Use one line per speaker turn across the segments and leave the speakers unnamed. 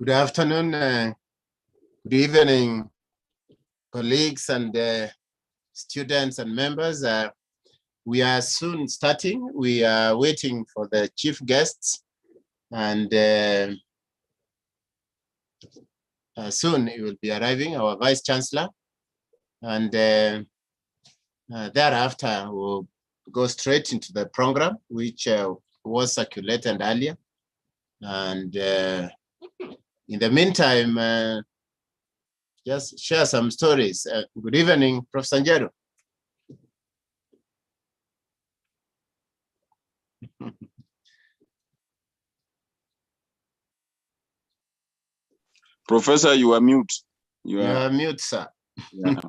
Good afternoon, good evening, colleagues and students and members. We are soon starting. We are waiting for the chief guests, and soon he will be arriving, our Vice Chancellor, and thereafter we'll go straight into the program, which was circulated earlier. And in the meantime, just share some stories. Good evening, Professor Nyangere.
Professor, you are mute.
You are mute, sir.
Yeah.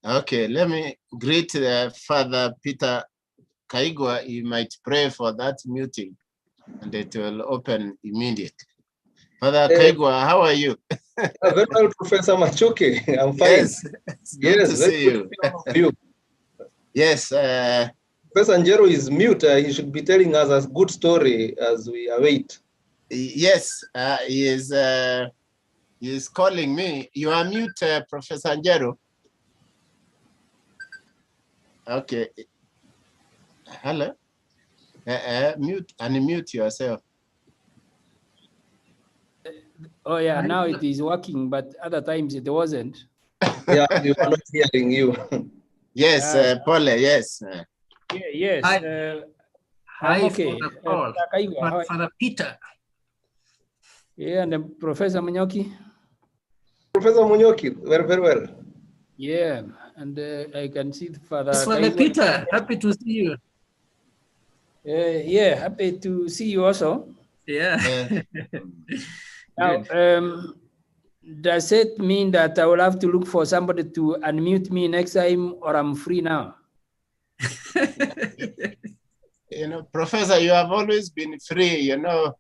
Okay, let me greet Father Peter Kaigwa. You might pray for that muting, and it will open immediately. Father Kaigwa, how are you?
Very well, Professor Machuki. I'm fine.
Yes, it's good to see you. Yes.
Professor Nyangere is mute. He should be telling us a good story as we await.
Yes, he is calling me. You are mute, Professor Nyangere. Okay. Hello. Mute, unmute yourself.
Oh yeah, now it is working, but other times it wasn't.
Yeah, we were not hearing you.
Yes, Paul, yes.
Yeah, yes.
Hi,
okay.
Father Peter.
Yeah, and then Professor Munyoki.
Professor Munyoki, very well.
Yeah, and I can see Father
Father Peter, happy to see you.
Yeah, happy to see you also.
Yeah.
Now, does it mean that I will have to look for somebody to unmute me next time, or I'm free now?
You know, Professor, you have always been free, you know.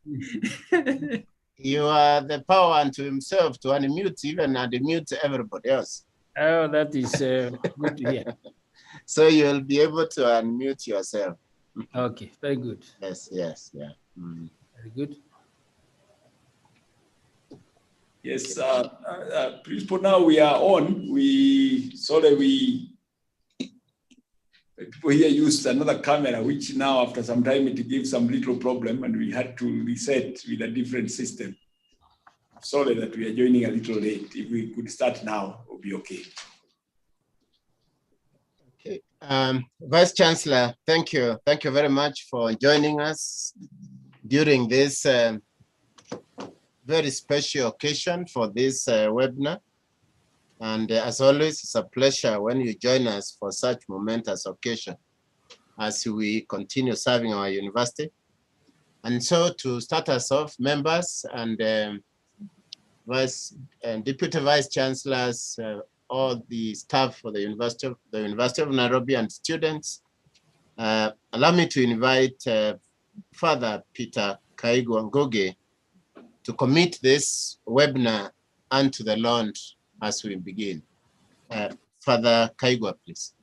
You are the power unto himself to unmute, even unmute everybody else.
Oh, that is good to hear.
So you'll be able to unmute yourself.
Okay, very good.
Yes, yes, yeah. Mm.
Very good.
Yes, Principal, now we are on. People here used another camera, which now after some time it gave some little problem and we had to reset with a different system. Sorry that we are joining a little late. If we could start now, it would be okay.
Okay. Vice Chancellor, thank you. Thank you very much for joining us during this very special occasion for this webinar. And as always, it's a pleasure when you join us for such momentous occasion as we continue serving our university. And so to start us off, members and Deputy Vice Chancellors, all the staff for the University of Nairobi and students, allow me to invite Father Peter Kaigwa Ngoge to commit this webinar unto the Lord as we begin. Father Kaigwa, please.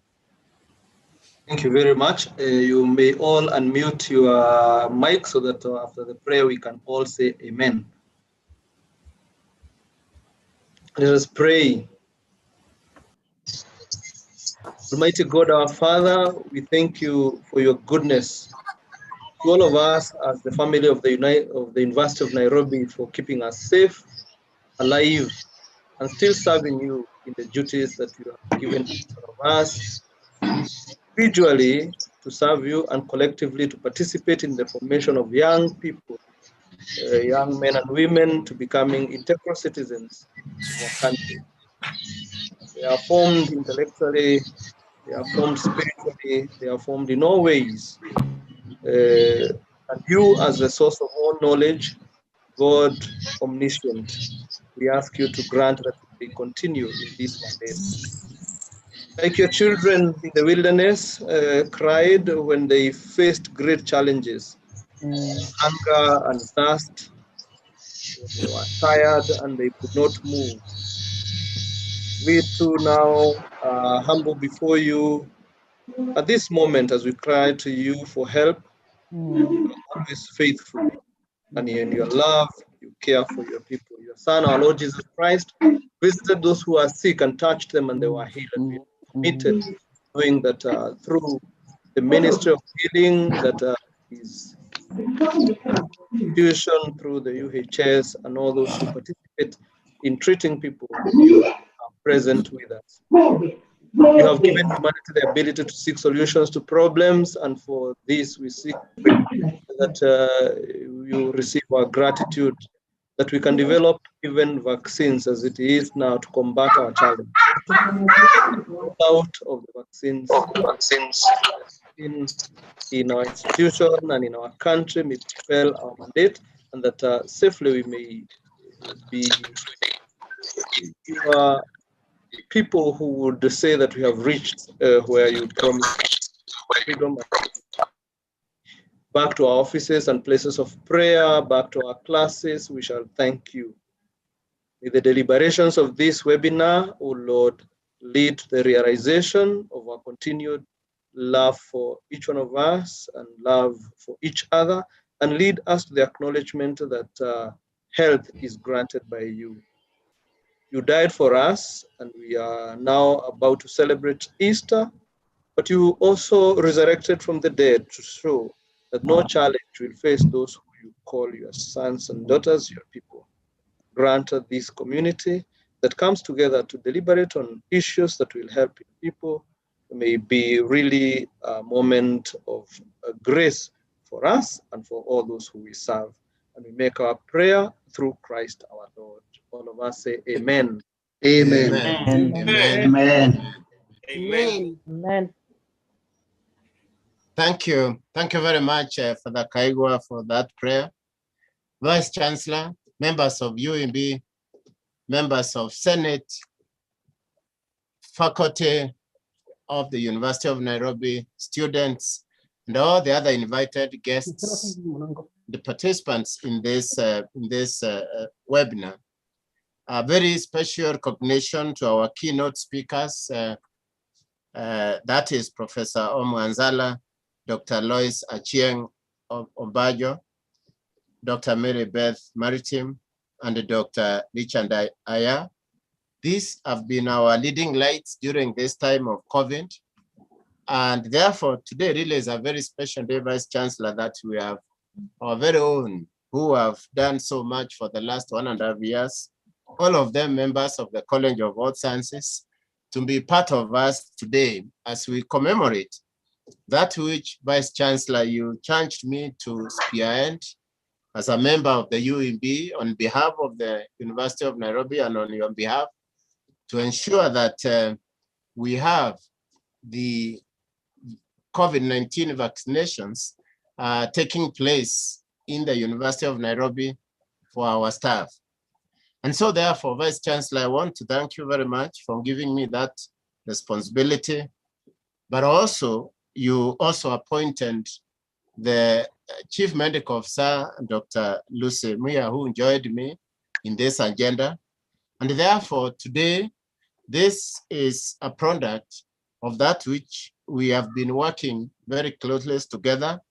Thank you very much. You may all unmute your mic so that after the prayer we can all say amen. Let us pray. Almighty God, our Father, we thank you for your goodness to all of us as the family of the University of Nairobi for keeping us safe, alive, and still serving you in the duties that you have given each one of us, individually to serve you and collectively to participate in the formation of young people, young men and women to becoming integral citizens of our country. They are formed intellectually, they are formed spiritually, they are formed in all ways. And you, as the source of all knowledge, God omniscient, we ask you to grant that we continue in this mandate. Like your children in the wilderness cried when they faced great challenges, hunger and thirst. They were tired and they could not move. We too now are humble before you At this moment, as we cry to you for help, you are always faithful, and in your love, you care for your people. Your Son, our Lord Jesus Christ, visited those who are sick and touched them, and they were healed. And we are committed, knowing that through the ministry of healing that is institution, through the UHS, and all those who participate in treating people, you are present with us. You have given humanity the ability to seek solutions to problems, and for this we seek that you receive our gratitude, that we can develop even vaccines as it is now to combat our challenge. Out of the vaccines in our institution and in our country may fulfill our mandate, and that safely we may be people who would say that we have reached where you promised freedom. Back to our offices and places of prayer, back to our classes, we shall thank you. May the deliberations of this webinar, O Lord, lead to the realization of our continued love for each one of us and love for each other, and lead us to the acknowledgement that health is granted by you. You died for us, and we are now about to celebrate Easter, but you also resurrected from the dead to show that no challenge will face those who you call your sons and daughters, your people. Grant this community that comes together to deliberate on issues that will help people may be really a moment of grace for us and for all those who we serve. And we make our prayer through Christ our Lord. All of us say amen.
Amen.
Amen.
Amen.
Amen.
Amen. Amen.
Thank you. Thank you very much, Father Kaigwa, for that prayer. Vice Chancellor, members of UMB, members of Senate, faculty of the University of Nairobi, students, and all the other invited guests, the participants in this webinar. A very special recognition to our keynote speakers, that is Professor Omwanzala, Dr. Lois Achieng Obajo, Dr. Mary Beth Maritim, and Dr. Richard Aya. These have been our leading lights during this time of COVID. And therefore, today really is a very special day, Vice Chancellor, that we have our very own who have done so much for the last 1.5 years. All of them members of the College of All Sciences, to be part of us today as we commemorate that which, Vice Chancellor, you charged me to spearhead as a member of the UEB on behalf of the University of Nairobi and on your behalf, to ensure that we have the COVID-19 vaccinations taking place in the University of Nairobi for our staff. And so therefore, Vice Chancellor, I want to thank you very much for giving me that responsibility, but also you also appointed the Chief Medical Officer, Dr. Lucy Muya, who joined me in this agenda. And therefore today, this is a product of that which we have been working very closely together.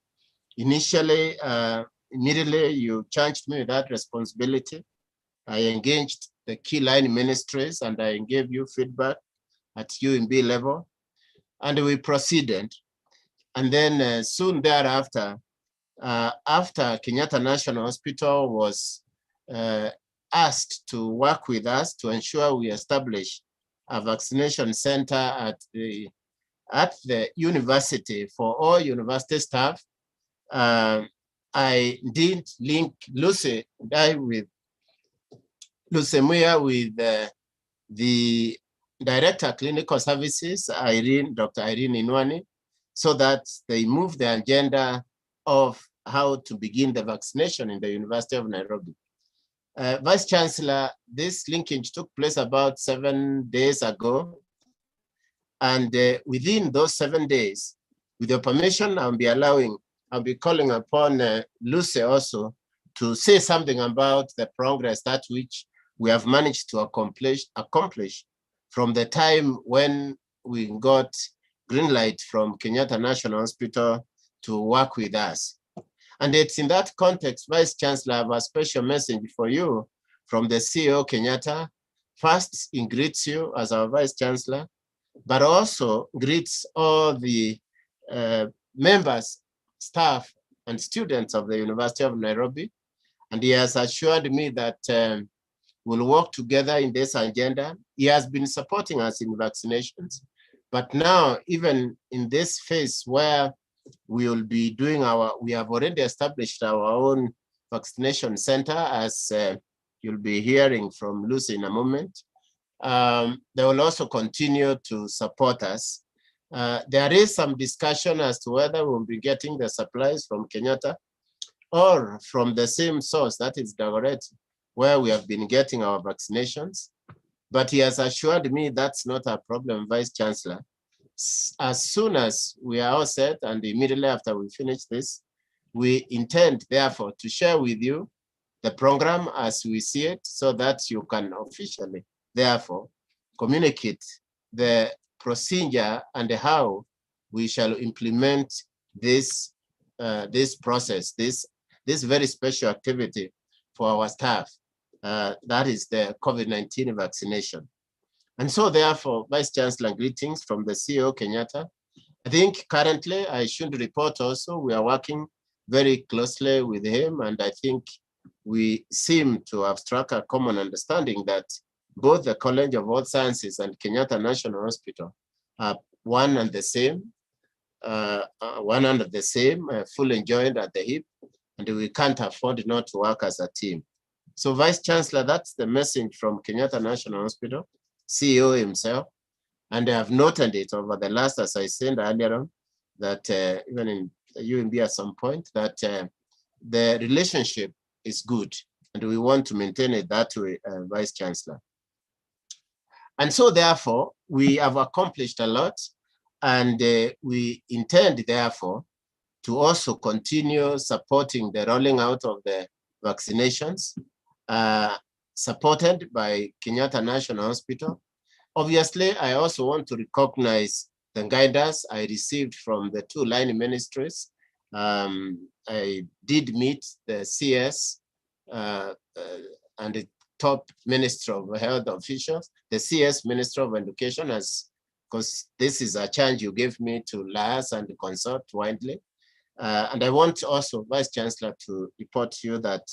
Initially, immediately you charged me with that responsibility. I engaged the key line ministries and I gave you feedback at UMB level, and we proceeded. And then soon thereafter, after Kenyatta National Hospital was asked to work with us to ensure we establish a vaccination center at the university for all university staff, I did link Lucy Muya with the Director of Clinical Services, Dr. Irene Inwani, so that they move the agenda of how to begin the vaccination in the University of Nairobi. Vice Chancellor, this linkage took place about 7 days ago. And within those 7 days, with your permission, I'll be calling upon Lucy also to say something about the progress that which we have managed to accomplish from the time when we got green light from Kenyatta National Hospital to work with us. And it's in that context, Vice Chancellor, I have a special message for you from the CEO Kenyatta. First, he greets you as our Vice Chancellor, but also greets all the members, staff, and students of the University of Nairobi. And he has assured me that we'll work together in this agenda. He has been supporting us in vaccinations, but now even in this phase where we will be doing we have already established our own vaccination center, as you'll be hearing from Lucy in a moment. They will also continue to support us. There is some discussion as to whether we'll be getting the supplies from Kenyatta or from the same source, that is Dagoretti, where we have been getting our vaccinations. But he has assured me that's not a problem, Vice Chancellor. As soon as we are all set and immediately after we finish this, we intend, therefore, to share with you the program as we see it so that you can officially, therefore, communicate the procedure and how we shall implement this process, this very special activity for our staff. That is the COVID-19 vaccination. And so therefore, Vice Chancellor, greetings from the CEO Kenyatta. I think currently I should report also, we are working very closely with him, and I think we seem to have struck a common understanding that both the College of Health Sciences and Kenyatta National Hospital are one and the same, fully joined at the hip, and we can't afford not to work as a team. So Vice Chancellor, that's the message from Kenyatta National Hospital, CEO himself, and I have noted it over the last, as I said earlier on, that even in the UMB at some point, that the relationship is good, and we want to maintain it that way, Vice Chancellor. And so therefore, we have accomplished a lot, and we intend therefore to also continue supporting the rolling out of the vaccinations, supported by Kenyatta National Hospital. Obviously, I also want to recognize the guidance I received from the two line ministries. I did meet the CS and the top Minister of Health officials, the CS Minister of Education, because this is a chance you gave me to liaise and consult widely. And I want also, Vice Chancellor, to report to you that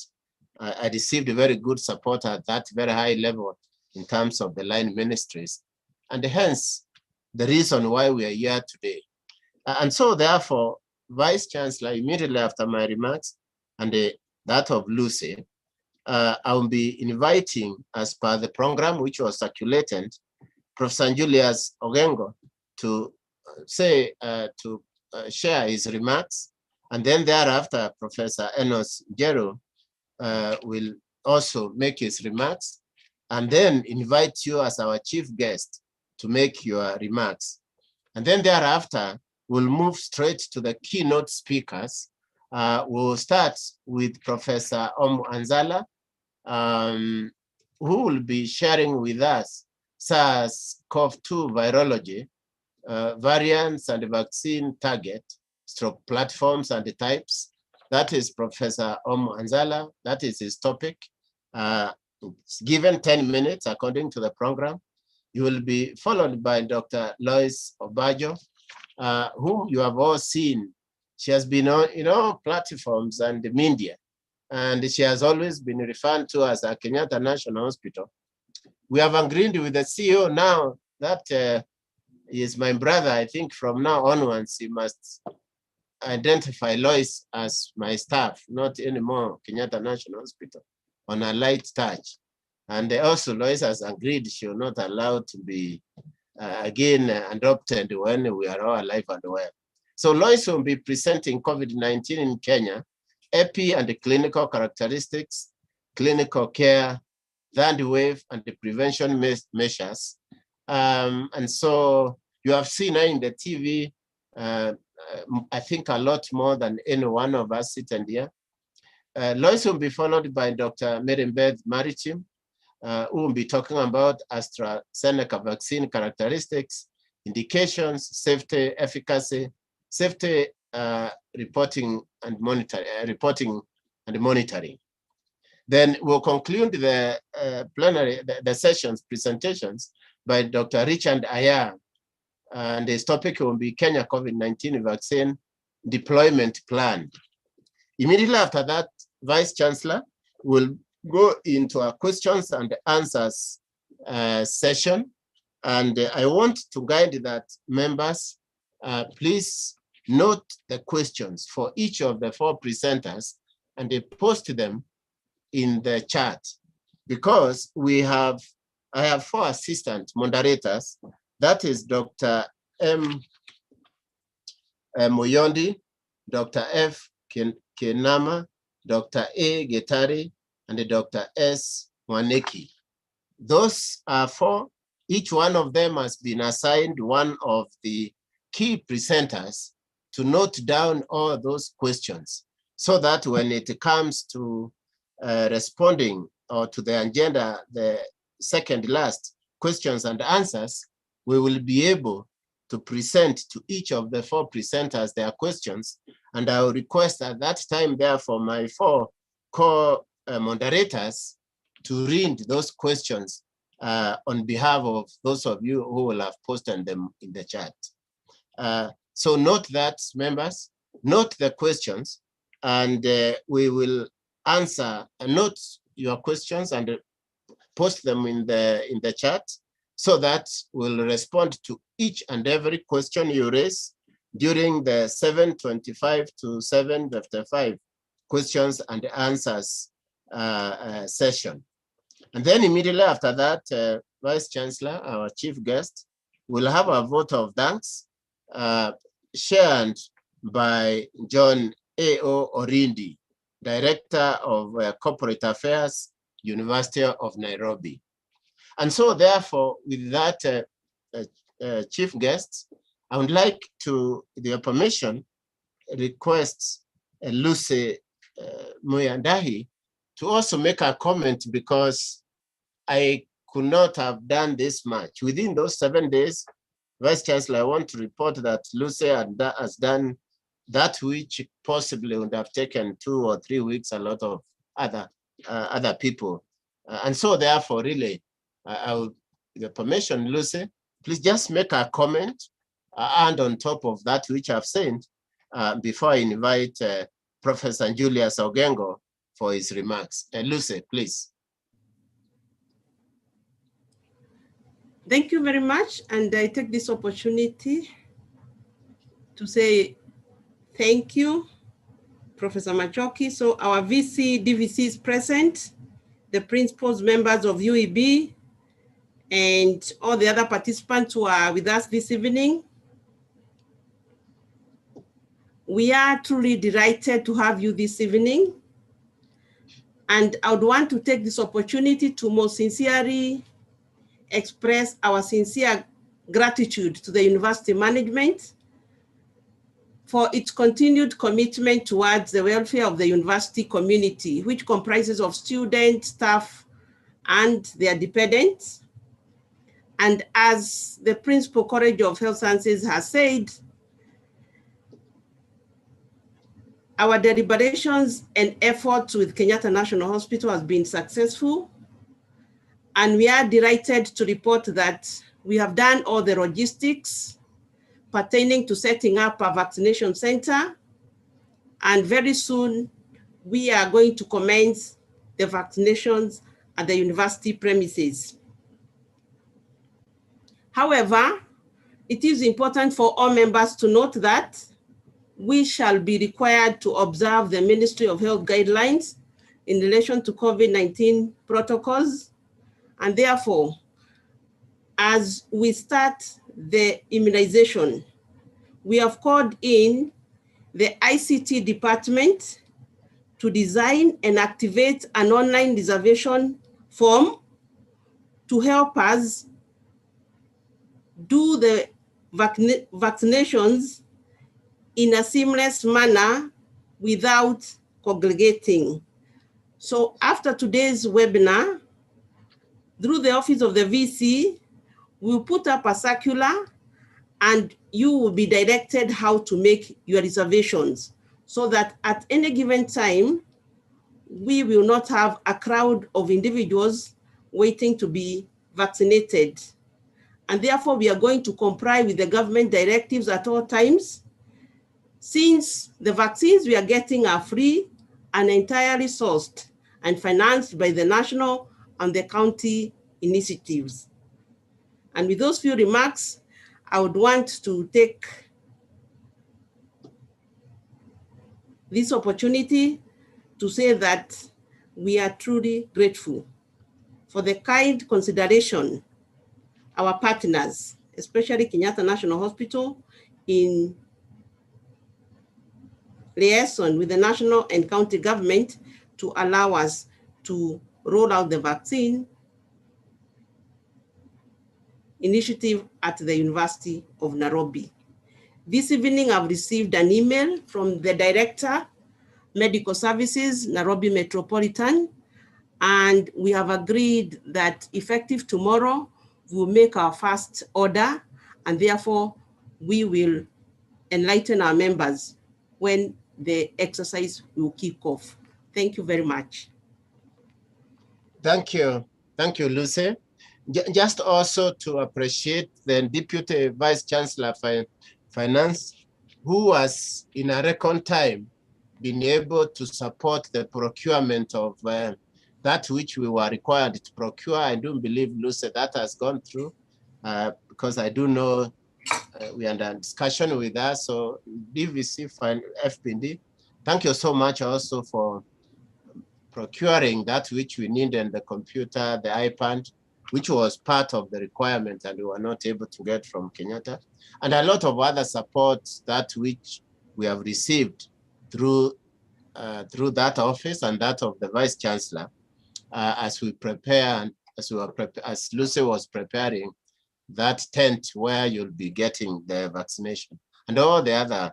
I received a very good support at that very high level in terms of the line ministries, and hence the reason why we are here today. And so therefore, Vice Chancellor, immediately after my remarks and that of Lucy, I will be inviting, as per the program which was circulated, Professor Julius Ogengo to share his remarks, and then thereafter, Professor Enos Jero will also make his remarks, and then invite you as our chief guest to make your remarks. And then thereafter, we'll move straight to the keynote speakers. We'll start with Professor Anzala, who will be sharing with us SARS-CoV-2 virology, variants and vaccine target, stroke platforms and the types. That is Professor Anzala, that is his topic. Given 10 minutes according to the program. You will be followed by Dr. Lois Obajo, whom you have all seen. She has been on all platforms and the media, and she has always been referred to as a Kenyatta National Hospital. We have agreed with the CEO now that he is my brother. I think from now onwards, he must identify Lois as my staff, not anymore Kenyatta National Hospital, on a light touch. And also Lois has agreed she will not allow to be again adopted when we are all alive and well. So Lois will be presenting COVID-19 in Kenya, epi and the clinical characteristics, clinical care, third wave, and the prevention measures. And so you have seen her in the TV, I think a lot more than any one of us sitting here. Lois will be followed by Dr. Merimbeth Maritim, who will be talking about AstraZeneca vaccine characteristics indications, safety, efficacy, safety reporting and monitoring. Then we'll conclude the plenary, the sessions, presentations by Dr. Richard Ayar, and his topic will be Kenya COVID-19 vaccine deployment plan. Immediately after that, Vice Chancellor will go into a questions and answers session. And I want to guide that members, please note the questions for each of the 4 presenters and they post them in the chat, because I have 4 assistant moderators. That is Dr. M. Muyondi, Dr. F. Kenama, Dr. A. Getari, and Dr. S. Waneki. Those are 4. Each one of them has been assigned one of the key presenters to note down all those questions, so that when it comes to responding or to the agenda, the second last questions and answers, we will be able to present to each of the 4 presenters their questions. And I will request at that time, therefore, my 4 co-moderators to read those questions on behalf of those of you who will have posted them in the chat. So note that, members, note the questions, and we will answer and note your questions and post them in the chat, so that we'll respond to each and every question you raise during the 7:25 to 7:55 questions and answers session. And then immediately after that, Vice Chancellor, our chief guest, will have a vote of thanks shared by John A.O. Orindi, Director of Corporate Affairs, University of Nairobi. And so therefore, with that chief guest, I would like to, with your permission, request Lucy Muyandahi to also make a comment, because I could not have done this much. Within those 7 days, Vice Chancellor, I want to report that Lucy has done that which possibly would have taken 2 or 3 weeks, a lot of other people. And so therefore, really, I will, with your permission, Lucy, please just make a comment and on top of that which I've said, before I invite Professor Julius Ogengo for his remarks. Lucy, please.
Thank you very much. And I take this opportunity to say thank you, Professor Machoki. So our VC, DVC is present, the principals, members of UEB, and all the other participants who are with us this evening. We are truly delighted to have you this evening. And I would want to take this opportunity to most sincerely express our sincere gratitude to the university management for its continued commitment towards the welfare of the university community, which comprises of students, staff, and their dependents. And as the Principal College of Health Sciences has said, our deliberations and efforts with Kenyatta National Hospital has been successful. And we are delighted to report that we have done all the logistics pertaining to setting up a vaccination center. And very soon, we are going to commence the vaccinations at the university premises. However, it is important for all members to note that we shall be required to observe the Ministry of Health guidelines in relation to COVID-19 protocols. And therefore, as we start the immunization, we have called in the ICT department to design and activate an online reservation form to help us do the vaccinations in a seamless manner without congregating. So after today's webinar, through the Office of the VC, we'll put up a circular and you will be directed how to make your reservations so that at any given time, we will not have a crowd of individuals waiting to be vaccinated. And therefore, we are going to comply with the government directives at all times. Since the vaccines we are getting are free and entirely sourced and financed by the national and the county initiatives. And with those few remarks, I would want to take this opportunity to say that we are truly grateful for the kind consideration our partners, especially Kenyatta National Hospital, in liaison with the national and county government to allow us to roll out the vaccine initiative at the University of Nairobi. This evening, I've received an email from the Director, Medical Services, Nairobi Metropolitan, and we have agreed that effective tomorrow, we'll make our first order, and therefore we will enlighten our members when the exercise will kick off. Thank you very much.
Thank you, Lucy. Just also to appreciate the Deputy Vice Chancellor for Finance, who was in a record time been able to support the procurement of that which we were required to procure. I do believe, Lucy, that has gone through because I do know we are in discussion with us. So DVC FPD, thank you so much also for procuring that which we need, and the computer, the iPad, which was part of the requirement and we were not able to get from Kenyatta, and a lot of other support that which we have received through that office and that of the Vice Chancellor as we prepare, as Lucy was preparing that tent where you'll be getting the vaccination and all the other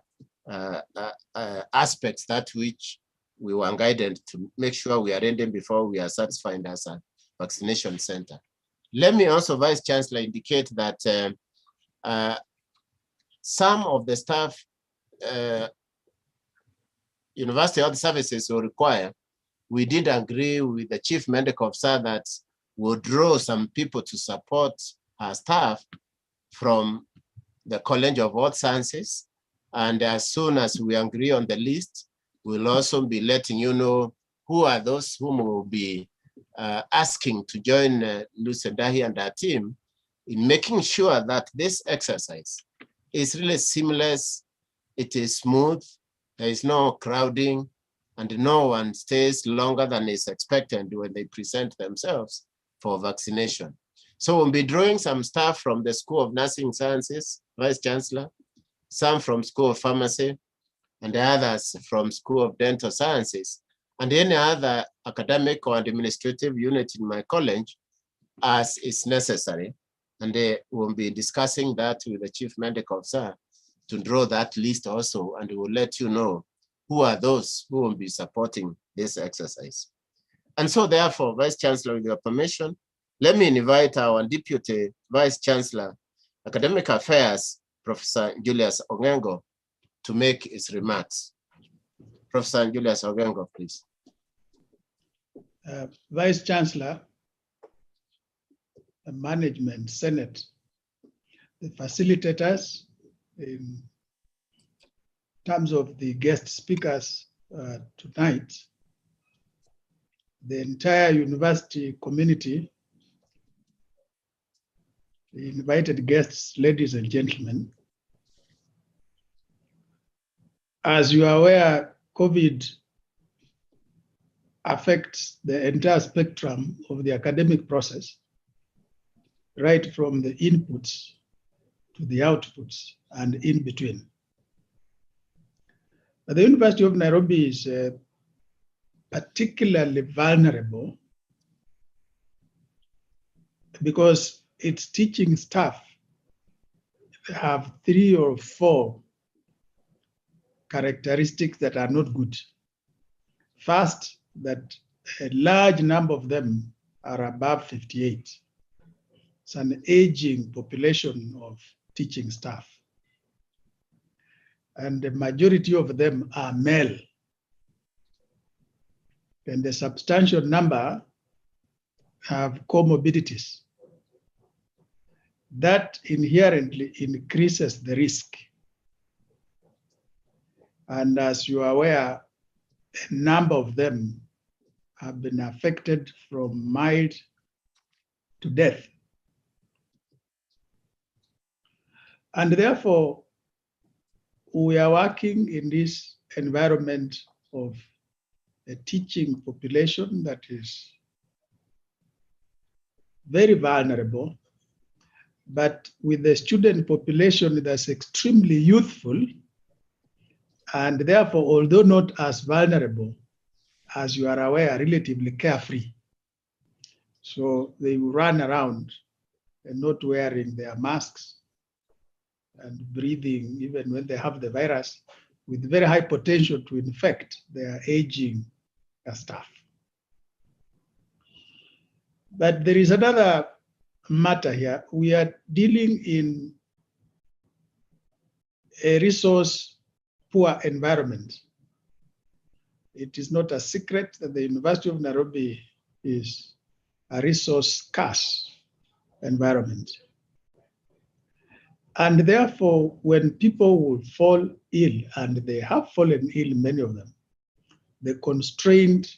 aspects that which we were guided to make sure we are ready before we are satisfied as a vaccination center. Let me also, Vice Chancellor, indicate that some of the staff University Health Services will require, we did agree with the Chief Medical Officer that we'll draw some people to support our staff from the College of Health Sciences. And as soon as we agree on the list, we'll also be letting you know who are those whom will be asking to join Lucy Dahi and her team in making sure that this exercise is really seamless, it is smooth, there is no crowding, and no one stays longer than is expected when they present themselves for vaccination. So we'll be drawing some staff from the School of Nursing Sciences, Vice Chancellor, some from School of Pharmacy, and the others from School of Dental Sciences, and any other academic or administrative unit in my college as is necessary. And they will be discussing that with the Chief Medical Officer to draw that list also, and we'll let you know who are those who will be supporting this exercise. And so therefore, Vice Chancellor, with your permission, let me invite our Deputy Vice Chancellor, Academic Affairs, Professor Julius Ongengo, to make his remarks. Professor Julius Ongengo, please.
Vice Chancellor, the Management, Senate, the facilitators, in terms of the guest speakers tonight, the entire university community, the invited guests, ladies and gentlemen. As you are aware, COVID affects the entire spectrum of the academic process, right from the inputs to the outputs and in between. But the University of Nairobi is particularly vulnerable because its teaching staff have 3 or 4 characteristics that are not good. First, that a large number of them are above 58. It's an aging population of teaching staff. and the majority of them are male. And the substantial number have comorbidities. That inherently increases the risk. And as you are aware, a number of them have been affected from mild to death. And therefore, we are working in this environment of a teaching population that is very vulnerable, but with the student population that's extremely youthful, and therefore, although not as vulnerable, as you are aware, relatively carefree. So they will run around and not wearing their masks and breathing, even when they have the virus, with very high potential to infect their aging staff. But there is another matter here. We are dealing in a resource-poor environment. It is not a secret that the University of Nairobi is a resource-scarce environment. And therefore, when people will fall ill, and they have fallen ill, many of them, the constrained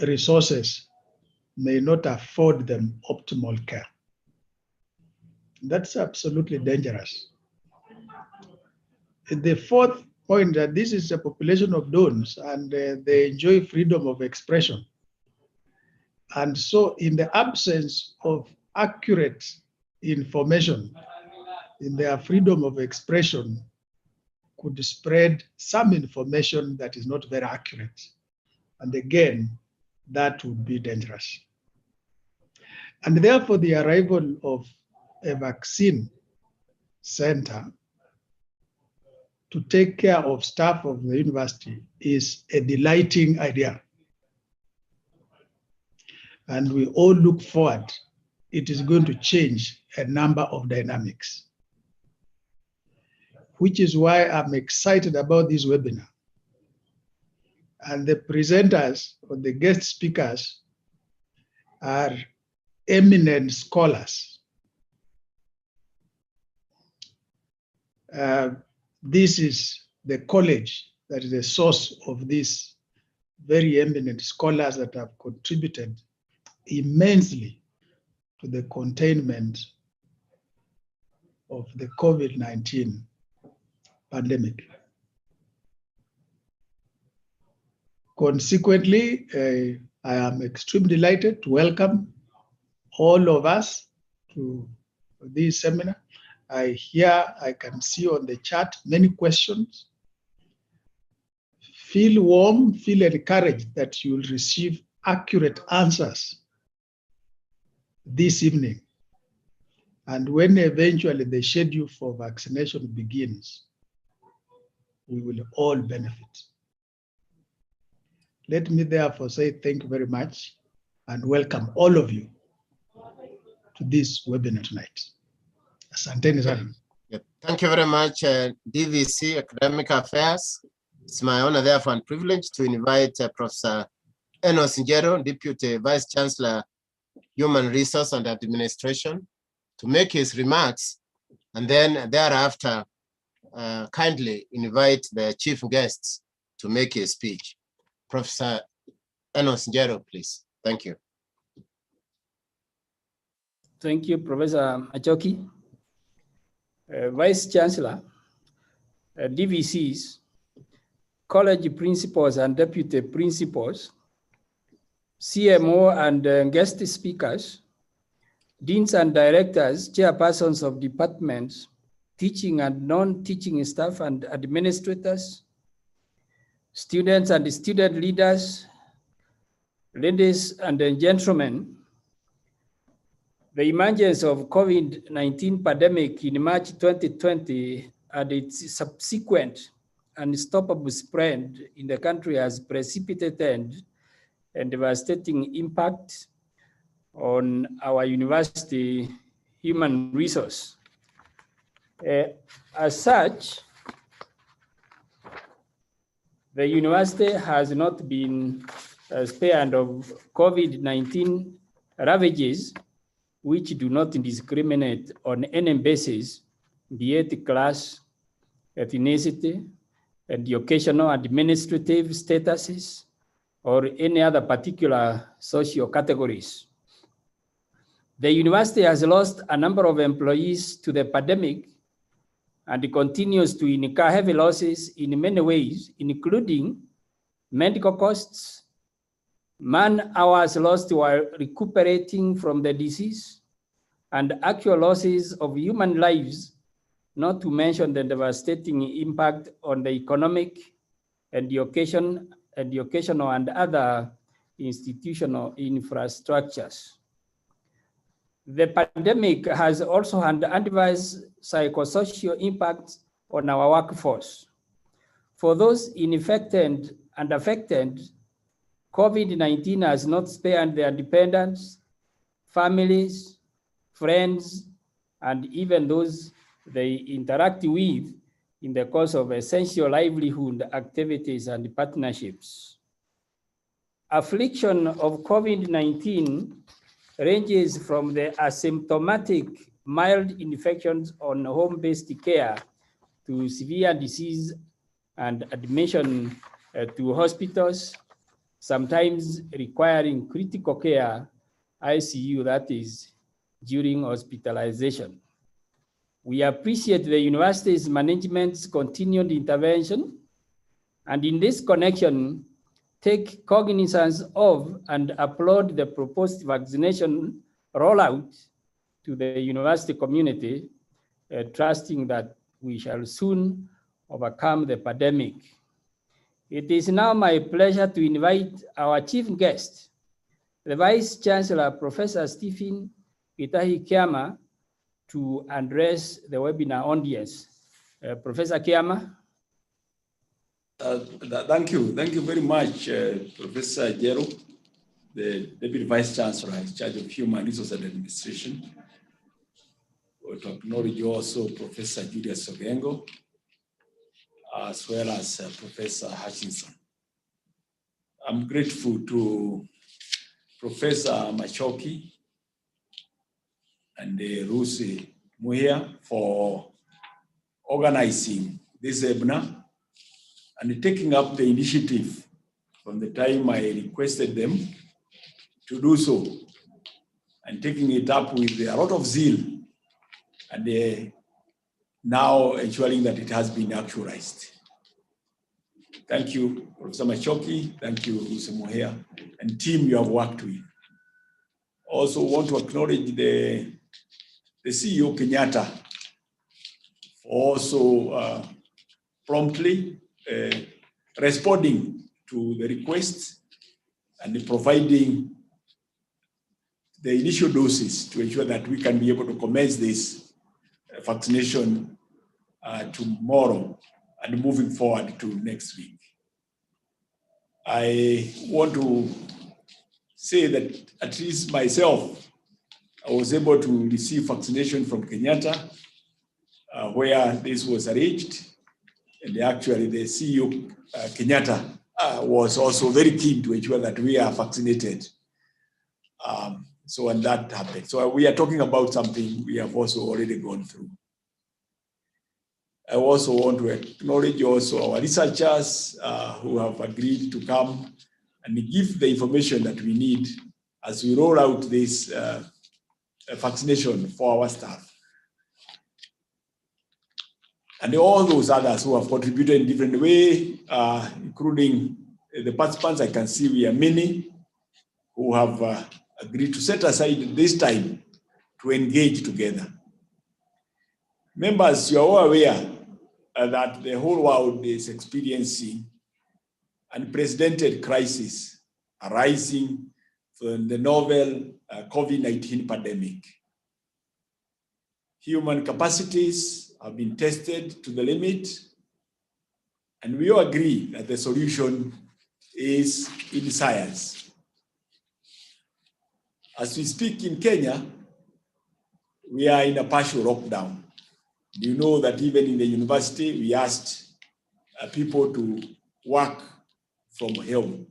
resources may not afford them optimal care. That's absolutely dangerous. The fourth point, that this is a population of dons, and they enjoy freedom of expression. And so in the absence of accurate information, in their freedom of expression could spread some information that is not very accurate. And again, that would be dangerous. And therefore, the arrival of a vaccine center to take care of staff of the university is a delighting idea. And we all look forward. It is going to change a number of dynamics, which is why I'm excited about this webinar. And the presenters or the guest speakers are eminent scholars. This is the college that is the source of these very eminent scholars that have contributed immensely to the containment of the COVID-19 pandemic. Consequently, I am extremely delighted to welcome all of us to this seminar. I can see on the chat many questions. Feel warm, feel encouraged that you will receive accurate answers this evening. And when eventually the schedule for vaccination begins, we will all benefit. Let me therefore say thank you very much and welcome all of you to this webinar tonight. Asanteni sana.
Thank you very much, DVC Academic Affairs. It's my honor, therefore, and privilege to invite Professor Enos Njero, Deputy Vice Chancellor, Human Resource and Administration, to make his remarks, and then thereafter, kindly invite the chief guests to make a speech. Professor Enos Njero, please. Thank you.
Thank you, Professor Achoki. Vice Chancellor, DVCs, college principals and deputy principals, CMO and guest speakers, deans and directors, chairpersons of departments, teaching and non-teaching staff and administrators, students and student leaders, ladies and gentlemen. The emergence of COVID-19 pandemic in March 2020 and its subsequent unstoppable spread in the country has precipitated and devastating impact on our university human resource. As such, the university has not been spared of COVID-19 ravages, which do not discriminate on any basis, be it class, ethnicity, educational, administrative statuses, or any other particular social categories. The university has lost a number of employees to the pandemic and continues to incur heavy losses in many ways, including medical costs, man hours lost while recuperating from the disease, and actual losses of human lives, not to mention the devastating impact on the economic, educational, and other institutional infrastructures. The pandemic has also had adverse psychosocial impacts on our workforce. For those infected and affected, COVID-19 has not spared their dependents, families, friends, and even those they interact with in the course of essential livelihood activities and partnerships. Affliction of COVID-19 ranges from the asymptomatic mild infections on home-based care to severe disease and admission to hospitals, sometimes requiring critical care, ICU, that is, during hospitalization. We appreciate the university's management's continued intervention, and in this connection, take cognizance of and applaud the proposed vaccination rollout to the university community, trusting that we shall soon overcome the pandemic. It is now my pleasure to invite our chief guest, the Vice Chancellor, Professor Stephen Gitahi Kiama, to address the webinar audience. Professor Kiama.
Thank you very much, Professor Jero, the Deputy Vice Chancellor in charge of Human Resources and Administration. To acknowledge also Professor Julius Sogengo, as well as Professor Hutchinson. I'm grateful to Professor Machoki and Rusi Muhia for organizing this webinar and taking up the initiative from the time I requested them to do so, and taking it up with a lot of zeal, and now ensuring that it has been actualized. Thank you, Professor Machoki. Thank you, Rusi Muhia, and team you have worked with. Also want to acknowledge the CEO Kenyatta for also promptly responding to the request and providing the initial doses to ensure that we can be able to commence this vaccination tomorrow and moving forward to next week. I want to say that at least myself, I was able to receive vaccination from Kenyatta, where this was arranged. And actually the CEO, Kenyatta, was also very keen to ensure that we are vaccinated. So when that happened. So we are talking about something we have also already gone through. I also want to acknowledge also our researchers who have agreed to come and give the information that we need as we roll out this vaccination for our staff. And all those others who have contributed in different ways, including the participants. I can see we are many who have agreed to set aside this time to engage together. Members, you are all aware that the whole world is experiencing an unprecedented crisis arising from the novel COVID-19 pandemic. Human capacities have been tested to the limit, and we all agree that the solution is in science. As we speak in Kenya, we are in a partial lockdown. You know that even in the university, we asked people to work from home.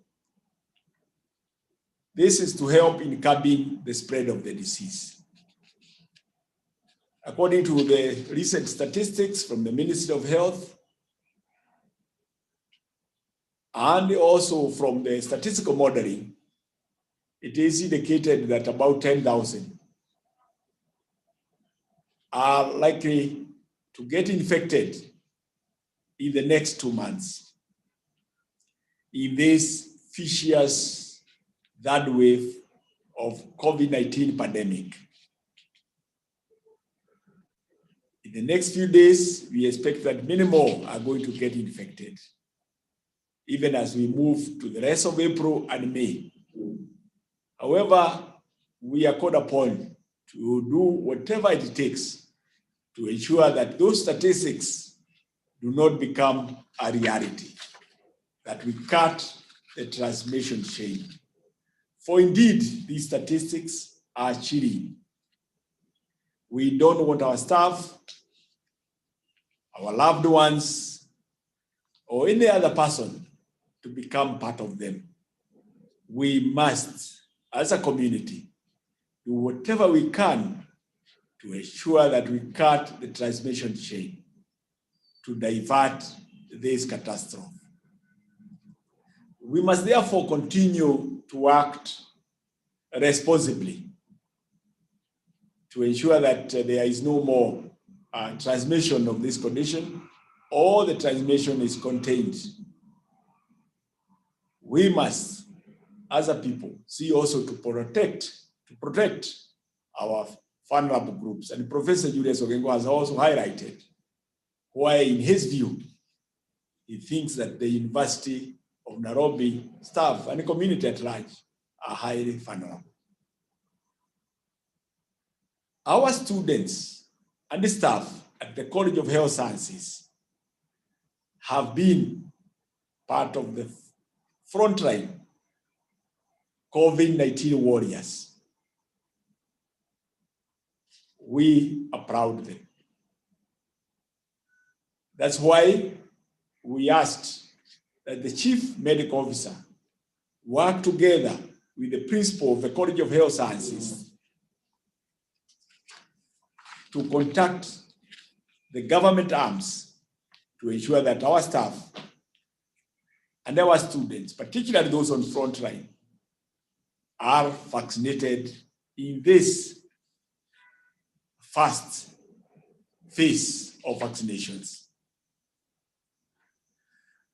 This is to help in curbing the spread of the disease. According to the recent statistics from the Ministry of Health, and also from the statistical modeling, it is indicated that about 10,000 are likely to get infected in the next 2 months in this vicious third wave of COVID-19 pandemic. In the next few days, we expect that many more are going to get infected, even as we move to the rest of April and May. However, we are called upon to do whatever it takes to ensure that those statistics do not become a reality, that we cut the transmission chain. For indeed, these statistics are chilling. We don't want our staff, our loved ones, or any other person to become part of them. We must, as a community, do whatever we can to ensure that we cut the transmission chain, to divert this catastrophe. We must therefore continue to act responsibly to ensure that there is no more transmission of this condition, or the transmission is contained. We must, as a people, see also to protect our vulnerable groups. And Professor Julius Ogengo has also highlighted why, in his view, he thinks that the University of Nairobi staff and the community at large are highly vulnerable. Our students and the staff at the College of Health Sciences have been part of the frontline COVID-19 warriors. We are proud of them. That's why we asked that the Chief Medical Officer work together with the principal of the College of Health Sciences to contact the government arms to ensure that our staff and our students, particularly those on the front line, are vaccinated in this first phase of vaccinations.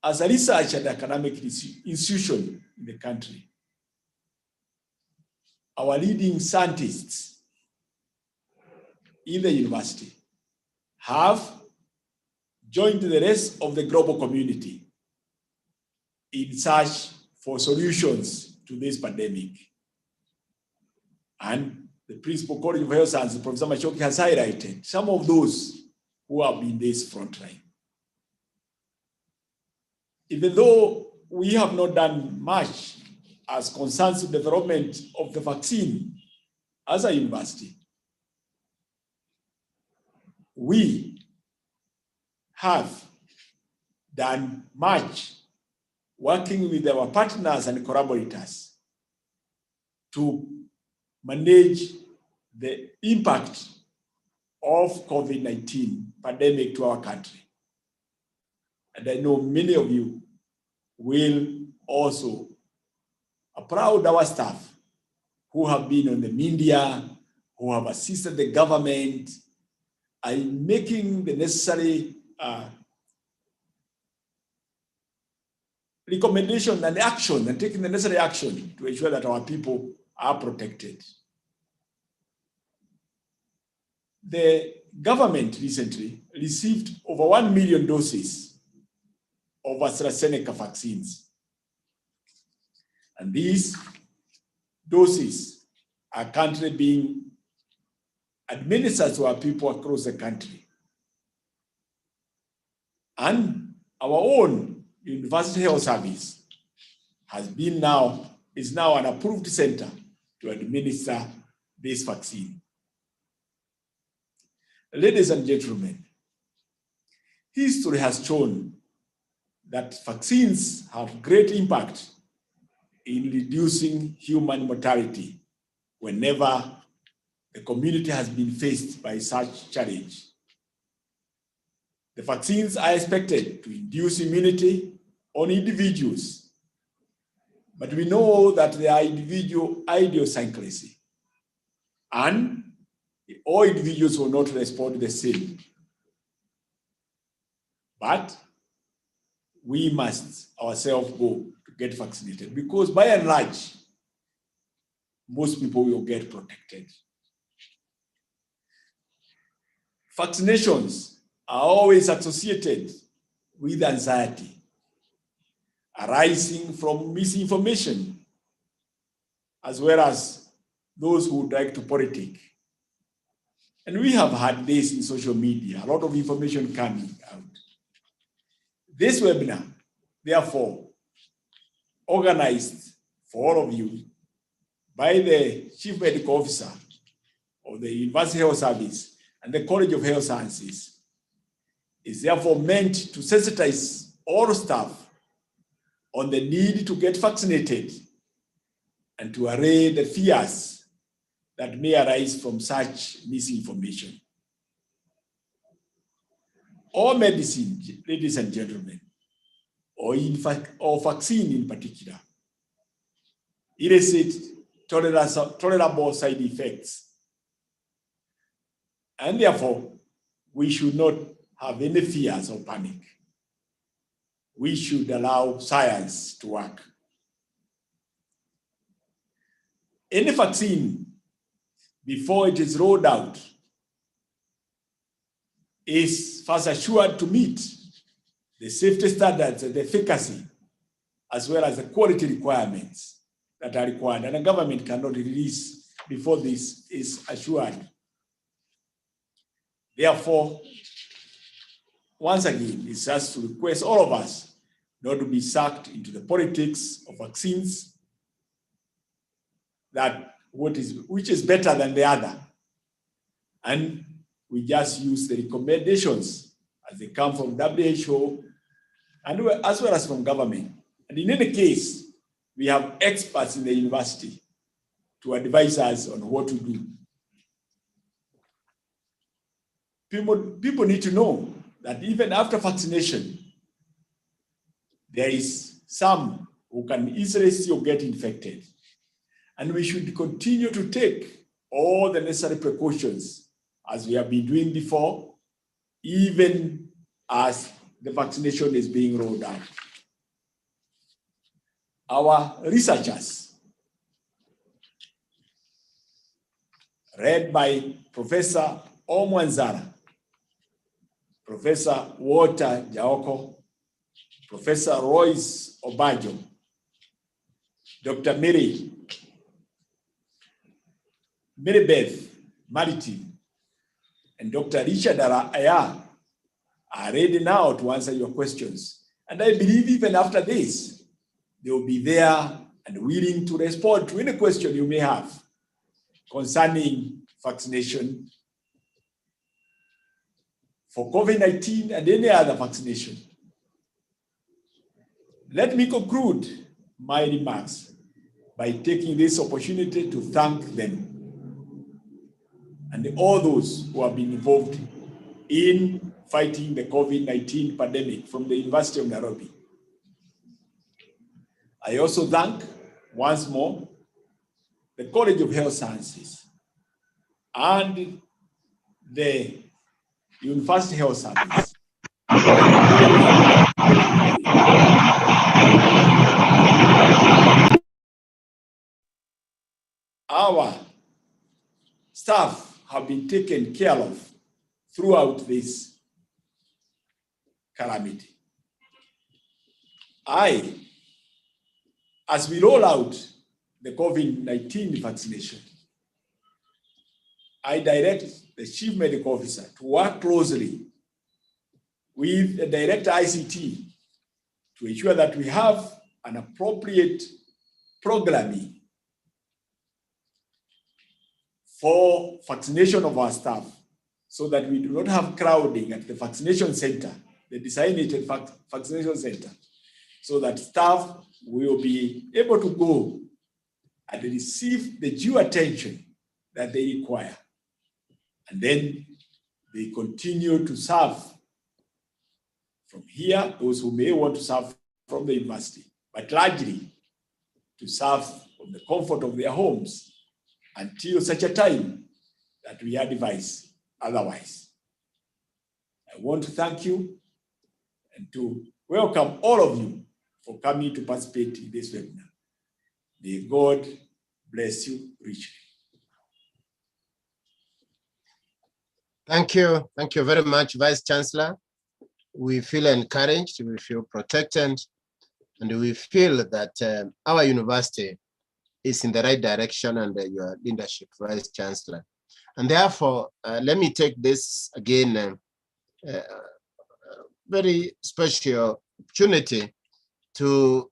As a research and academic institution in the country, our leading scientists in the university have joined the rest of the global community in search for solutions to this pandemic. And the principal College of Health Sciences, Professor Machoki, has highlighted some of those who have been this front line. Even though we have not done much as concerns the development of the vaccine as a university, we have done much working with our partners and collaborators to manage the impact of COVID-19 pandemic to our country. And I know many of you will also applaud our staff who have been on the media, who have assisted the government in making the necessary recommendation and action, and taking the necessary action to ensure that our people are protected. The government recently received over 1 million doses of AstraZeneca vaccines. And these doses are currently being administered to our people across the country. And our own University Health Service is now an approved center to administer this vaccine. Ladies and gentlemen, history has shown that vaccines have great impact in reducing human mortality whenever the community has been faced by such challenge. The vaccines are expected to induce immunity on individuals, but we know that there are individual idiosyncrasy, and all individuals will not respond the same. But we must ourselves go to get vaccinated, because by and large, most people will get protected. Vaccinations are always associated with anxiety arising from misinformation, as well as those who would like to politic. And we have had this in social media, a lot of information coming out. This webinar, therefore, organized for all of you by the Chief Medical Officer of the University Health Service and the College of Health Sciences, is therefore meant to sensitize all staff on the need to get vaccinated and to array the fears that may arise from such misinformation. All medicine, ladies and gentlemen, or vaccine in particular, elicit tolerable side effects. And therefore, we should not have any fears or panic. We should allow science to work. Any vaccine, before it is rolled out, is first assured to meet the safety standards and the efficacy, as well as the quality requirements that are required. And the government cannot release before this is assured. Therefore, once again, it's just to request all of us not to be sucked into the politics of vaccines, that which is better than the other. And we just use the recommendations as they come from WHO and as well as from government. And in any case, we have experts in the university to advise us on what to do. People need to know that even after vaccination, there is some who can easily still get infected. And we should continue to take all the necessary precautions as we have been doing before, even as the vaccination is being rolled out. Our researchers, led by Professor Omwanzara, Professor Walter Jaoko, Professor Royce Obajo, Dr. Mary Beth Maritim, and Dr. Richard Aya are ready now to answer your questions. And I believe even after this, they will be there and willing to respond to any question you may have concerning vaccination for COVID-19 and any other vaccination. Let me conclude my remarks by taking this opportunity to thank them and all those who have been involved in fighting the COVID-19 pandemic from the University of Nairobi. I also thank once more the College of Health Sciences and the University Health Service. Our staff have been taken care of throughout this calamity. As we roll out the COVID-19 vaccination, I direct the Chief Medical Officer to work closely with the Director ICT to ensure that we have an appropriate programming for vaccination of our staff, so that we do not have crowding at the vaccination center the designated vaccination center, so that staff will be able to go and receive the due attention that they require. And then they continue to serve from here, those who may want to serve from the university, but largely to serve from the comfort of their homes until such a time that we advise otherwise. I want to thank you and to welcome all of you for coming to participate in this webinar. May God bless you richly.
Thank you. Thank you very much, Vice Chancellor. We feel encouraged, we feel protected, and we feel that our university is in the right direction under your leadership, Vice Chancellor. And therefore, let me take this again, very special opportunity to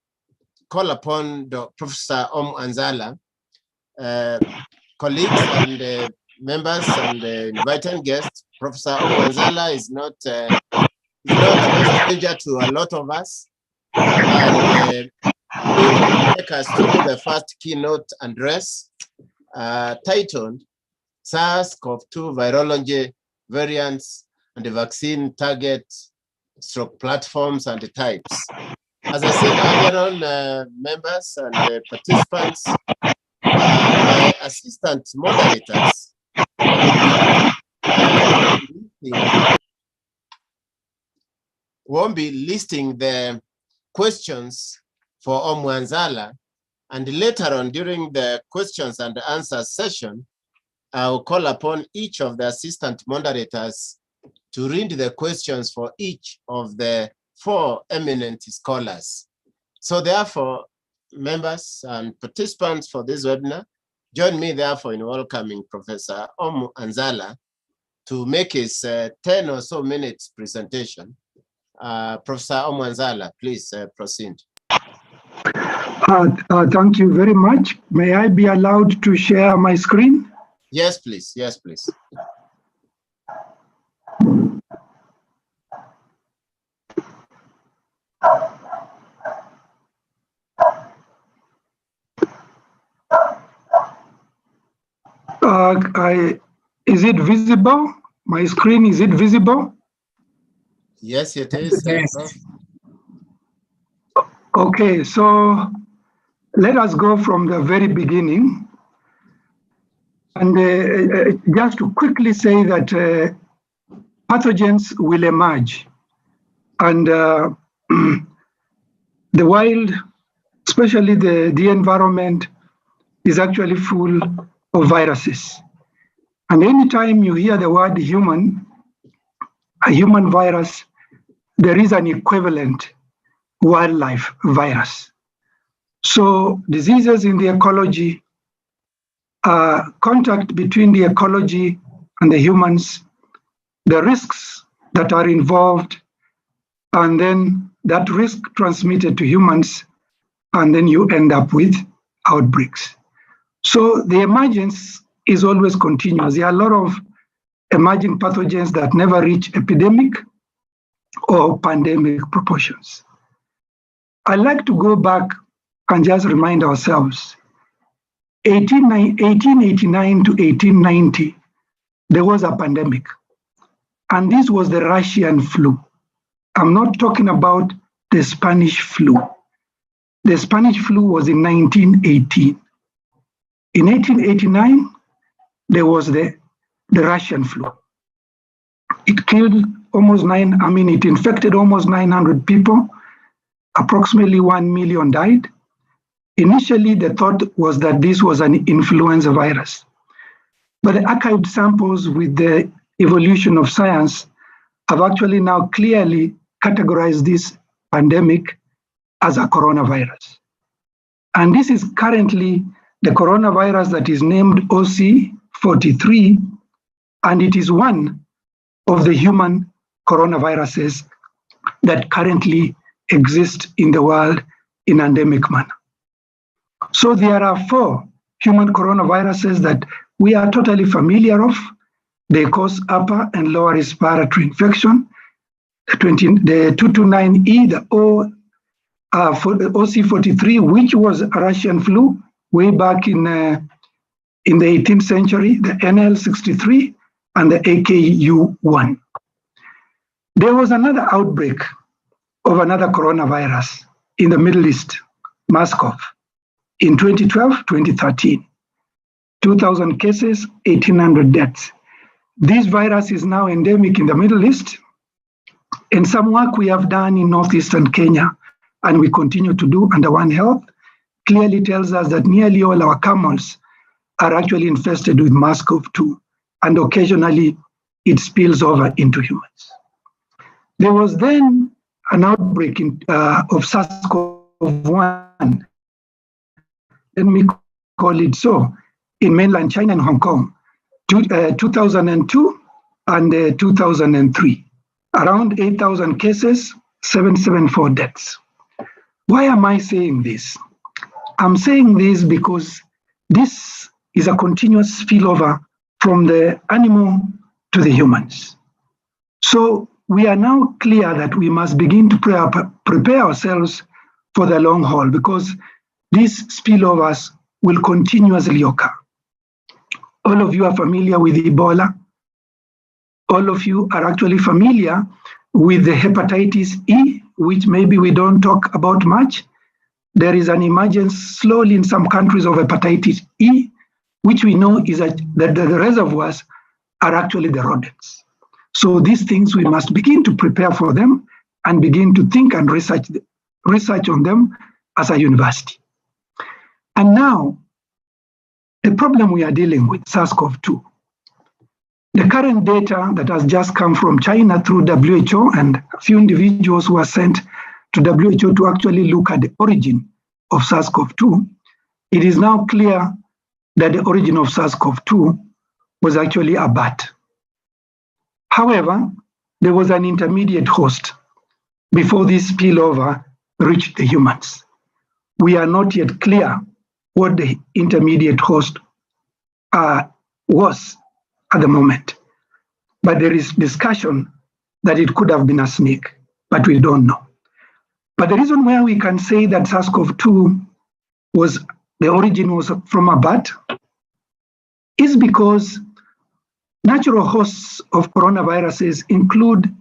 call upon Professor Anzala, colleagues and members and invited guests. Professor Anzala is not a stranger to a lot of us, and will take us through the first keynote address titled SARS-CoV-2 Virology Variants and the Vaccine Target / Platforms and Types. As I said earlier on, members and participants, my assistant moderators won't be listing the questions for Anzala, and later on during the questions and answers session, I'll call upon each of the assistant moderators to read the questions for each of the 4 eminent scholars. So therefore, members and participants for this webinar, join me therefore in welcoming Professor Anzala to make his 10 or so minutes presentation. Professor Anzala, please proceed.
Thank you very much. May I be allowed to share my screen?
Yes, please. Yes, please.
Is it visible? My screen, is it visible?
Yes, it is.
Yes. Okay, so let us go from the very beginning. And just to quickly say that pathogens will emerge. And the wild, especially the environment, is actually full of viruses. And anytime you hear the word human, a human virus, there is an equivalent wildlife virus. So diseases in the ecology, contact between the ecology and the humans, the risks that are involved, and then that risk transmitted to humans, and then you end up with outbreaks. So the emergence is always continuous. There are a lot of emerging pathogens that never reach epidemic or pandemic proportions. I'd like to go back and just remind ourselves, 1889 to 1890, there was a pandemic, and this was the Russian flu. I'm not talking about the Spanish flu. The Spanish flu was in 1918. In 1889, there was the Russian flu. It killed almost it infected almost 900 people. Approximately 1 million died. Initially, the thought was that this was an influenza virus. But the archived samples with the evolution of science have actually now clearly categorized this pandemic as a coronavirus. And this is currently the coronavirus that is named OC43, and it is one of the human coronaviruses that currently exist in the world in endemic manner. So there are 4 human coronaviruses that we are totally familiar of. They cause upper and lower respiratory infection. the 229E, the OC43, which was a Russian flu way back in the 18th century, the NL63, and the AKU1. There was another outbreak of another coronavirus in the Middle East, MERS-CoV, in 2012-2013. 2,000 cases, 1,800 deaths. This virus is now endemic in the Middle East, and some work we have done in northeastern Kenya, and we continue to do under One Health, clearly tells us that nearly all our camels are actually infested with MERS-CoV-2, and occasionally it spills over into humans. There was then an outbreak of SARS-CoV-1, let me call it so, in mainland China and Hong Kong, 2002 and 2003. Around 8,000 cases, 774 deaths. Why am I saying this? I'm saying this because this is a continuous spillover from the animal to the humans. So we are now clear that we must begin to prepare ourselves for the long haul, because these spillovers will continuously occur. All of you are familiar with Ebola. All of you are actually familiar with the hepatitis E, which maybe we don't talk about much. There is an emergence slowly in some countries of hepatitis E, which we know is that the reservoirs are actually the rodents. So these things, we must begin to prepare for them and begin to think and research on them as a university. And now, the problem we are dealing with, SARS-CoV-2. The current data that has just come from China through WHO and a few individuals who are sent to WHO to actually look at the origin of SARS-CoV-2, it is now clear that the origin of SARS-CoV-2 was actually a bat. However, there was an intermediate host before this spillover reached the humans. We are not yet clear what the intermediate host was at the moment. But there is discussion that it could have been a snake, but we don't know. But the reason why we can say that SARS-CoV-2 the origin was from a bat is because natural hosts of coronaviruses include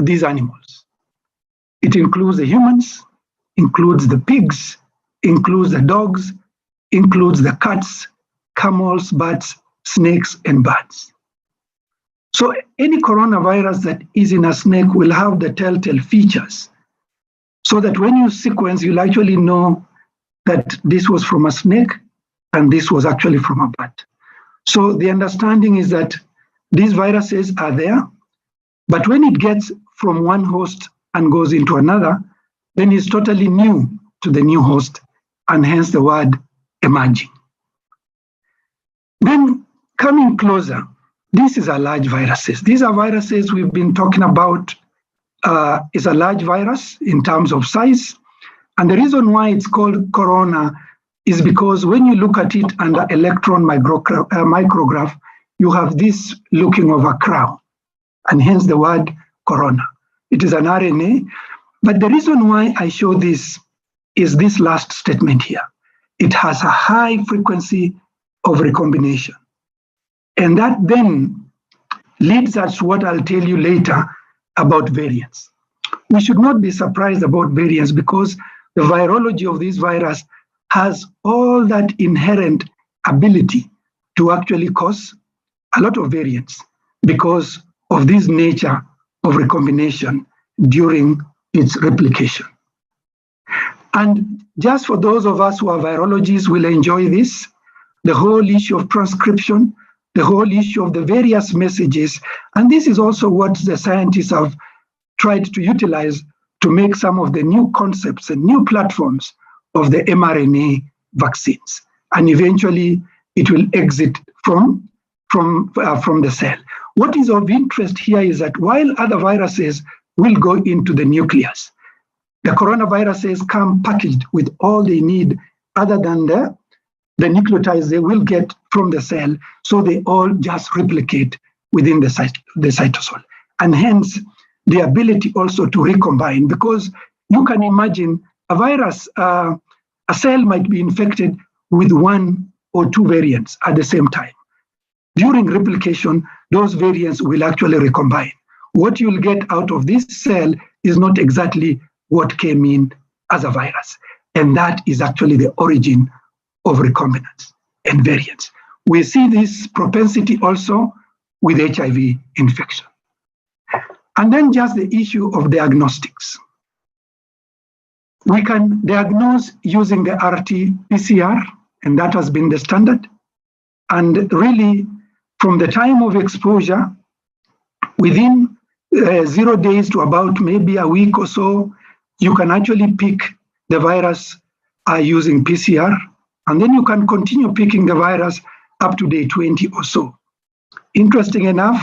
these animals. It includes the humans, includes the pigs, includes the dogs, includes the cats, camels, bats, snakes, and birds. So any coronavirus that is in a snake will have the telltale features, so that when you sequence, you'll actually know that this was from a snake and this was actually from a bat. So the understanding is that these viruses are there, but when it gets from one host and goes into another, then it's totally new to the new host, and hence the word emerging. Then coming closer, this is a large viruses. These are viruses we've been talking about. It's a large virus in terms of size. And the reason why it's called corona is because when you look at it under electron micrograph, you have this looking of a crown, and hence the word corona. It is an RNA. But the reason why I show this is this last statement here. It has a high frequency of recombination. And that then leads us to what I'll tell you later about variants. We should not be surprised about variants, because the virology of this virus has all that inherent ability to actually cause a lot of variants because of this nature of recombination during its replication. And just for those of us who are virologists will enjoy this, the whole issue of transcription, the whole issue of the various messages. And this is also what the scientists have tried to utilize to make some of the new concepts and new platforms of the mRNA vaccines. And eventually it will exit from the cell. What is of interest here is that while other viruses will go into the nucleus, the coronaviruses come packaged with all they need other than the nucleotides they will get from the cell, so they all just replicate within the cytosol. And hence, the ability also to recombine, because you can imagine a virus, a cell might be infected with 1 or 2 variants at the same time. During replication, those variants will actually recombine. What you'll get out of this cell is not exactly what came in as a virus. And that is actually the origin of recombinants and variants. We see this propensity also with HIV infection. And then just the issue of diagnostics. We can diagnose using the RT-PCR, and that has been the standard. And really, from the time of exposure, within 0 days to about maybe a week or so, you can actually pick the virus using PCR, and then you can continue picking the virus up to day 20 or so. Interesting enough,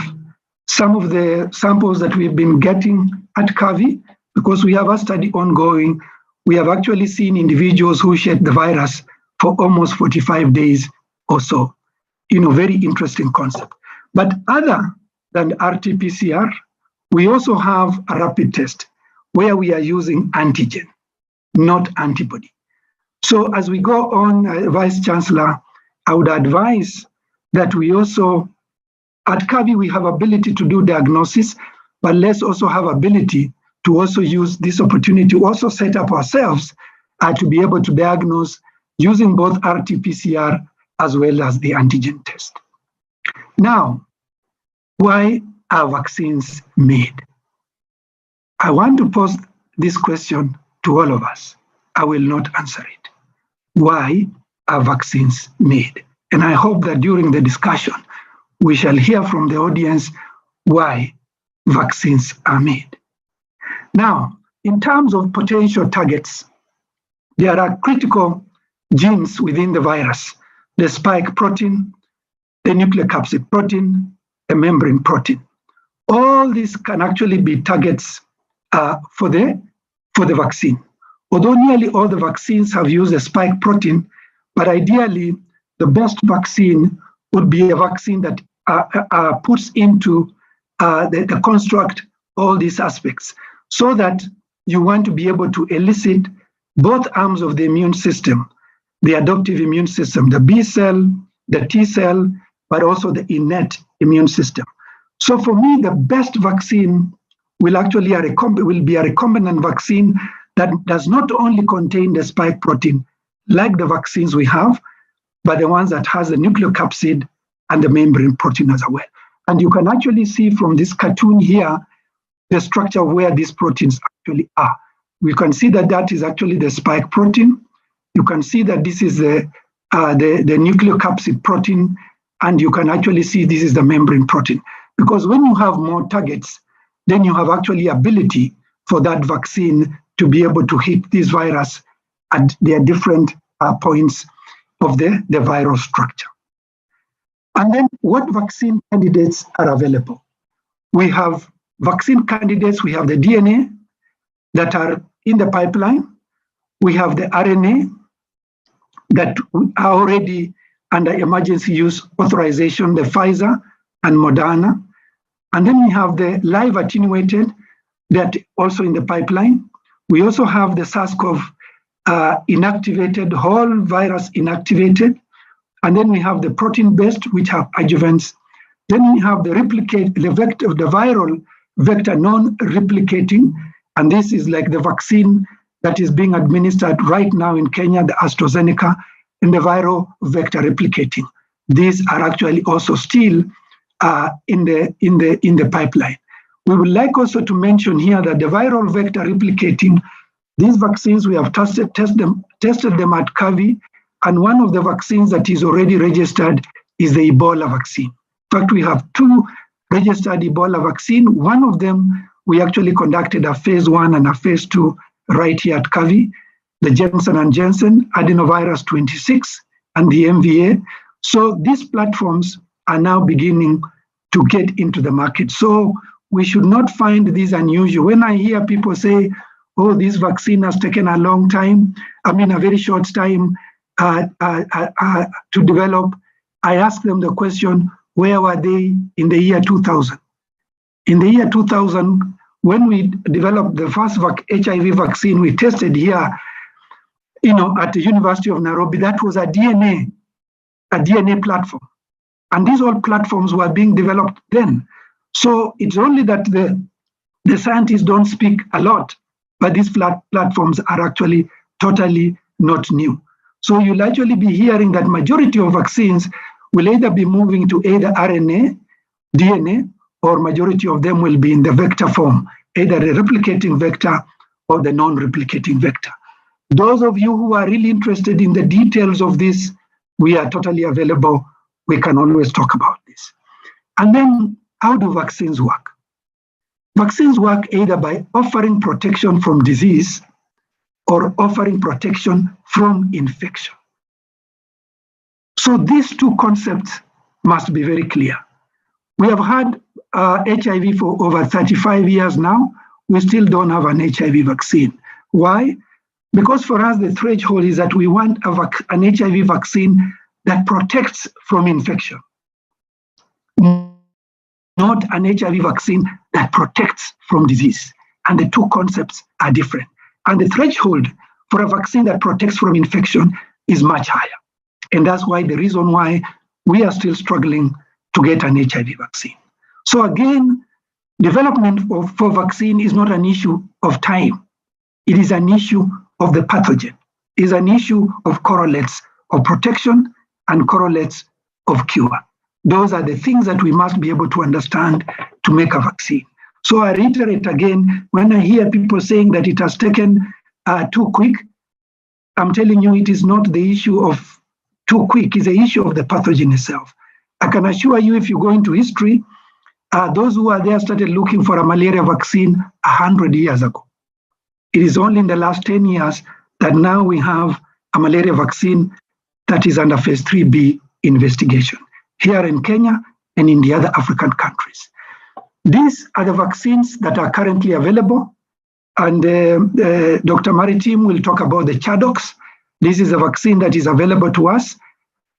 some of the samples that we've been getting at CAVI, because we have a study ongoing, we have actually seen individuals who shed the virus for almost 45 days or so. Very interesting concept. But other than RT-PCR, we also have a rapid test where we are using antigen, not antibody. So as we go on, Vice Chancellor, I would advise that we also, at CAVI, we have ability to do diagnosis, but let's also have ability to also use this opportunity to also set up ourselves to be able to diagnose using both RT-PCR as well as the antigen test. Now, why are vaccines made? I want to pose this question to all of us. I will not answer it. Why are vaccines made? And I hope that during the discussion, we shall hear from the audience why vaccines are made. Now, in terms of potential targets, there are critical genes within the virus: the spike protein, the nucleocapsid protein, the membrane protein. All these can actually be targets for the vaccine. Although nearly all the vaccines have used a spike protein, but ideally the best vaccine would be a vaccine that puts into the construct all these aspects, so that you want to be able to elicit both arms of the immune system, the adaptive immune system, the B cell, the T cell, but also the innate immune system. So for me, the best vaccine will actually be a recombinant vaccine that does not only contain the spike protein like the vaccines we have, but the ones that has the nucleocapsid and the membrane protein as well. And you can actually see from this cartoon here the structure where these proteins actually are. We can see that that is actually the spike protein. You can see that this is the nucleocapsid protein, and you can actually see this is the membrane protein. Because when you have more targets, then you have actually ability for that vaccine to be able to hit this virus at their different points of the viral structure. And then what vaccine candidates are available? We have vaccine candidates, we have the DNA that are in the pipeline. We have the RNA that are already under emergency use authorization, the Pfizer and Moderna. And then we have the live attenuated that also in the pipeline. We also have the SARS-CoV inactivated, whole virus inactivated. And then we have the protein-based, which have adjuvants. Then we have the viral vector non-replicating. And this is like the vaccine that is being administered right now in Kenya, the AstraZeneca, and the viral vector replicating. These are actually also still in the pipeline. We would like also to mention here that the viral vector replicating, these vaccines, we have tested them at CAVI, and one of the vaccines that is already registered is the Ebola vaccine. In fact, we have 2 registered Ebola vaccine. One of them, we actually conducted a phase 1 and a phase 2 right here at CAVI, the Johnson & Johnson adenovirus 26 and the MVA. So these platforms are now beginning to get into the market. So we should not find this unusual. When I hear people say, oh, this vaccine has taken a long time, a very short time to develop, I ask them the question, where were they in the year 2000? In the year 2000, when we developed the first HIV vaccine, we tested here, at the University of Nairobi. That was a DNA platform. And these all platforms were being developed then. So it's only that the scientists don't speak a lot, but these platforms are actually totally not new. So you'll actually be hearing that majority of vaccines will either be moving to either RNA, DNA, or majority of them will be in the vector form, either the replicating vector or the non-replicating vector. Those of you who are really interested in the details of this, we are totally available. We can always talk about this. And then, how do vaccines work? Vaccines work either by offering protection from disease or offering protection from infection. So these two concepts must be very clear. We have had HIV for over 35 years now. We still don't have an HIV vaccine. Why? Because for us, the threshold is that we want an HIV vaccine that protects from infection, not an HIV vaccine that protects from disease. And the two concepts are different. And the threshold for a vaccine that protects from infection is much higher. And that's why the reason why we are still struggling to get an HIV vaccine. So again, development for vaccine is not an issue of time. It is an issue of the pathogen. It is an issue of correlates of protection and correlates of cure. Those are the things that we must be able to understand to make a vaccine. So I reiterate again, when I hear people saying that it has taken too quick, I'm telling you it is not the issue of too quick, it's the issue of the pathogen itself. I can assure you, if you go into history, those who are there started looking for a malaria vaccine 100 years ago. It is only in the last 10 years that now we have a malaria vaccine that is under phase 3B investigation here in Kenya and in the other African countries. These are the vaccines that are currently available. And Dr. Maritim will talk about the Chadox. This is a vaccine that is available to us.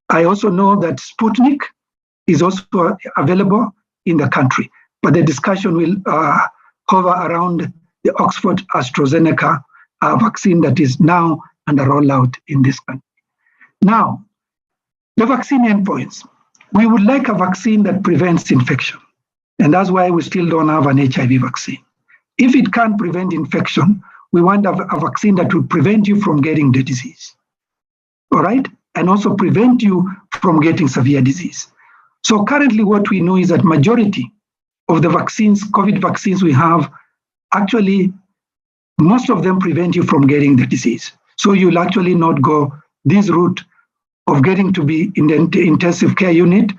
I also know that Sputnik is also available in the country, but the discussion will hover around the Oxford AstraZeneca vaccine that is now under rollout in this country. Now, the vaccine endpoints. We would like a vaccine that prevents infection, and that's why we still don't have an HIV vaccine. If it can't prevent infection, we want a vaccine that will prevent you from getting the disease, all right? And also prevent you from getting severe disease. So currently what we know is that majority of the vaccines, COVID vaccines we have, actually, most of them prevent you from getting the disease. So you'll actually not go this route of getting to be in the intensive care unit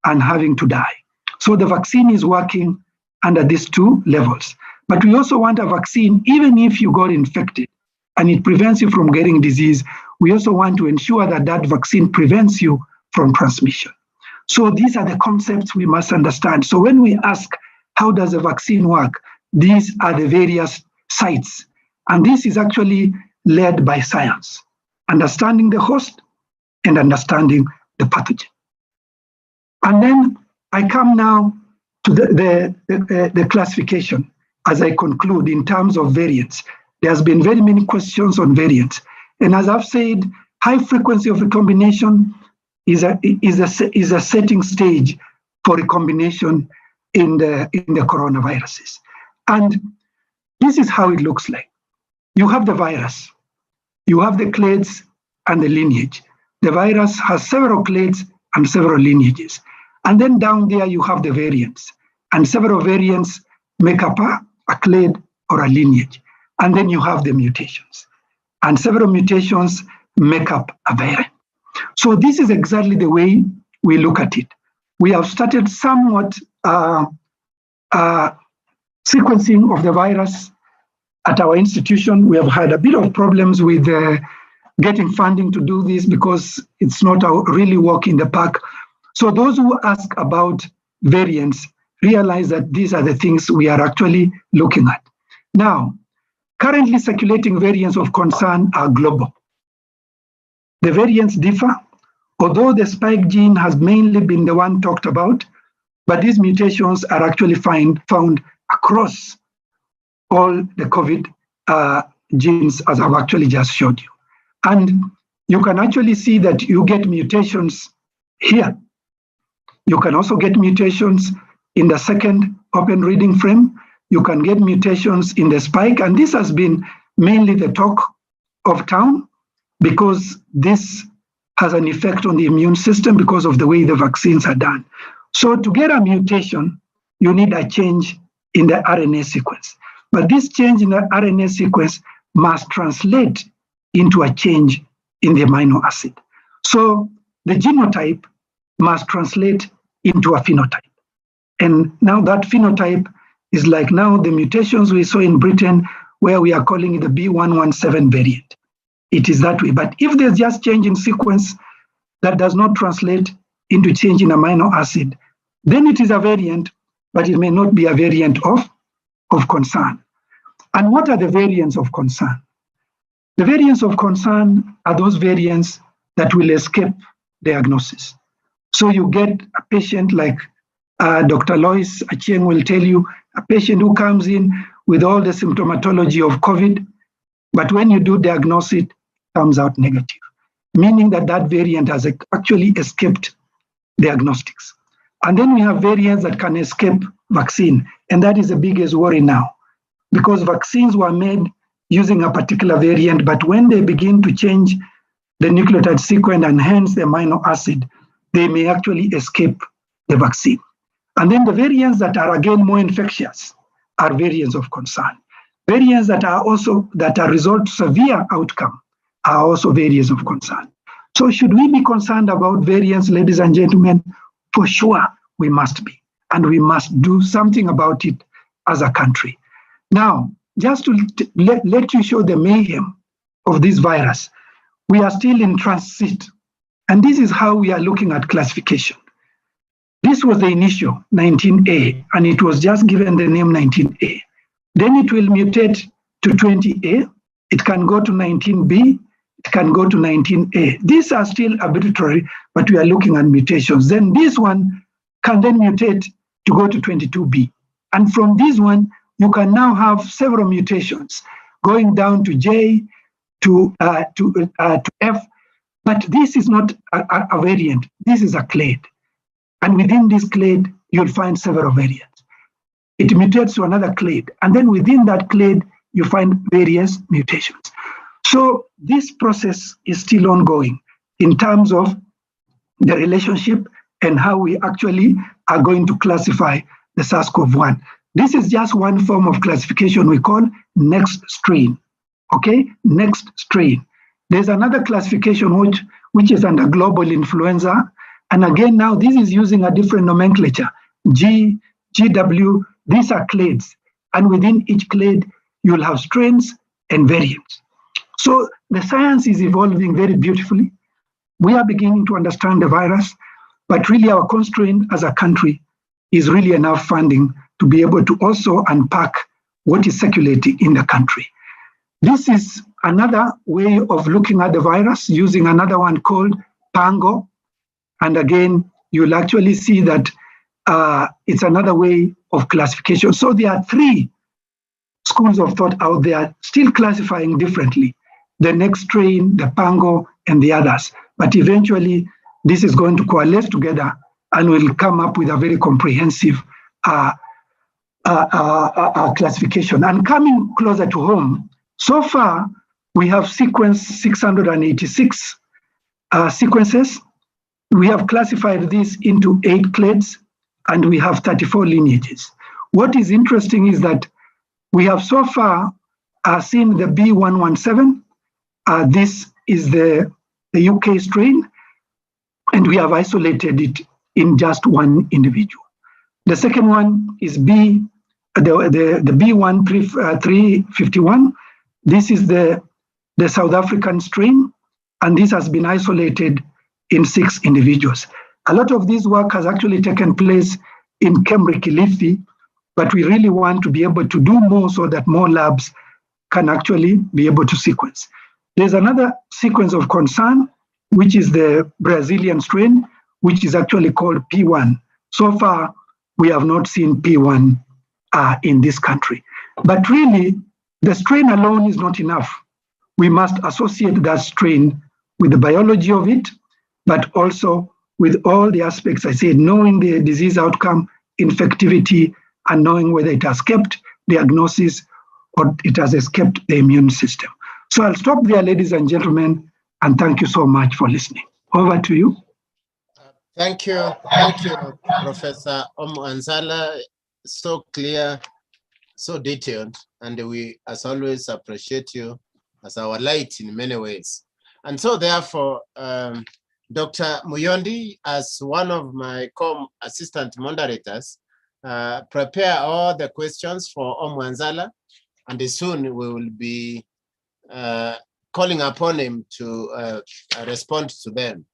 and having to die. So the vaccine is working under these two levels. But we also want a vaccine, even if you got infected and it prevents you from getting disease, we also want to ensure that that vaccine prevents you from transmission. So these are the concepts we must understand. So when we ask, how does a vaccine work? These are the various sites. And this is actually led by science, understanding the host and understanding the pathogen. And then I come now to the classification as I conclude in terms of variants. There's been very many questions on variants. And as I've said, high frequency of recombination is a setting stage for recombination in the coronaviruses. And this is how it looks like. You have the virus, you have the clades and the lineage. The virus has several clades and several lineages. And then down there you have the variants, and several variants make up a clade or a lineage. And then you have the mutations, and several mutations make up a variant. So this is exactly the way we look at it. We have started somewhat sequencing of the virus at our institution. We have had a bit of problems with getting funding to do this because it's not a really walk in the park. So those who ask about variants realize that these are the things we are actually looking at. Now, currently circulating variants of concern are global. The variants differ, although the spike gene has mainly been the one talked about, but these mutations are actually found across all the COVID genes, as I've actually just showed you. And you can actually see that you get mutations here. You can also get mutations in the second open reading frame. You can get mutations in the spike, and this has been mainly the talk of town because this has an effect on the immune system because of the way the vaccines are done. So to get a mutation, you need a change in the RNA sequence. But this change in the RNA sequence must translate into a change in the amino acid. So the genotype must translate into a phenotype. And now that phenotype is like now the mutations we saw in Britain, where we are calling it the B117 variant. It is that way. But if there's just change in sequence that does not translate into change in amino acid, then it is a variant, but it may not be a variant of concern. And what are the variants of concern? The variants of concern are those variants that will escape diagnosis. So you get a patient like Dr. Lois Achieng will tell you, a patient who comes in with all the symptomatology of COVID, but when you do diagnose it, comes out negative, meaning that that variant has actually escaped diagnostics. And then we have variants that can escape vaccine, and that is the biggest worry now, because vaccines were made using a particular variant, but when they begin to change the nucleotide sequence and hence the amino acid, they may actually escape the vaccine. And then the variants that are again more infectious are variants of concern. Variants that are result to severe outcome are also variants of concern. So should we be concerned about variants, ladies and gentlemen? For sure, we must be, and we must do something about it as a country. Now, just to let you show the mayhem of this virus, we are still in transit, and this is how we are looking at classification. This was the initial 19A, and it was just given the name 19A. Then it will mutate to 20A, it can go to 19B, it can go to 19A. These are still arbitrary, but we are looking at mutations. Then this one can then mutate to go to 22B. And from this one, you can now have several mutations going down to J, to F, but this is not a variant, this is a clade. And within this clade, you'll find several variants. It mutates to another clade, and then within that clade, you find various mutations. So this process is still ongoing in terms of the relationship and how we actually are going to classify the SARS-CoV-1. This is just one form of classification we call next strain, okay? Next strain. There's another classification which is under global influenza. And again, now this is using a different nomenclature, G, GW, these are clades. And within each clade, you'll have strains and variants. So the science is evolving very beautifully. We are beginning to understand the virus, but really our constraint as a country is really enough funding to be able to also unpack what is circulating in the country. This is another way of looking at the virus using another one called PANGO. And again, you'll actually see that it's another way of classification. So there are three schools of thought out there still classifying differently: the next strain, the PANGO, and the others. But eventually, this is going to coalesce together and will come up with a very comprehensive classification. And coming closer to home, so far, we have sequenced 686 sequences. We have classified this into 8 clades, and we have 34 lineages. What is interesting is that we have so far seen the B117. This is the UK strain, and we have isolated it in just one individual. The second one is the B1351. This is the South African strain, and this has been isolated in 6 individuals. A lot of this work has actually taken place in Cambridge, Kilifi, but we really want to be able to do more so that more labs can actually be able to sequence. There's another sequence of concern, which is the Brazilian strain, which is actually called P1. So far, we have not seen P1 in this country. But really, the strain alone is not enough. We must associate that strain with the biology of it, but also with all the aspects I said, knowing the disease outcome, infectivity, and knowing whether it has escaped diagnosis or it has escaped the immune system. So I'll stop there, ladies and gentlemen, and thank you so much for listening. Over to you.
Thank you, Professor Omwanzala. So clear, so detailed, and we, as always, appreciate you as our light in many ways. And so therefore, Dr. Muyondi, as one of my assistant moderators, prepare all the questions for Omwanzala, and soon we will be calling upon him to respond to them.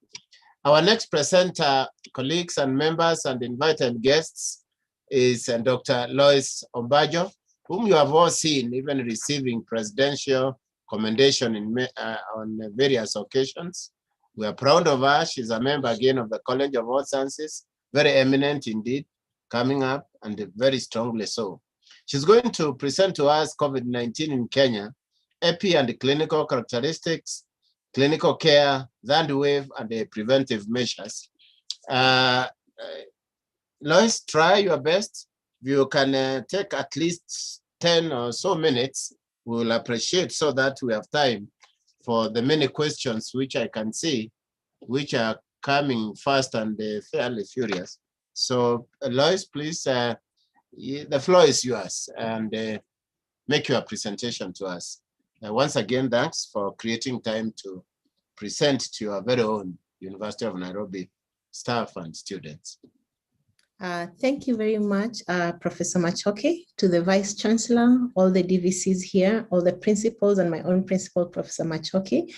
Our next presenter, colleagues and members and invited guests, is Dr. Lois Ombajo, whom you have all seen even receiving presidential commendation on various occasions. We are proud of her. She's a member again of the College of Health Sciences, very eminent indeed, coming up, and very strongly so. She's going to present to us COVID-19 in Kenya, epi and clinical characteristics, clinical care, third wave, and the preventive measures. Lois, try your best. If you can take at least 10 or so minutes, we will appreciate, so that we have time for the many questions which I can see, which are coming fast and fairly furious. So Lois, please, the floor is yours, and make your presentation to us. Once again, thanks for creating time to present to your very own University of Nairobi staff and students.
Thank you very much, Professor Machoke, to the Vice Chancellor, all the DVCs here, all the principals and my own principal, Professor Machoke,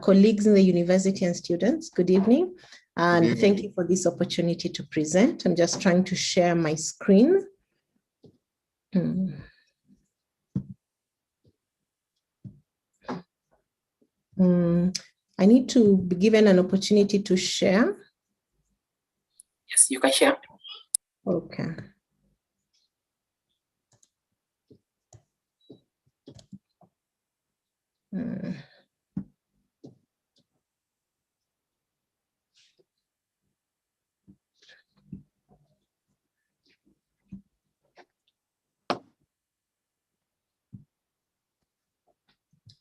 colleagues in the university and students, good evening. And thank you for this opportunity to present. I'm just trying to share my screen. I need to be given an opportunity to share.
Yes, you can share.
Okay.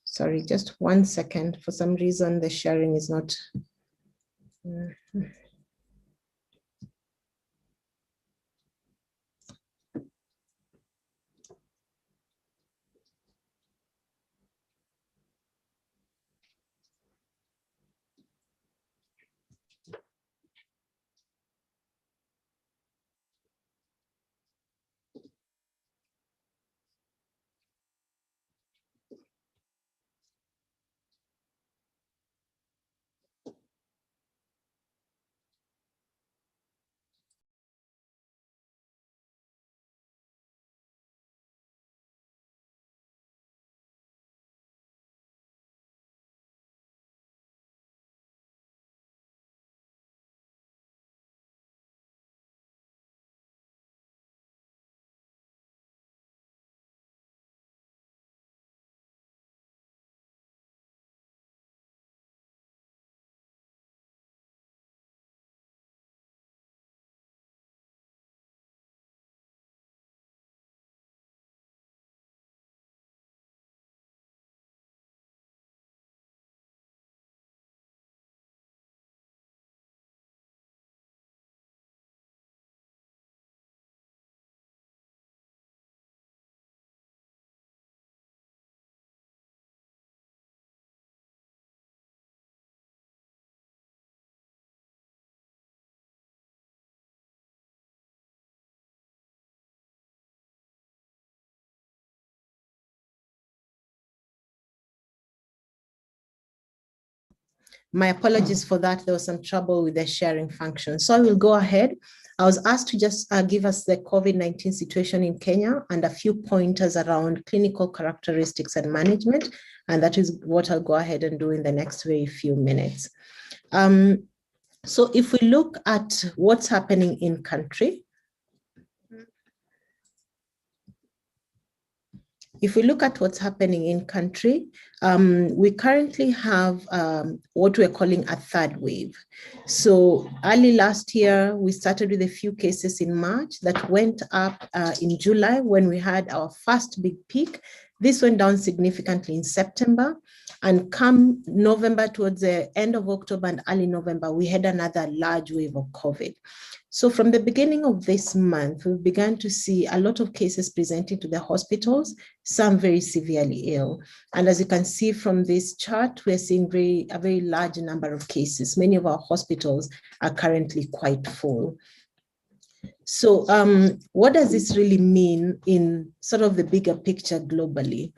Sorry, just 1 second. For some reason, the sharing is not. My apologies for that. There was some trouble with the sharing function. So I will go ahead. I was asked to just give us the COVID-19 situation in Kenya and a few pointers around clinical characteristics and management. And that is what I'll go ahead and do in the next very few minutes. So if we look at what's happening in country, if we look at what's happening in country, we currently have what we're calling a third wave. So early last year, we started with a few cases in March that went up in July when we had our first big peak. This went down significantly in September, and come November, towards the end of October and early November, we had another large wave of COVID. So from the beginning of this month, we began to see a lot of cases presenting to the hospitals, some very severely ill. And as you can see from this chart, we're seeing a very large number of cases. Many of our hospitals are currently quite full. So what does this really mean in sort of the bigger picture globally?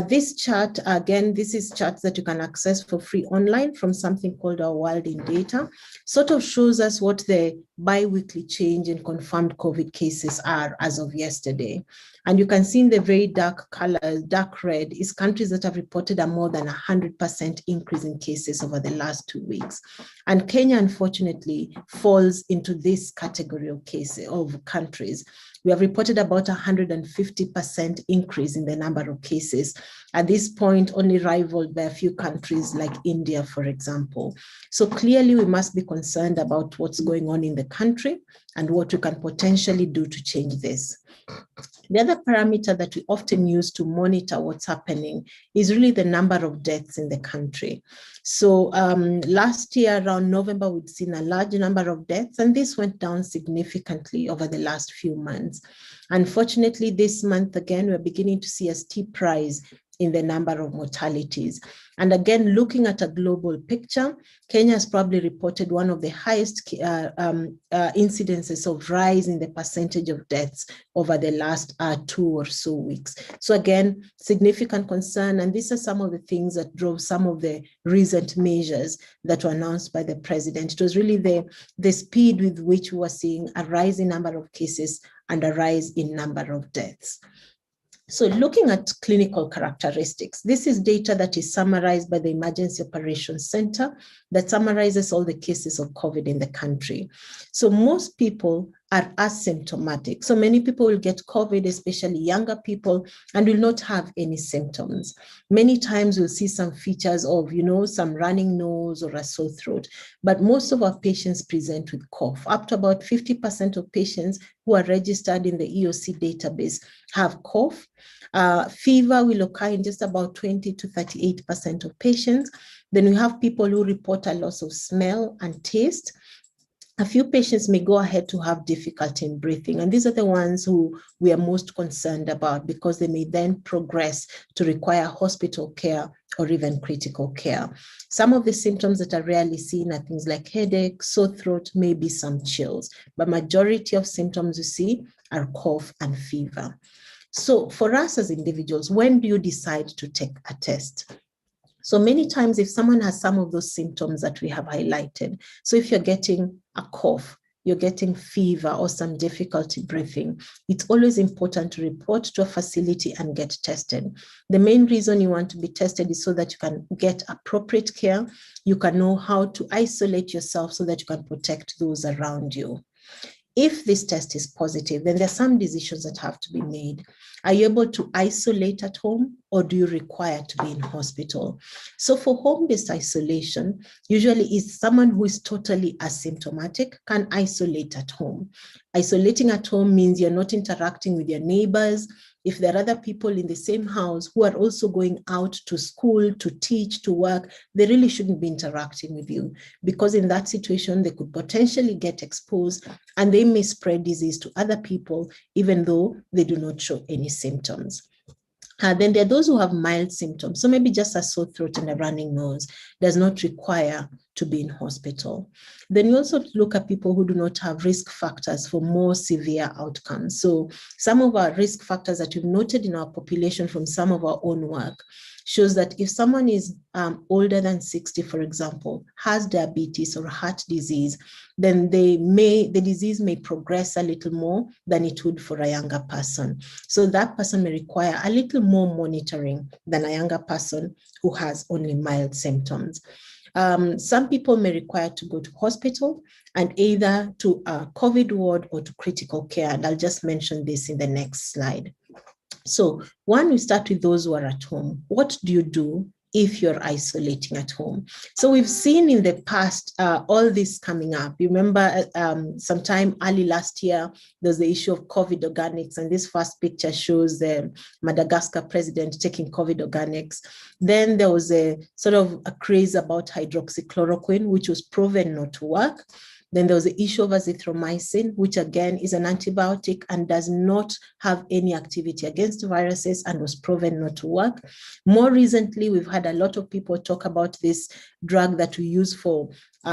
This chart, again, this is charts that you can access for free online from something called our World in Data, sort of shows us what the bi-weekly change in confirmed COVID cases are as of yesterday. And you can see in the very dark colors, dark red, is countries that have reported a more than 100% increase in cases over the last 2 weeks. And Kenya, unfortunately, falls into this category of cases, of countries. We have reported about 150% increase in the number of cases. At this point, only rivaled by a few countries like India, for example. So clearly we must be concerned about what's going on in the country and what we can potentially do to change this. The other parameter that we often use to monitor what's happening is really the number of deaths in the country. So last year around November, we'd seen a large number of deaths, and this went down significantly over the last few months. Unfortunately, this month again, we're beginning to see a steep rise in the number of mortalities. And again, looking at a global picture, Kenya has probably reported one of the highest incidences of rise in the percentage of deaths over the last 2 or so weeks. So again, significant concern. And these are some of the things that drove some of the recent measures that were announced by the president. It was really the speed with which we were seeing a rise in number of cases and a rise in number of deaths. So looking at clinical characteristics, this is data that is summarized by the Emergency Operations Center that summarizes all the cases of COVID in the country. So most people are asymptomatic. So many people will get COVID, especially younger people, and will not have any symptoms. Many times we'll see some features of, some running nose or a sore throat, but most of our patients present with cough. Up to about 50% of patients who are registered in the EOC database have cough. Fever will occur in just about 20 to 38% of patients. Then we have people who report a loss of smell and taste. A few patients may go ahead to have difficulty in breathing, and these are the ones who we are most concerned about because they may then progress to require hospital care or even critical care. Some of the symptoms that are rarely seen are things like headache, sore throat, maybe some chills, but majority of symptoms you see are cough and fever. So for us as individuals, when do you decide to take a test? So many times if someone has some of those symptoms that we have highlighted, so if you're getting a cough, you're getting fever or some difficulty breathing, it's always important to report to a facility and get tested. The main reason you want to be tested is so that you can get appropriate care. You can know how to isolate yourself so that you can protect those around you. If this test is positive, then there are some decisions that have to be made. Are you able to isolate at home, or do you require to be in hospital? So for home-based isolation, usually is someone who is totally asymptomatic can isolate at home. Isolating at home means you're not interacting with your neighbors. If there are other people in the same house who are also going out to school, to teach, to work, they really shouldn't be interacting with you, because in that situation, they could potentially get exposed and they may spread disease to other people, even though they do not show any symptoms. Then there are those who have mild symptoms. So maybe just a sore throat and a running nose does not require to be in hospital. Then you also look at people who do not have risk factors for more severe outcomes. So some of our risk factors that we've noted in our population from some of our own work shows that if someone is older than 60, for example, has diabetes or heart disease, then the disease may progress a little more than it would for a younger person. So that person may require a little more monitoring than a younger person who has only mild symptoms. Some people may require to go to hospital and either to a COVID ward or to critical care. And I'll just mention this in the next slide. So one, we start with those who are at home. What do you do if you're isolating at home? So we've seen in the past all this coming up. You remember sometime early last year, there's the issue of COVID organics, and this first picture shows the Madagascar president taking COVID organics. Then there was a sort of a craze about hydroxychloroquine, which was proven not to work. Then there was the issue of azithromycin, which again is an antibiotic and does not have any activity against viruses and was proven not to work. More recently, we've had a lot of people talk about this drug that we use for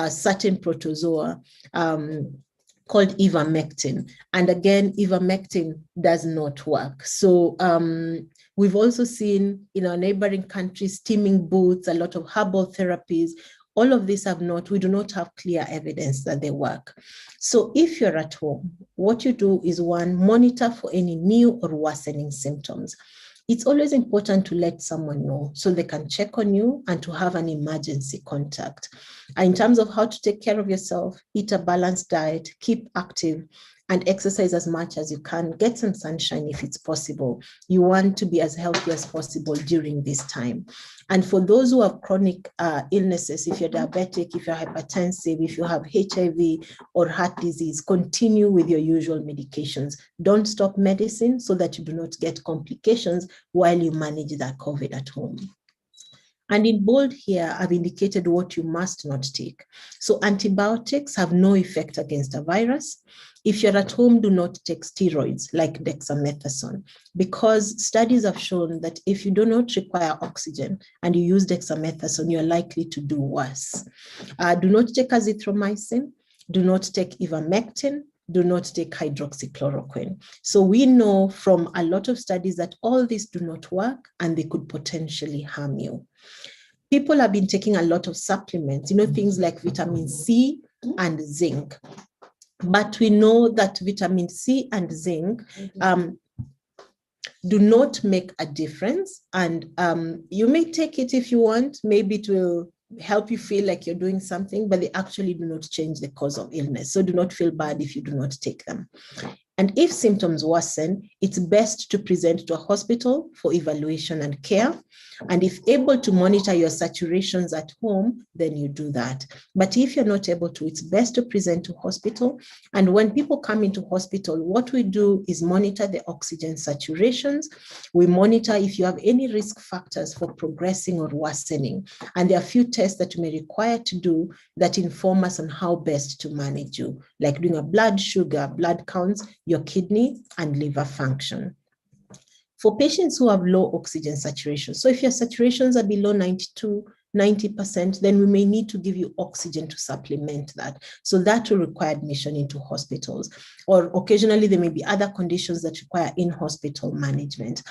certain protozoa called ivermectin. And again, ivermectin does not work. So we've also seen in our neighboring countries, steaming booths, a lot of herbal therapies. All of these we do not have clear evidence that they work. So if you're at home, what you do is one, monitor for any new or worsening symptoms. It's always important to let someone know so they can check on you and to have an emergency contact. In terms of how to take care of yourself, eat a balanced diet, keep active, and exercise as much as you can. Get some sunshine if it's possible. You want to be as healthy as possible during this time. And for those who have chronic illnesses, if you're diabetic, if you're hypertensive, if you have HIV or heart disease, continue with your usual medications. Don't stop medicine so that you do not get complications while you manage that COVID at home. And in bold here, I've indicated what you must not take. So antibiotics have no effect against a virus. If you're at home, do not take steroids like dexamethasone, because studies have shown that if you do not require oxygen and you use dexamethasone, you're likely to do worse. Do not take azithromycin, do not take ivermectin, do not take hydroxychloroquine. So we know from a lot of studies that all these do not work and they could potentially harm you. People have been taking a lot of supplements, things like vitamin C and zinc. But we know that vitamin C and zinc do not make a difference. And you may take it if you want, maybe it will help you feel like you're doing something, but they actually do not change the cause of illness. So do not feel bad if you do not take them. And if symptoms worsen, it's best to present to a hospital for evaluation and care. And if able to monitor your saturations at home, then you do that. But if you're not able to, it's best to present to hospital. And when people come into hospital, what we do is monitor the oxygen saturations. We monitor if you have any risk factors for progressing or worsening. And there are a few tests that you may require to do that inform us on how best to manage you, like doing a blood sugar, blood counts, your kidney and liver function. For patients who have low oxygen saturation, so if your saturations are below 92, 90%, then we may need to give you oxygen to supplement that. So that will require admission into hospitals. Or occasionally there may be other conditions that require in-hospital management.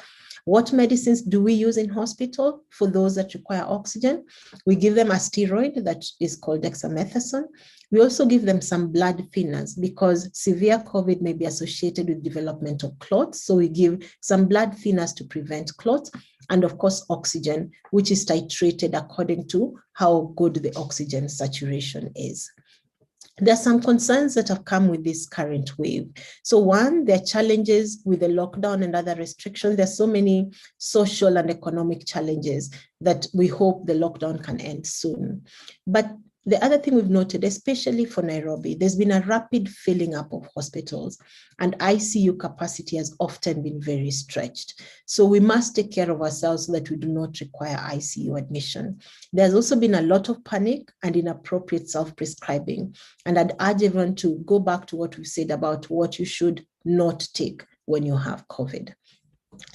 What medicines do we use in hospital for those that require oxygen? We give them a steroid that is called dexamethasone. We also give them some blood thinners because severe COVID may be associated with development of clots. So we give some blood thinners to prevent clots. And of course, oxygen, which is titrated according to how good the oxygen saturation is. There are some concerns that have come with this current wave. So one, there are challenges with the lockdown and other restrictions. There's so many social and economic challenges that we hope the lockdown can end soon. But the other thing we've noted, especially for Nairobi, there's been a rapid filling up of hospitals and ICU capacity has often been very stretched. So we must take care of ourselves so that we do not require ICU admission. There's also been a lot of panic and inappropriate self-prescribing. And I'd urge everyone to go back to what we've said about what you should not take when you have COVID.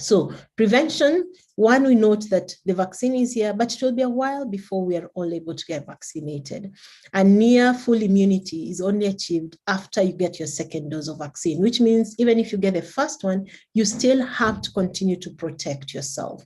So prevention, one, we note that the vaccine is here, but it will be a while before we are all able to get vaccinated. And near full immunity is only achieved after you get your second dose of vaccine, which means even if you get the first one, you still have to continue to protect yourself.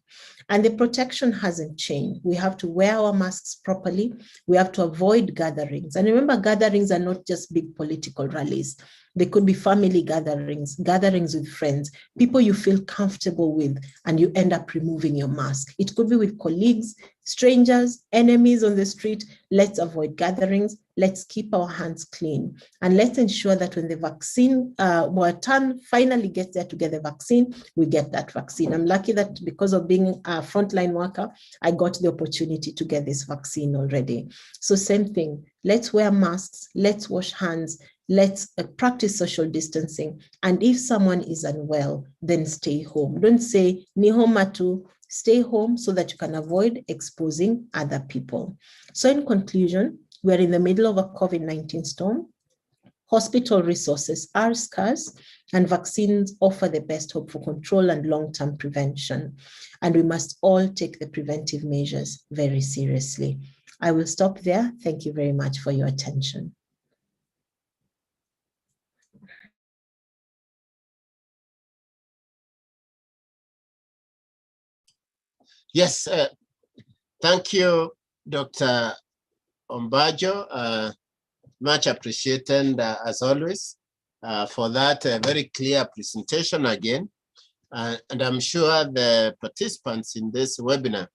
And the protection hasn't changed. We have to wear our masks properly. We have to avoid gatherings. And remember, gatherings are not just big political rallies. They could be family gatherings, gatherings with friends, people you feel comfortable with, and you end up removing removing your mask. It could be with colleagues, strangers, enemies on the street. Let's avoid gatherings. Let's keep our hands clean. And let's ensure that when the vaccine, our turn finally gets there to get the vaccine, we get that vaccine. I'm lucky that because of being a frontline worker, I got the opportunity to get this vaccine already. So same thing, let's wear masks, let's wash hands, let's practice social distancing. And if someone is unwell, then stay home. Don't say, ni homa tu, stay home so that you can avoid exposing other people. So in conclusion, we're in the middle of a COVID-19 storm. Hospital resources are scarce, and vaccines offer the best hope for control and long-term prevention. And we must all take the preventive measures very seriously. I will stop there. Thank you very much for your attention.
Yes, thank you, Dr. Ombajo. Much appreciated as always for that very clear presentation again. And I'm sure the participants in this webinar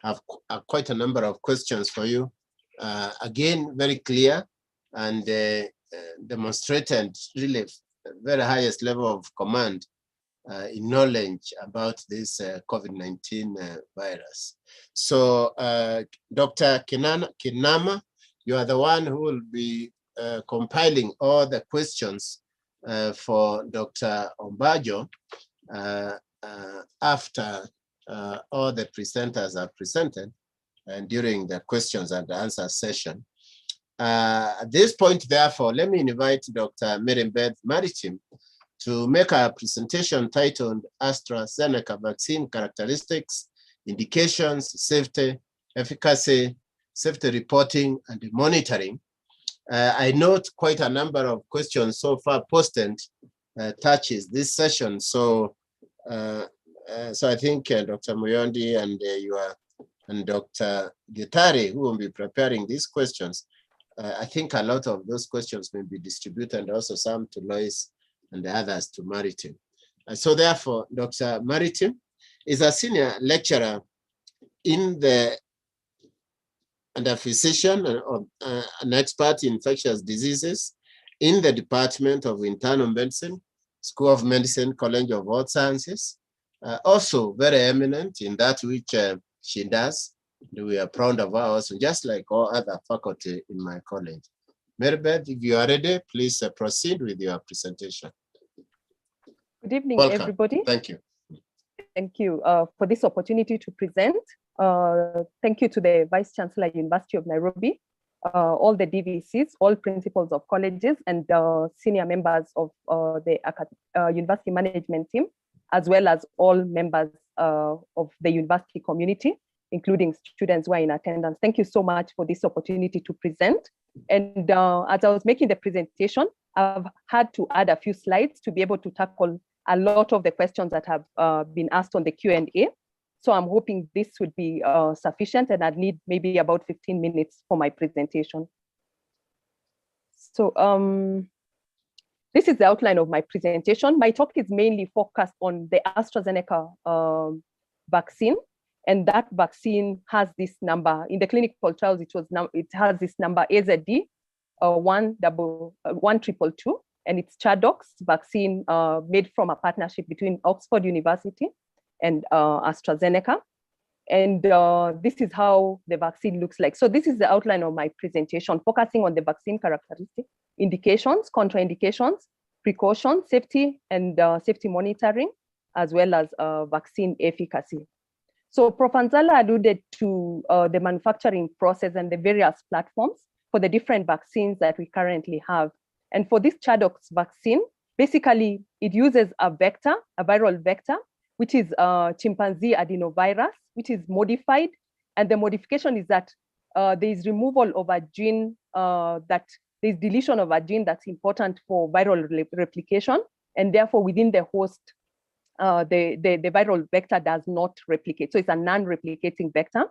have quite a number of questions for you. Again, very clear and demonstrated really very highest level of command in knowledge about this COVID-19 virus. So Dr. Kinama, you are the one who will be compiling all the questions for Dr. Ombajo after all the presenters are presented and during the questions and answer session. At this point, therefore, let me invite Dr. Mirimbeth Maritim to make a presentation titled AstraZeneca Vaccine Characteristics, Indications, Safety, Efficacy, Safety Reporting, and Monitoring. I note quite a number of questions so far posted touches this session. So I think Dr. Muyondi and Dr. Gitari, who will be preparing these questions, I think a lot of those questions may be distributed, and also some to Lois and the others to Maritim. So therefore, Dr. Maritim is a senior lecturer in the, and a physician, an expert in infectious diseases in the Department of Internal Medicine, School of Medicine, College of Health Sciences. Also very eminent in that which she does. We are proud of her also, just like all other faculty in my college. Marybeth, if you are ready, please proceed with your presentation.
Good evening,
Welcome.
Everybody.
Thank you.
Thank you for this opportunity to present. Thank you to the Vice Chancellor, University of Nairobi, all the DVCs, all principals of colleges, and senior members of the university management team, as well as all members of the university community, including students who are in attendance. Thank you so much for this opportunity to present. And as I was making the presentation, I've had to add a few slides to be able to tackle a lot of the questions that have been asked on the Q&A. So I'm hoping this would be sufficient, and I'd need maybe about 15 minutes for my presentation. So this is the outline of my presentation. My talk is mainly focused on the AstraZeneca vaccine, and that vaccine has this number. In the clinical trials, it has this number AZD 122, and it's Chadox vaccine made from a partnership between Oxford University and AstraZeneca. And this is how the vaccine looks like. So this is the outline of my presentation, focusing on the vaccine characteristics, indications, contraindications, precautions, safety, and safety monitoring, as well as vaccine efficacy. So Prof. Anzala alluded to the manufacturing process and the various platforms for the different vaccines that we currently have. And for this Chadox vaccine, basically it uses a vector, a viral vector, which is chimpanzee adenovirus, which is modified. And the modification is that there is removal of a gene, there's deletion of a gene that's important for viral replication. And therefore within the host, the viral vector does not replicate. So it's a non-replicating vector.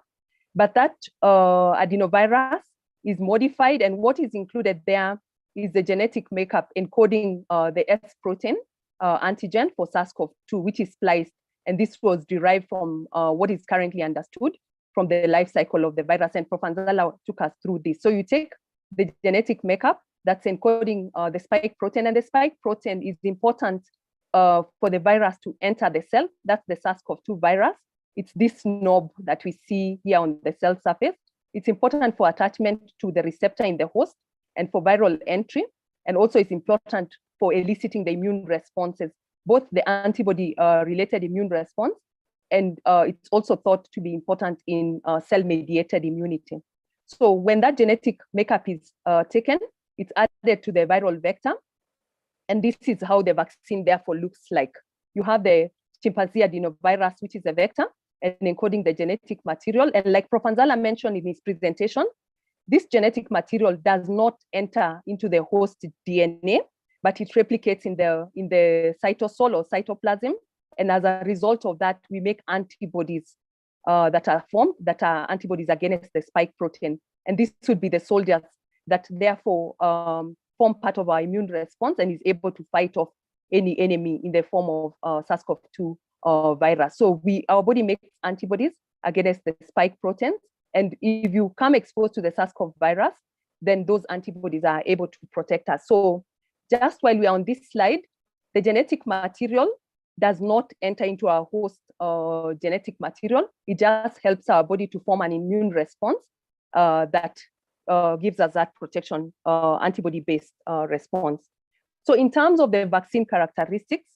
But that adenovirus is modified, and what is included there is the genetic makeup encoding the S protein antigen for SARS-CoV-2, which is spliced. And this was derived from what is currently understood from the life cycle of the virus. And Prof. Nzala took us through this. So you take the genetic makeup that's encoding the spike protein, and the spike protein is important for the virus to enter the cell. That's the SARS-CoV-2 virus. It's this knob that we see here on the cell surface. It's important for attachment to the receptor in the host and for viral entry. And also it's important for eliciting the immune responses, both the antibody-related immune response, and it's also thought to be important in cell-mediated immunity. So when that genetic makeup is taken, it's added to the viral vector. And this is how the vaccine therefore looks like. You have the chimpanzee adenovirus, which is a vector, and encoding the genetic material. And like Prof. Nzala mentioned in his presentation, this genetic material does not enter into the host DNA, but it replicates in the cytosol or cytoplasm. And as a result of that, we make antibodies that are formed, that are antibodies against the spike protein. And this would be the soldiers that therefore form part of our immune response and is able to fight off any enemy in the form of SARS-CoV-2 virus. So our body makes antibodies against the spike proteins. And if you come exposed to the SARS-CoV virus, then those antibodies are able to protect us. So just while we are on this slide, the genetic material does not enter into our host genetic material. It just helps our body to form an immune response that gives us that protection, antibody-based response. So in terms of the vaccine characteristics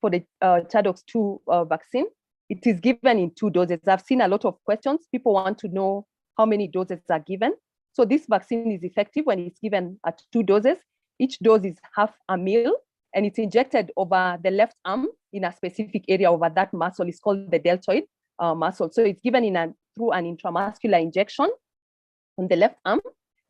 for the ChAdOx2 vaccine, it is given in 2 doses. I've seen a lot of questions. People want to know how many doses are given. So this vaccine is effective when it's given at 2 doses. Each dose is half a mil, and it's injected over the left arm in a specific area over that muscle. It's called the deltoid muscle. So it's given through an intramuscular injection on the left arm.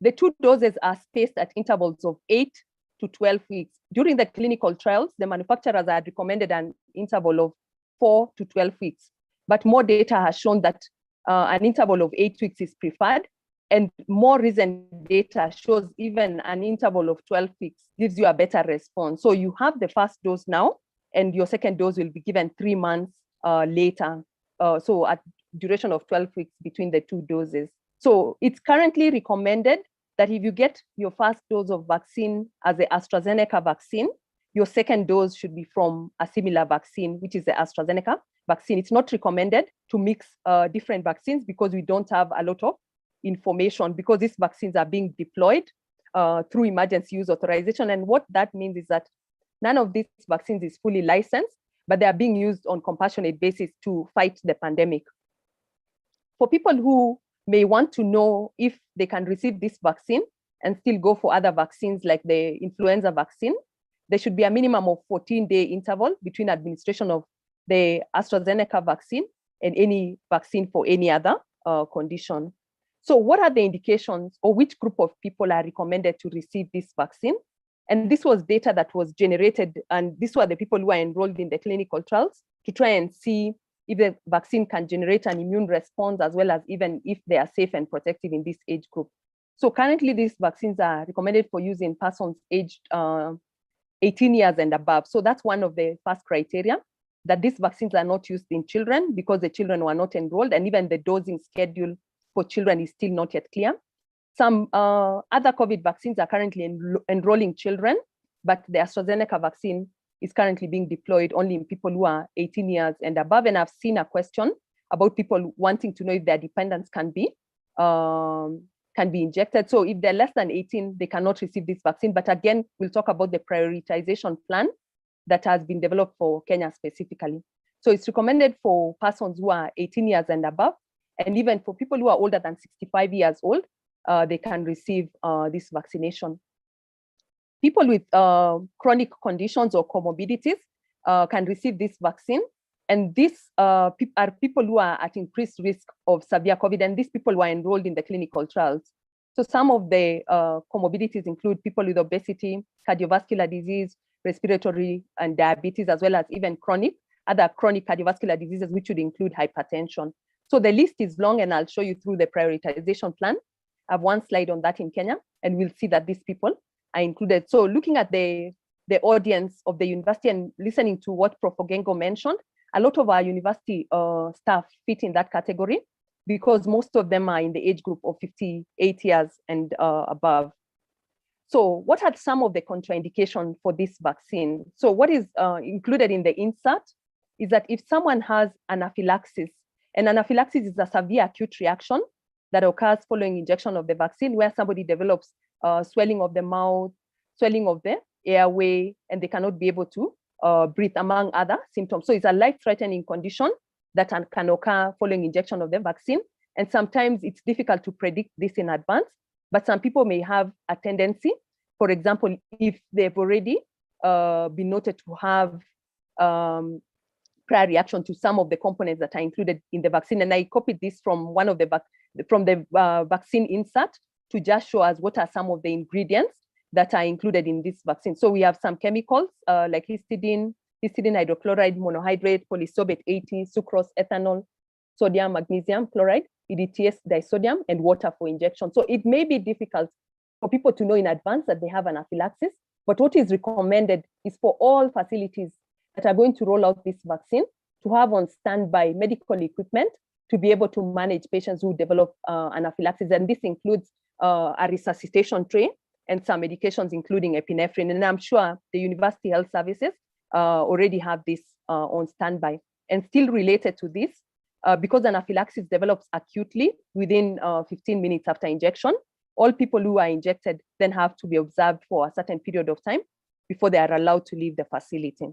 The 2 doses are spaced at intervals of 8 to 12 weeks. During the clinical trials, the manufacturers had recommended an interval of 4 to 12 weeks. But more data has shown that an interval of 8 weeks is preferred. And more recent data shows even an interval of 12 weeks gives you a better response. So you have the first dose now, and your second dose will be given 3 months later. So at duration of 12 weeks between the 2 doses. So it's currently recommended that if you get your first dose of vaccine as the AstraZeneca vaccine, your second dose should be from a similar vaccine, which is the AstraZeneca vaccine. It's not recommended to mix different vaccines because we don't have a lot of information, because these vaccines are being deployed through emergency use authorization. And what that means is that none of these vaccines is fully licensed, but they are being used on compassionate basis to fight the pandemic. For people who may want to know if they can receive this vaccine and still go for other vaccines like the influenza vaccine, there should be a minimum of 14-day interval between administration of the AstraZeneca vaccine and any vaccine for any other condition. So what are the indications, or which group of people are recommended to receive this vaccine? And this was data that was generated, and these were the people who are enrolled in the clinical trials to try and see if the vaccine can generate an immune response, as well as even if they are safe and protective in this age group. So currently these vaccines are recommended for use in persons aged 18 years and above. So that's one of the first criteria, that these vaccines are not used in children because the children were not enrolled, and even the dosing schedule for children is still not yet clear. Some other COVID vaccines are currently enrolling children, but the AstraZeneca vaccine is currently being deployed only in people who are 18 years and above. And I've seen a question about people wanting to know if their dependents can be injected. So if they're less than 18, they cannot receive this vaccine. But again, we'll talk about the prioritization plan that has been developed for Kenya specifically. So it's recommended for persons who are 18 years and above, and even for people who are older than 65 years old, they can receive this vaccination. People with chronic conditions or comorbidities can receive this vaccine. And these are people who are at increased risk of severe COVID, and these people were enrolled in the clinical trials. So some of the comorbidities include people with obesity, cardiovascular disease, respiratory and diabetes, as well as even other chronic cardiovascular diseases, which would include hypertension. So the list is long, and I'll show you through the prioritization plan. I have one slide on that in Kenya, and we'll see that these people are included. So looking at the audience of the university and listening to what Prof. Ogengo mentioned, a lot of our university staff fit in that category because most of them are in the age group of 58 years and above. So what are some of the contraindications for this vaccine? So what is included in the insert is that if someone has anaphylaxis, and anaphylaxis is a severe acute reaction that occurs following injection of the vaccine, where somebody develops swelling of the mouth, swelling of the airway, and they cannot be able to breathe, among other symptoms. So it's a life-threatening condition that can occur following injection of the vaccine. And sometimes it's difficult to predict this in advance, but some people may have a tendency, for example, if they've already been noted to have prior reaction to some of the components that are included in the vaccine. And I copied this from one of the vaccine insert to just show us what are some of the ingredients that are included in this vaccine. So we have some chemicals like histidine hydrochloride, monohydrate, polysorbate 80, sucrose, ethanol, sodium, magnesium chloride, EDTS disodium, and water for injection. So it may be difficult for people to know in advance that they have anaphylaxis, but what is recommended is for all facilities that are going to roll out this vaccine to have on standby medical equipment to be able to manage patients who develop anaphylaxis. And this includes a resuscitation tray and some medications, including epinephrine. And I'm sure the university health services already have this on standby. And still related to this, because anaphylaxis develops acutely within 15 minutes after injection, all people who are injected then have to be observed for a certain period of time before they are allowed to leave the facility.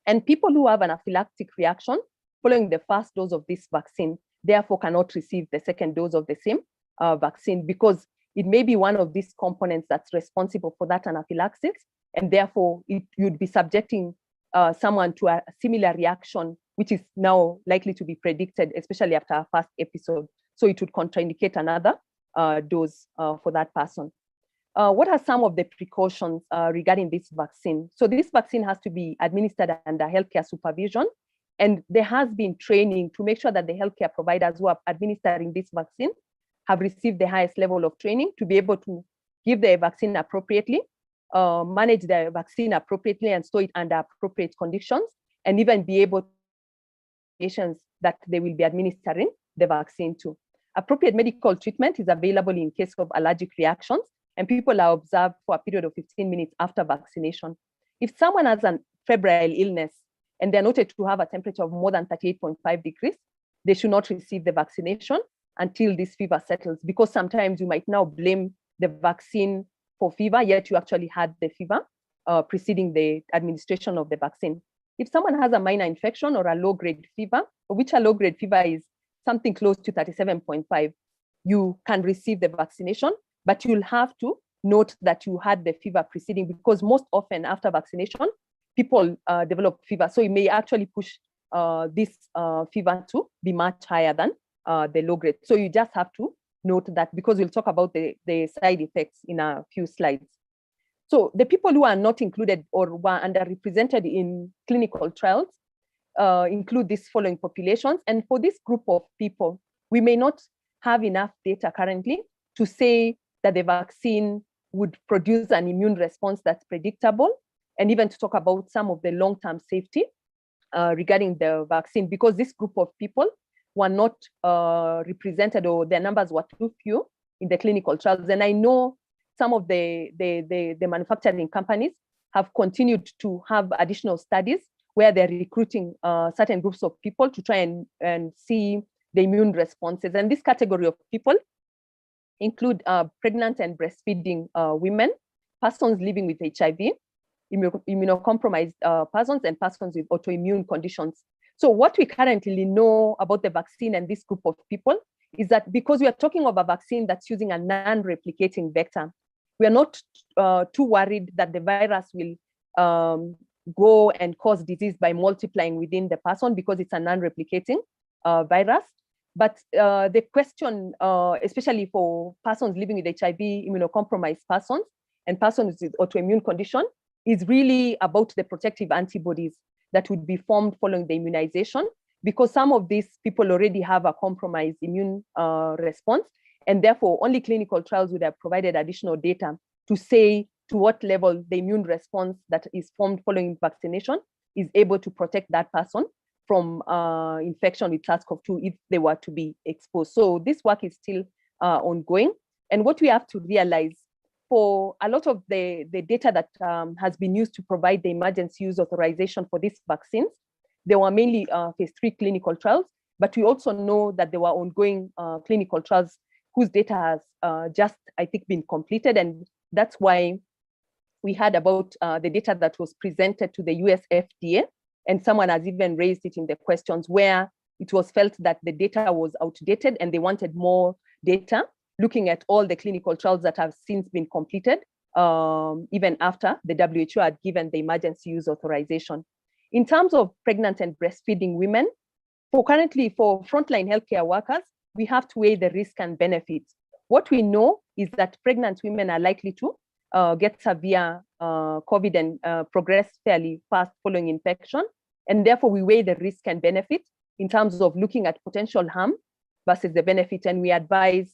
And people who have anaphylactic reaction following the first dose of this vaccine, therefore cannot receive the second dose of the same vaccine, because it may be one of these components that's responsible for that anaphylaxis, and therefore you'd be subjecting someone to a similar reaction, which is now likely to be predicted, especially after a first episode. So it would contraindicate another dose for that person. What are some of the precautions regarding this vaccine? So this vaccine has to be administered under healthcare supervision, and there has been training to make sure that the healthcare providers who are administering this vaccine have received the highest level of training to be able to give the vaccine appropriately, manage the vaccine appropriately and store it under appropriate conditions, and even be able to patients that they will be administering the vaccine to. Appropriate medical treatment is available in case of allergic reactions, and people are observed for a period of 15 minutes after vaccination. If someone has a febrile illness and they're noted to have a temperature of more than 38.5 degrees, they should not receive the vaccination until this fever settles, because sometimes you might now blame the vaccine for fever, yet you actually had the fever preceding the administration of the vaccine. If someone has a minor infection or a low-grade fever, which a low-grade fever is something close to 37.5, you can receive the vaccination, but you'll have to note that you had the fever preceding, because most often after vaccination, people develop fever. So it may actually push this fever to be much higher than the low grade. So you just have to note that, because we'll talk about the side effects in a few slides. So the people who are not included or were underrepresented in clinical trials include these following populations. And for this group of people, we may not have enough data currently to say that the vaccine would produce an immune response that's predictable, and even to talk about some of the long-term safety regarding the vaccine, because this group of people were not represented, or their numbers were too few in the clinical trials. And I know some of the manufacturing companies have continued to have additional studies where they're recruiting certain groups of people to try and see the immune responses. And this category of people include pregnant and breastfeeding women, persons living with HIV, immunocompromised persons, and persons with autoimmune conditions. So what we currently know about the vaccine and this group of people is that, because we are talking of a vaccine that's using a non-replicating vector, we are not too worried that the virus will go and cause disease by multiplying within the person, because it's a non-replicating virus. But the question, especially for persons living with HIV, immunocompromised persons, and persons with autoimmune condition, is really about the protective antibodies that would be formed following the immunization, because some of these people already have a compromised immune response, and therefore only clinical trials would have provided additional data to say to what level the immune response that is formed following vaccination is able to protect that person from infection with SARS-CoV-2 if they were to be exposed. So this work is still ongoing. And what we have to realize, for a lot of the data that has been used to provide the emergency use authorization for these vaccines, they were mainly phase 3 clinical trials, but we also know that there were ongoing clinical trials whose data has just, I think, been completed. And that's why we heard about the data that was presented to the US FDA, and someone has even raised it in the questions where it was felt that the data was outdated and they wanted more data, looking at all the clinical trials that have since been completed, even after the WHO had given the emergency use authorization. In terms of pregnant and breastfeeding women, currently for frontline healthcare workers, we have to weigh the risk and benefits. What we know is that pregnant women are likely to get severe COVID and progress fairly fast following infection. And therefore we weigh the risk and benefit in terms of looking at potential harm versus the benefit. And we advise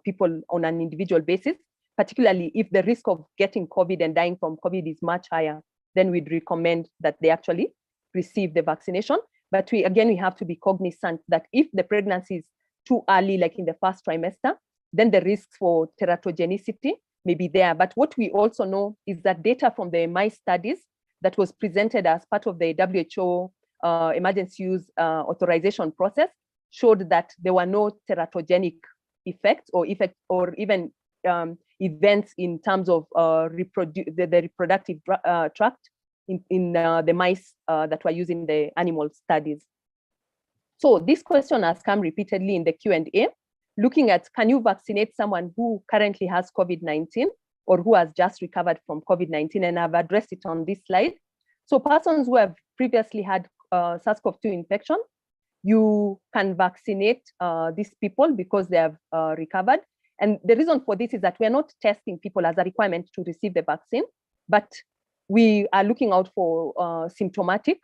people on an individual basis, particularly if the risk of getting COVID and dying from COVID is much higher, then we'd recommend that they actually receive the vaccination. But we have to be cognizant that if the pregnancy is too early, like in the first trimester, then the risks for teratogenicity may be there. But what we also know is that data from the mice studies that was presented as part of the WHO emergency use authorization process showed that there were no teratogenic effects or even events in terms of the reproductive tract in the mice that were using the animal studies. So this question has come repeatedly in the Q&A, looking at, can you vaccinate someone who currently has COVID-19 or who has just recovered from COVID-19? And I've addressed it on this slide. So persons who have previously had SARS-CoV-2 infection, you can vaccinate these people because they have recovered. And the reason for this is that we are not testing people as a requirement to receive the vaccine, but we are looking out for symptomatic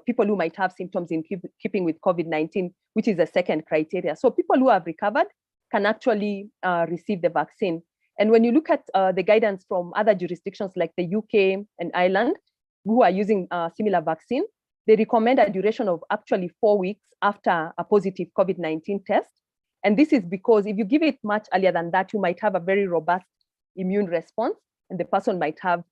people who might have symptoms in keeping with COVID-19, which is the second criteria. So people who have recovered can actually receive the vaccine. And when you look at the guidance from other jurisdictions like the UK and Ireland, who are using similar vaccine, they recommend a duration of actually 4 weeks after a positive COVID-19 test. And this is because if you give it much earlier than that, you might have a very robust immune response, and the person might have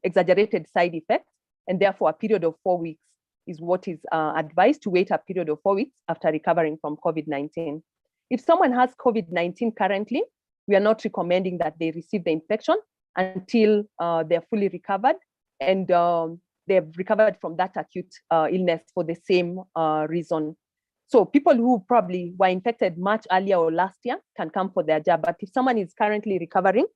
exaggerated side effects. And therefore, a period of 4 weeks is what is advised, to wait a period of 4 weeks after recovering from COVID-19. If someone has COVID-19 currently, we are not recommending that they receive the infection until they're fully recovered and they've recovered from that acute illness for the same reason. So people who probably were infected much earlier or last year can come for their jab. But if someone is currently recovering,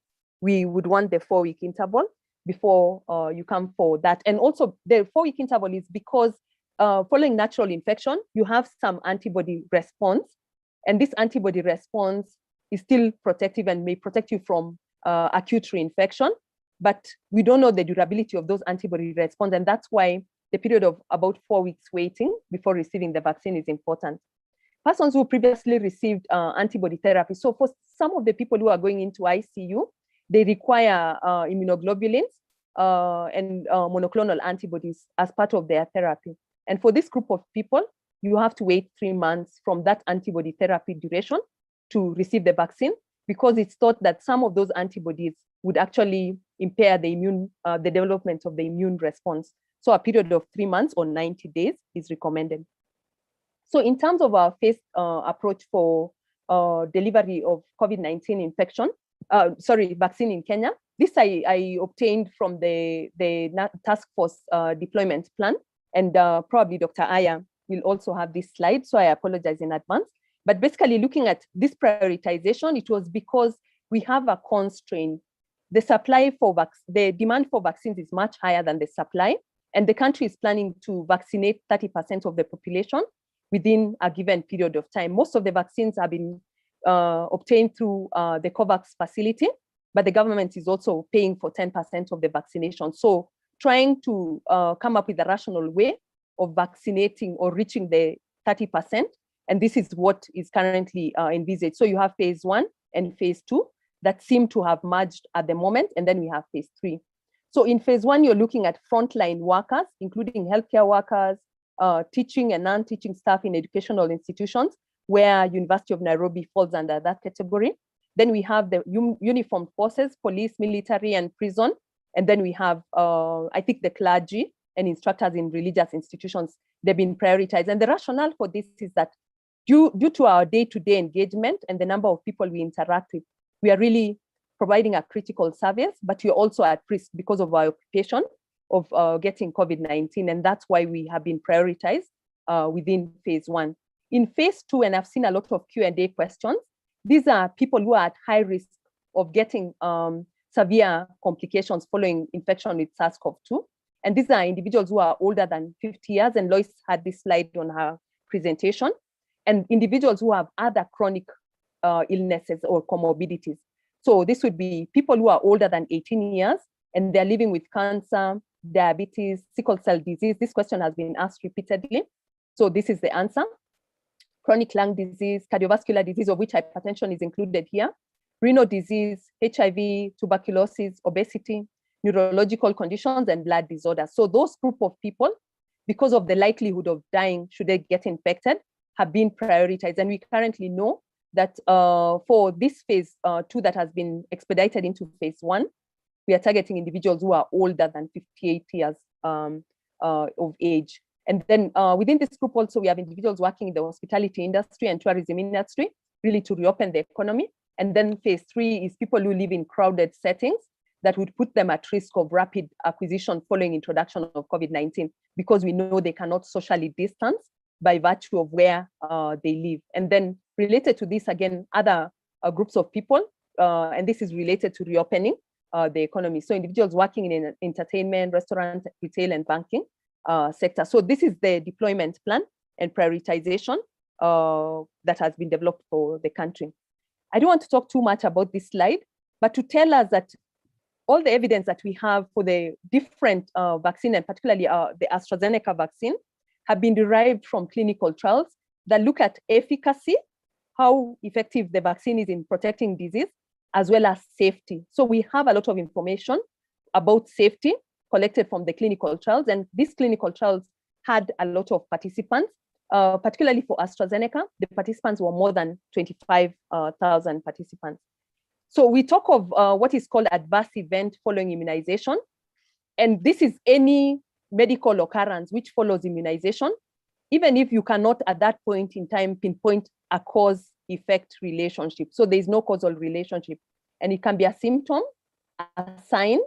we would want the 4-week interval before you come for that. And also the 4-week interval is because following natural infection, you have some antibody response. And this antibody response is still protective and may protect you from acute reinfection. But we don't know the durability of those antibody response. And that's why the period of about 4 weeks waiting before receiving the vaccine is important. Persons who previously received antibody therapy. So for some of the people who are going into ICU, they require immunoglobulins and monoclonal antibodies as part of their therapy. And for this group of people, you have to wait 3 months from that antibody therapy duration to receive the vaccine, because it's thought that some of those antibodies would actually impair the development of the immune response. So a period of 3 months or 90 days is recommended. So in terms of our phased approach for delivery of COVID-19 vaccine in Kenya, this I obtained from the task force deployment plan, and probably Dr. Aya will also have this slide, so I apologize in advance. But basically looking at this prioritization, it was because we have a constraint. The demand for vaccines is much higher than the supply, and the country is planning to vaccinate 30% of the population within a given period of time. Most of the vaccines have been obtained through the COVAX facility, but the government is also paying for 10% of the vaccination. So trying to come up with a rational way of vaccinating or reaching the 30%, and this is what is currently envisaged. So you have phase 1 and phase 2 that seem to have merged at the moment, and then we have phase 3. So in phase 1, you're looking at frontline workers, including healthcare workers, teaching and non-teaching staff in educational institutions, where University of Nairobi falls under that category. Then we have the uniformed forces, police, military, and prison. And then we have, I think, the clergy and instructors in religious institutions. They've been prioritized. And the rationale for this is that due to our day-to-day engagement and the number of people we interact with, we are really providing a critical service, but you're also at risk because of our occupation of getting COVID-19. And that's why we have been prioritized within phase 1. In phase 2, and I've seen a lot of Q&A questions, these are people who are at high risk of getting severe complications following infection with SARS-CoV-2. And these are individuals who are older than 50 years, and Lois had this slide on her presentation, and individuals who have other chronic illnesses or comorbidities. So this would be people who are older than 18 years, and they're living with cancer, diabetes, sickle cell disease. This question has been asked repeatedly. So this is the answer. Chronic lung disease, cardiovascular disease, of which hypertension is included here, renal disease, HIV, tuberculosis, obesity, neurological conditions, and blood disorders. So those group of people, because of the likelihood of dying should they get infected, have been prioritized. And we currently know that for this phase 2 that has been expedited into phase 1, we are targeting individuals who are older than 58 years of age. And then within this group also, we have individuals working in the hospitality industry and tourism industry, really to reopen the economy. And then phase 3 is people who live in crowded settings that would put them at risk of rapid acquisition following introduction of COVID-19, because we know they cannot socially distance by virtue of where they live. And then related to this, again, other groups of people, and this is related to reopening the economy. So individuals working in entertainment, restaurant, retail, and banking sector. So this is the deployment plan and prioritization that has been developed for the country. I don't want to talk too much about this slide, but to tell us that all the evidence that we have for the different vaccine, and particularly the AstraZeneca vaccine, have been derived from clinical trials that look at efficacy, how effective the vaccine is in protecting disease, as well as safety. So we have a lot of information about safety collected from the clinical trials, and these clinical trials had a lot of participants, particularly for AstraZeneca. The participants were more than 25,000 participants. So we talk of what is called adverse event following immunization. And this is any medical occurrence which follows immunization, even if you cannot at that point in time pinpoint a cause-effect relationship. So there's no causal relationship. And it can be a symptom, a sign.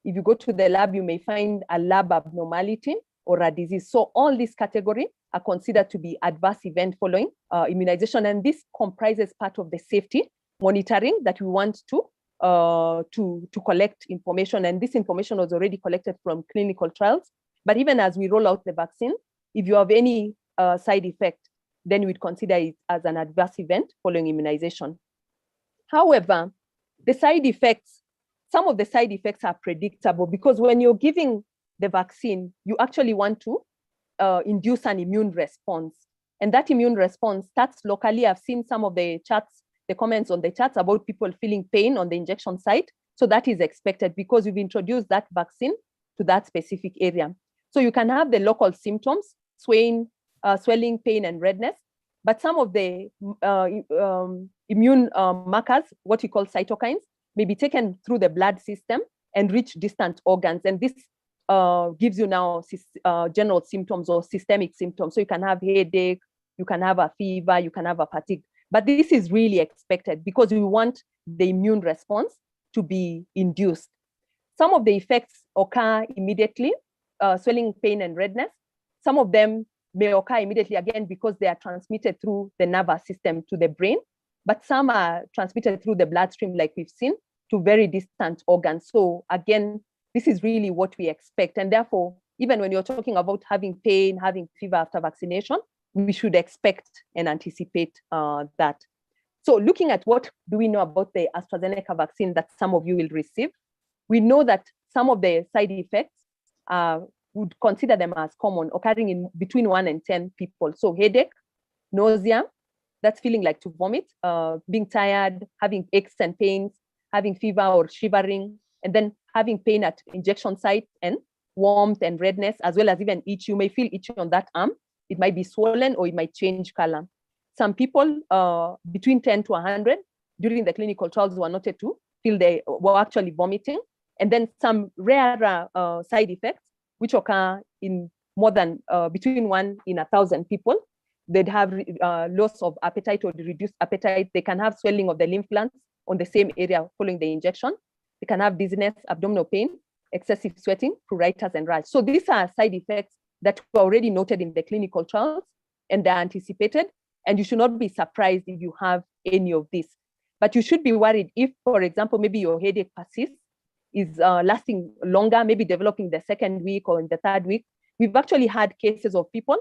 If you go to the lab, you may find a lab abnormality or a disease. So all these categories are considered to be adverse event following immunization. And this comprises part of the safety monitoring that we want to collect information. And this information was already collected from clinical trials. But even as we roll out the vaccine, if you have any side effect, then we'd consider it as an adverse event following immunization. However, the side effects, some of the side effects are predictable, because when you're giving the vaccine, you actually want to induce an immune response. And that immune response starts locally. I've seen some of the charts, the comments on the charts about people feeling pain on the injection site. So that is expected because you've introduced that vaccine to that specific area. So you can have the local symptoms, swelling, pain, and redness, but some of the immune markers, what we call cytokines, may be taken through the blood system and reach distant organs. And this gives you now general symptoms or systemic symptoms. So you can have headache, you can have a fever, you can have a fatigue. But this is really expected because we want the immune response to be induced. Some of the effects occur immediately, swelling, pain, and redness. Some of them may occur immediately, again, because they are transmitted through the nervous system to the brain, but some are transmitted through the bloodstream, like we've seen, to very distant organs. So again, this is really what we expect. And therefore, even when you're talking about having pain, having fever after vaccination, we should expect and anticipate that. So looking at what do we know about the AstraZeneca vaccine that some of you will receive, we know that some of the side effects would consider them as common, occurring in between 1 and 10 people. So headache, nausea, that's feeling like to vomit, being tired, having aches and pains, having fever or shivering, and then having pain at injection site and warmth and redness, as well as even itch. You may feel itchy on that arm. It might be swollen or it might change color. Some people between 10 to 100 during the clinical trials were noted to feel they were actually vomiting. And then some rarer side effects, which occur in more than between 1 in 1,000 people. They'd have loss of appetite or reduced appetite. They can have swelling of the lymph glands on the same area following the injection. They can have dizziness, abdominal pain, excessive sweating, pruritus, and rash. So these are side effects that were already noted in the clinical trials and they're anticipated. And you should not be surprised if you have any of this. But you should be worried if, for example, maybe your headache persists, is lasting longer, maybe developing the second week or in the third week. We've actually had cases of people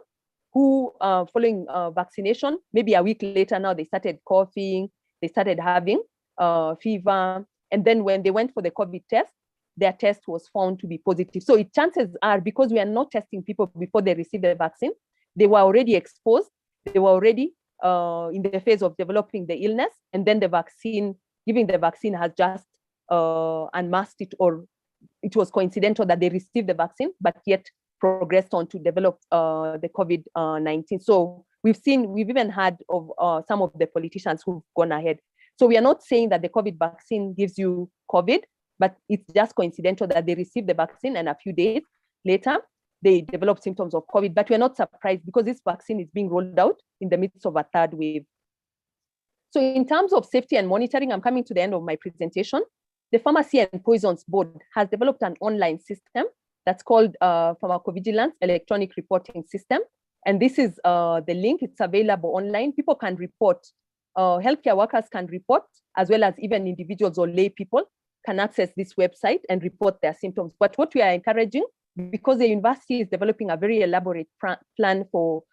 who, following vaccination, maybe a week later now, they started coughing, they started having fever. And then when they went for the COVID test, their test was found to be positive. So chances are, because we are not testing people before they receive the vaccine, they were already exposed, they were already in the phase of developing the illness, and then the vaccine, giving the vaccine has just unmasked it, or it was coincidental that they received the vaccine, but yet progressed on to develop the COVID-19. So we've even had of some of the politicians who've gone ahead. So we are not saying that the COVID vaccine gives you COVID, but it's just coincidental that they received the vaccine and a few days later, they developed symptoms of COVID. But we're not surprised because this vaccine is being rolled out in the midst of a third wave. So in terms of safety and monitoring, I'm coming to the end of my presentation. The Pharmacy and Poisons Board has developed an online system that's called Pharmacovigilance Electronic Reporting System. And this is the link, it's available online. People can report, healthcare workers can report, as well as even individuals or lay people can access this website and report their symptoms. But what we are encouraging, because the university is developing a very elaborate plan for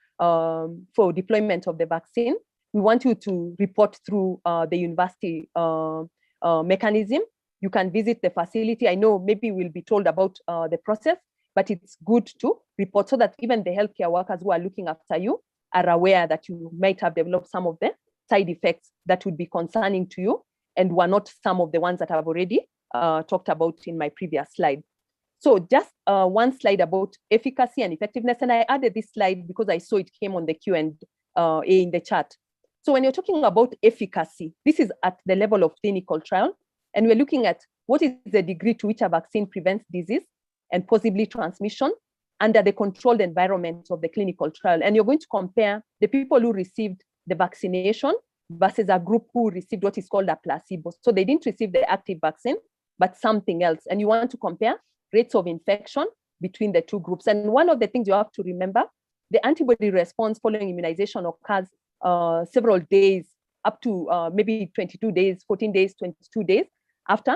deployment of the vaccine, we want you to report through the university mechanism. You can visit the facility. I know maybe we'll be told about the process, but it's good to report so that even the healthcare workers who are looking after you are aware that you might have developed some of the side effects that would be concerning to you and were not some of the ones that I've already talked about in my previous slide. So just one slide about efficacy and effectiveness. And I added this slide because I saw it came on the Q&A in the chat. So when you're talking about efficacy, this is at the level of clinical trial. And we're looking at what is the degree to which a vaccine prevents disease and possibly transmission under the controlled environment of the clinical trial. And you're going to compare the people who received the vaccination versus a group who received what is called a placebo. So they didn't receive the active vaccine, but something else. And you want to compare rates of infection between the two groups. And one of the things you have to remember, the antibody response following immunization occurs several days, up to maybe 22 days, 14 days, 22 days after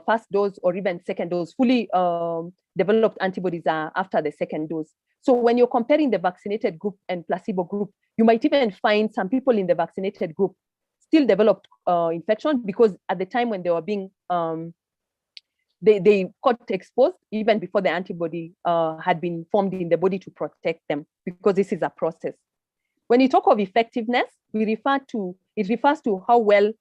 first dose or even second dose. Fully developed antibodies are after the second dose. So when you're comparing the vaccinated group and placebo group, you might even find some people in the vaccinated group still developed infection because at the time when they were being, they got exposed even before the antibody had been formed in the body to protect them, because this is a process. When you talk of effectiveness, it refers to how well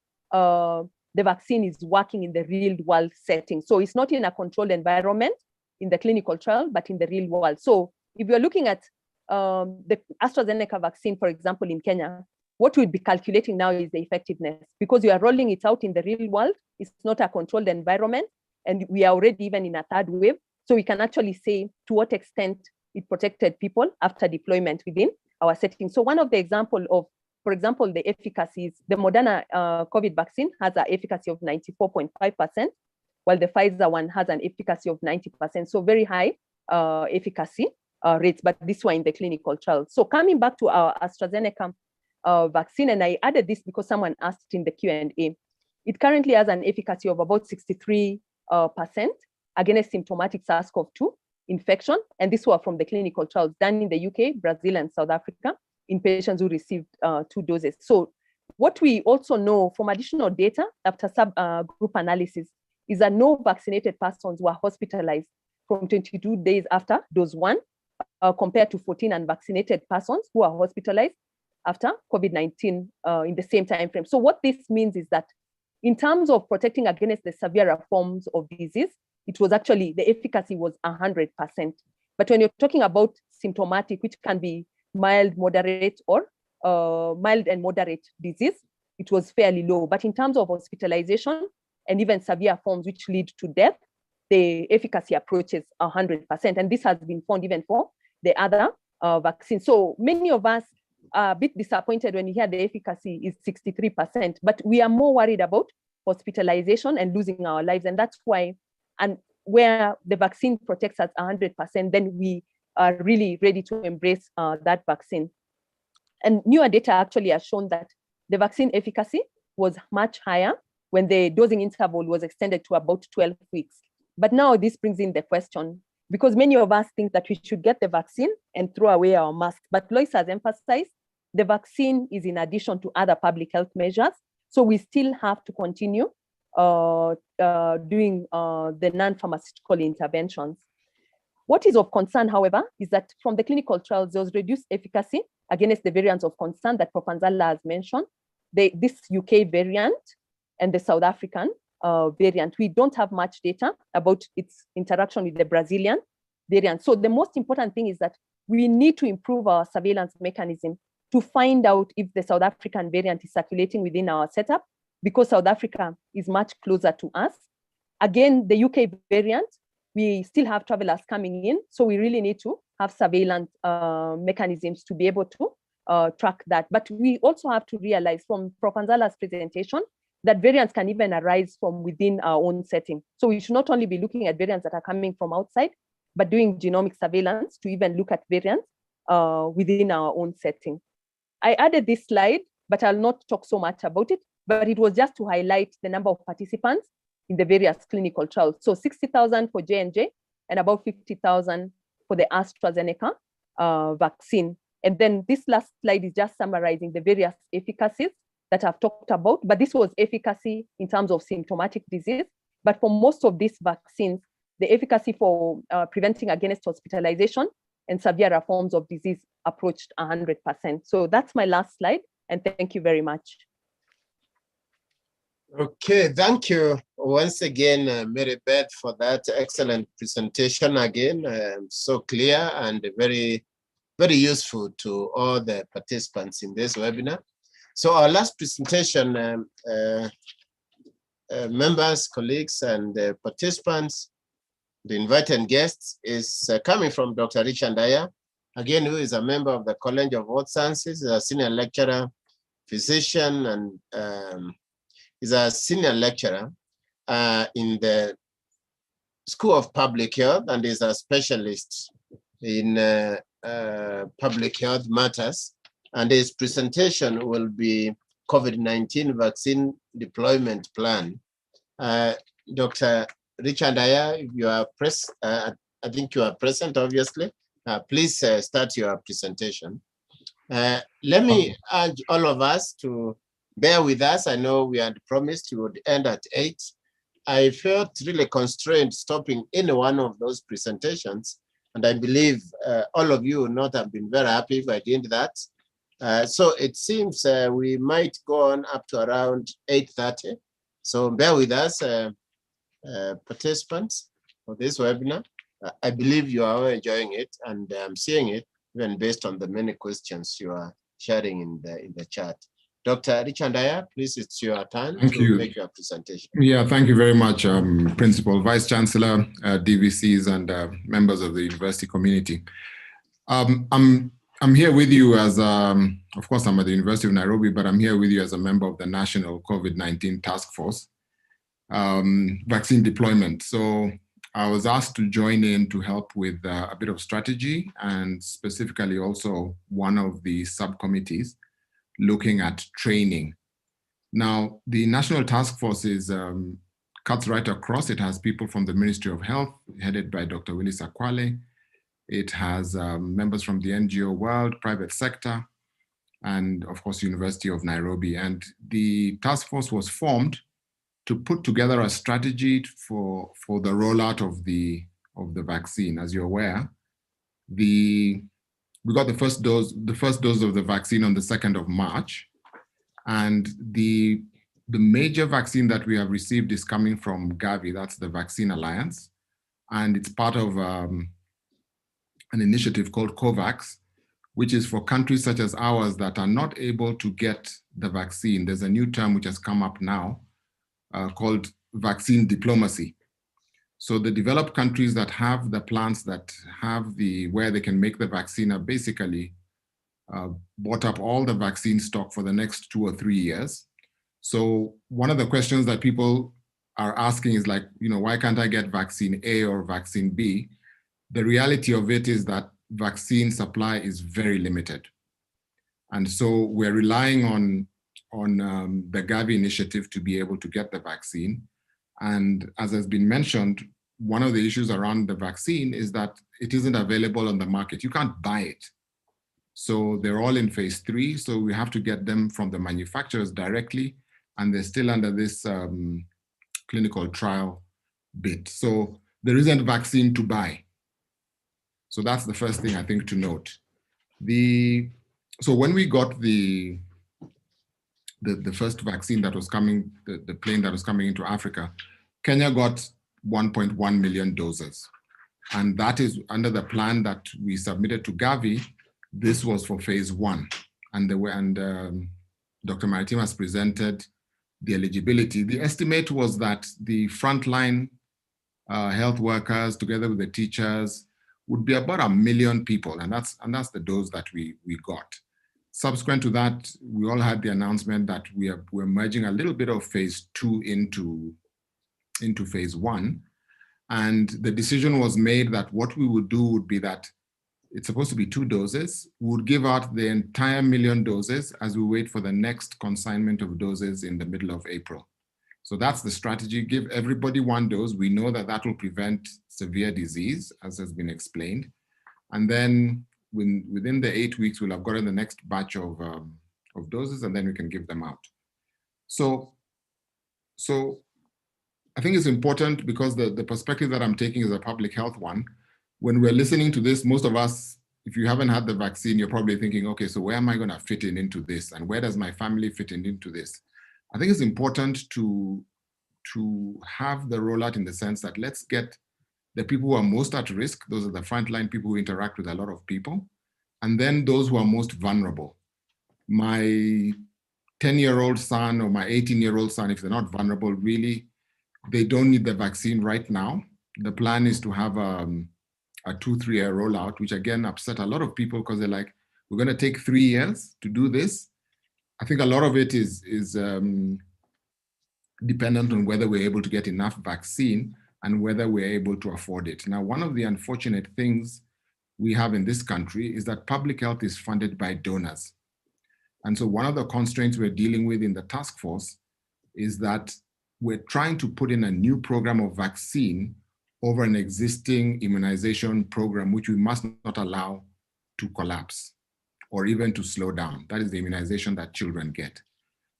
the vaccine is working in the real world setting. So it's not in a controlled environment in the clinical trial, but in the real world. So if you're looking at the AstraZeneca vaccine, for example, in Kenya, what we'll be calculating now is the effectiveness, because you are rolling it out in the real world. It's not a controlled environment, and we are already even in a third wave. So we can actually say to what extent it protected people after deployment within our setting. So one of the example of, for example, the efficacy is the Moderna COVID vaccine has an efficacy of 94.5%, while the Pfizer one has an efficacy of 90%. So very high efficacy rates, but this one in the clinical trial. So coming back to our AstraZeneca vaccine, and I added this because someone asked in the Q&A, it currently has an efficacy of about 63% against symptomatic SARS-CoV-2 infection. And this was from the clinical trials done in the UK, Brazil, and South Africa in patients who received 2 doses. So what we also know from additional data after subgroup analysis is that no vaccinated persons were hospitalized from 22 days after dose 1 compared to 14 unvaccinated persons who are hospitalized after COVID-19 in the same time frame. So what this means is that in terms of protecting against the severer forms of disease, it was actually, the efficacy was 100%. But when you're talking about symptomatic, which can be mild, moderate, or mild and moderate disease, it was fairly low. But in terms of hospitalization and even severe forms which lead to death, the efficacy approaches 100%. And this has been found even for the other vaccines. So many of us are a bit disappointed when we hear the efficacy is 63%, but we are more worried about hospitalization and losing our lives. And that's why, and where the vaccine protects us 100%, then we are really ready to embrace that vaccine. And newer data actually has shown that the vaccine efficacy was much higher when the dosing interval was extended to about 12 weeks. But now this brings in the question, because many of us think that we should get the vaccine and throw away our masks. But Lois has emphasized the vaccine is in addition to other public health measures. So we still have to continue doing the non-pharmaceutical interventions. What is of concern, however, is that from the clinical trials, there was reduced efficacy against the variants of concern that Prof. Nzala has mentioned, this UK variant and the South African variant. We don't have much data about its interaction with the Brazilian variant. So the most important thing is that we need to improve our surveillance mechanism to find out if the South African variant is circulating within our setup, because South Africa is much closer to us. Again, the UK variant, we still have travelers coming in, so we really need to have surveillance mechanisms to be able to track that. But we also have to realize from Prof. Nzala's presentation that variants can even arise from within our own setting. So we should not only be looking at variants that are coming from outside, but doing genomic surveillance to even look at variants within our own setting. I added this slide, but I'll not talk so much about it, but it was just to highlight the number of participants in the various clinical trials. So 60,000 for J&J and about 50,000 for the AstraZeneca vaccine. And then this last slide is just summarizing the various efficacies that I've talked about, but this was efficacy in terms of symptomatic disease. But for most of these vaccines, the efficacy for preventing against hospitalization and severe forms of disease approached 100%. So that's my last slide, and thank you very much.
Okay, thank you once again, Mary Beth, for that excellent presentation again. So clear and very, very useful to all the participants in this webinar. So our last presentation, members, colleagues, and participants, the invited guests, is coming from Dr. Richard Ndaya, again, who is a member of the College of Health Sciences, a senior lecturer, physician, and is a senior lecturer in the School of Public Health, and is a specialist in public health matters. And his presentation will be COVID-19 vaccine deployment plan. Dr. Richard Ndaya, if you are I think you are present, obviously. Please start your presentation. Let me urge all of us to bear with us. I know we had promised we would end at 8. I felt really constrained stopping any one of those presentations. And I believe all of you would not have been very happy if I did that. So it seems we might go on up to around 8:30. So bear with us, participants for this webinar. I believe you are all enjoying it, and I'm seeing it even based on the many questions you are sharing in the chat. Dr. Richard Ndaya, please, it's your turn to make your presentation.
Yeah, thank you very much, Principal, Vice Chancellor, DVCs, and members of the university community. I'm here with you as, of course, I'm at the University of Nairobi, but I'm here with you as a member of the National COVID-19 Task Force, vaccine deployment. So I was asked to join in to help with a bit of strategy, and specifically also one of the subcommittees looking at training. Now, the National Task Force is cuts right across. It has people from the Ministry of Health, headed by Dr. Willis Akwale. It has members from the NGO world, private sector, and of course, University of Nairobi. And the task force was formed to put together a strategy for the rollout of the vaccine. As you're aware, we got the first dose of the vaccine on the 2nd of March. And the major vaccine that we have received is coming from Gavi, that's the Vaccine Alliance. and it's part of an initiative called COVAX, which is for countries such as ours that are not able to get the vaccine. There's a new term which has come up now called vaccine diplomacy. So the developed countries that have the plants that have where they can make the vaccine are basically bought up all the vaccine stock for the next 2 or 3 years. So one of the questions that people are asking is like, why can't I get vaccine A or vaccine B? The reality of it is that vaccine supply is very limited. And so we're relying on the Gavi initiative to be able to get the vaccine. And as has been mentioned, one of the issues around the vaccine is that it isn't available on the market. You can't buy it. So they're all in phase 3. So we have to get them from the manufacturers directly. And they're still under this clinical trial bit. So there isn't vaccine to buy. So that's the first thing I think to note. So when we got the first vaccine that was coming, the plane that was coming into Africa, Kenya got 1.1 million doses. And that is under the plan that we submitted to Gavi. This was for phase 1. And Dr. Maritima has presented the eligibility. The estimate was that the frontline health workers, together with the teachers, would be about 1 million people, and that's the dose that we got. Subsequent to that, we all had the announcement that we're merging a little bit of phase 2 into phase 1, and the decision was made that what we would do would be that it's supposed to be 2 doses. We would give out the entire 1 million doses as we wait for the next consignment of doses in the middle of April. So that's the strategy. Give everybody 1 dose. We know that that will prevent severe disease, as has been explained. And then within the 8 weeks, we'll have gotten the next batch of doses, and then we can give them out. So I think it's important because the perspective that I'm taking is a public health one. When we're listening to this, most of us, if you haven't had the vaccine, you're probably thinking, okay, so where am I going to fit into this? And where does my family fit into this? I think it's important to have the rollout in the sense that let's get the people who are most at risk. Those are the frontline people who interact with a lot of people. And then those who are most vulnerable. My 10-year-old son or my 18-year-old son, if they're not vulnerable, really, they don't need the vaccine right now. The plan is to have a 2-3 year rollout, which again upset a lot of people because they're like, we're going to take 3 years to do this. I think a lot of it is dependent on whether we're able to get enough vaccine and whether we're able to afford it. Now, one of the unfortunate things we have in this country is that public health is funded by donors. And so one of the constraints we're dealing with in the task force is that we're trying to put in a new program of vaccine over an existing immunization program, which we must not allow to collapse or even to slow down. That is the immunization that children get.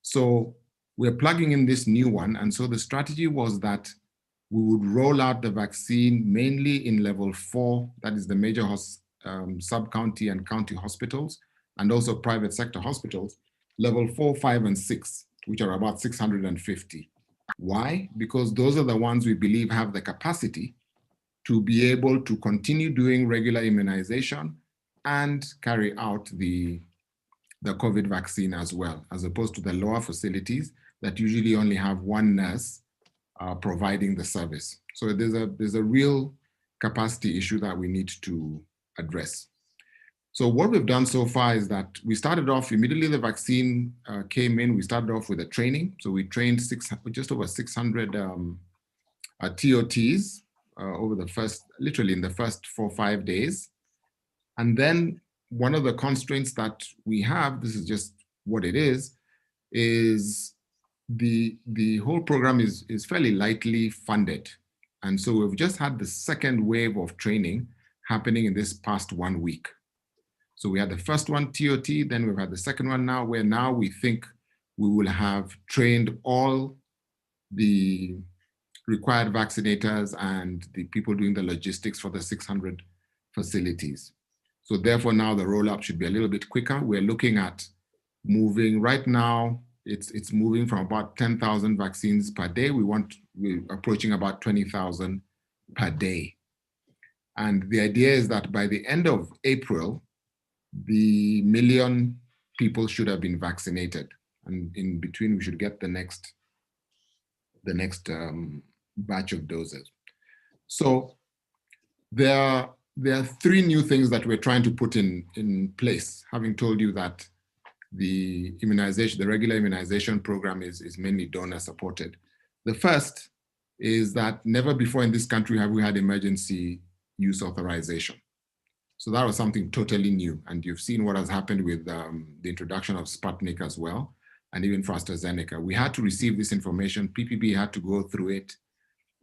So we're plugging in this new one. And so the strategy was that we would roll out the vaccine mainly in level 4, that is the major sub-county and county hospitals, and also private sector hospitals, level 4, 5, and 6, which are about 650. Why? Because those are the ones we believe have the capacity to be able to continue doing regular immunization and carry out the COVID vaccine as well, as opposed to the lower facilities that usually only have 1 nurse providing the service. So there's a real capacity issue that we need to address. So what we've done so far is that we started off immediately the vaccine came in, we started off with a training. So we trained just over 600 TOTs over literally in the first 4 or 5 days. And then one of the constraints that we have, this is just what it is the whole program is fairly lightly funded. And so we've just had the second wave of training happening in this past 1 week. So we had the first one, TOT, then we've had the second one now, where now we think we will have trained all the required vaccinators and the people doing the logistics for the 600 facilities. So therefore now the rollout should be a little bit quicker. We're looking at moving right now, it's moving from about 10,000 vaccines per day. We're approaching about 20,000 per day And the idea is that by the end of April, the 1 million people should have been vaccinated. And in between, we should get the next batch of doses. So there are 3 new things that we're trying to put in place, having told you that the regular immunization program is mainly donor supported. The first is that never before in this country have we had emergency use authorization. So that was something totally new. And you've seen what has happened with the introduction of Sputnik as well, and even for AstraZeneca. We had to receive this information. PPB had to go through it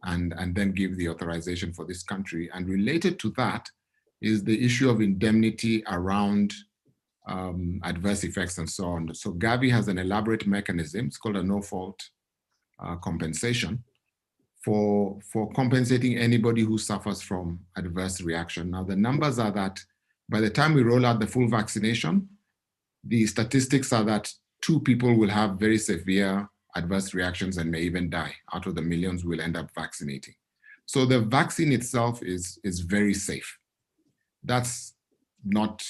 and then give the authorization for this country. And related to that is the issue of indemnity around adverse effects and so on. So Gavi has an elaborate mechanism. It's called a no-fault compensation for compensating anybody who suffers from adverse reaction. Now, the numbers are that by the time we roll out the full vaccination, the statistics are that 2 people will have very severe adverse reactions and may even die out of the millions we'll end up vaccinating. So the vaccine itself is very safe. That's not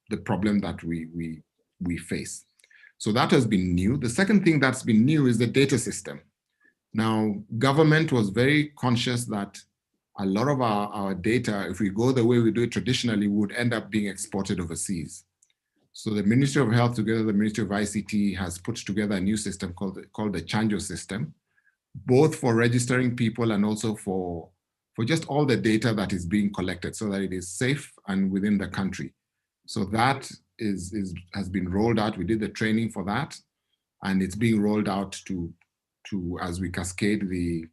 the problem that we face. So that has been new. The second thing that's been new is the data system. Now, government was very conscious that a lot of our data, if we go the way we do it traditionally, would end up being exported overseas. So the Ministry of Health, together with the Ministry of ICT, has put together a new system called the Chanjo system, both for registering people and also for just all the data that is being collected so that it is safe and within the country. So that has been rolled out. We did the training for that, and it's being rolled out to as we cascade the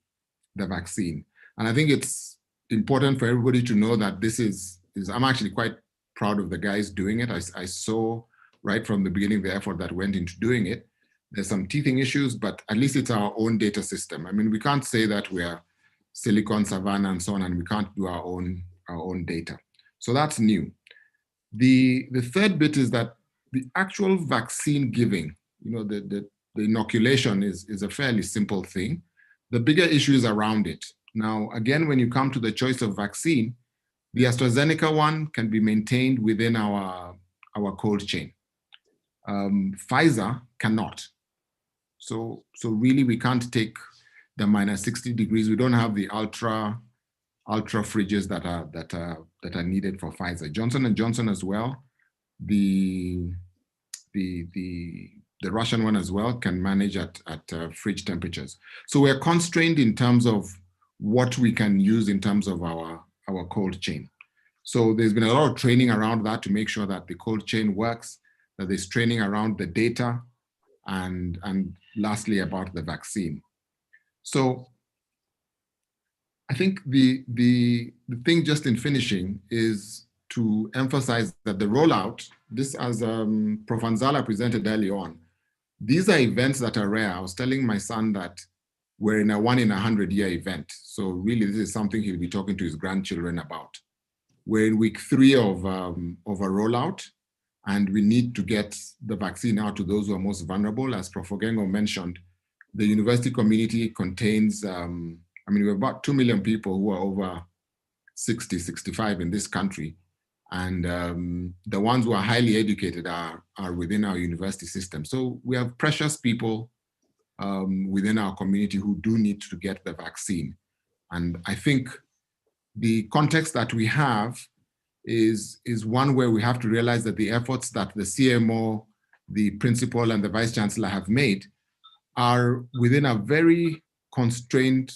vaccine. And I think it's important for everybody to know that this is I'm actually quite proud of the guys doing it. I saw right from the beginning the effort that went into doing it. There's some teething issues, but at least it's our own data system. I mean, we can't say that we're Silicon Savannah and so on, and we can't do our own data. So that's new. The third bit is that the actual vaccine giving, the inoculation is a fairly simple thing. The bigger issue is around it. Now, again, when you come to the choice of vaccine, the AstraZeneca one can be maintained within our cold chain. Pfizer cannot. So really we can't take the -60 degrees. We don't have the ultra fridges that are needed for Pfizer. Johnson & Johnson as well, the Russian one as well can manage at fridge temperatures. So we're constrained in terms of what we can use in terms of our cold chain. So there's been a lot of training around that to make sure that the cold chain works, that there's training around the data, and lastly about the vaccine. So I think the thing just in finishing is to emphasize that the rollout, this as Prof. Anzala presented early on, these are events that are rare. I was telling my son that we're in a 1 in 100 year event. So really this is something he'll be talking to his grandchildren about. We're in week 3 of a rollout, and we need to get the vaccine out to those who are most vulnerable. As Prof. Ogengo mentioned, the university community contains, we have about 2 million people who are over 60, 65 in this country. And the ones who are highly educated are within our university system. So we have precious people within our community who do need to get the vaccine. And I think the context that we have is one where we have to realize that the efforts that the CMO, the principal, and the vice chancellor have made are within a very constrained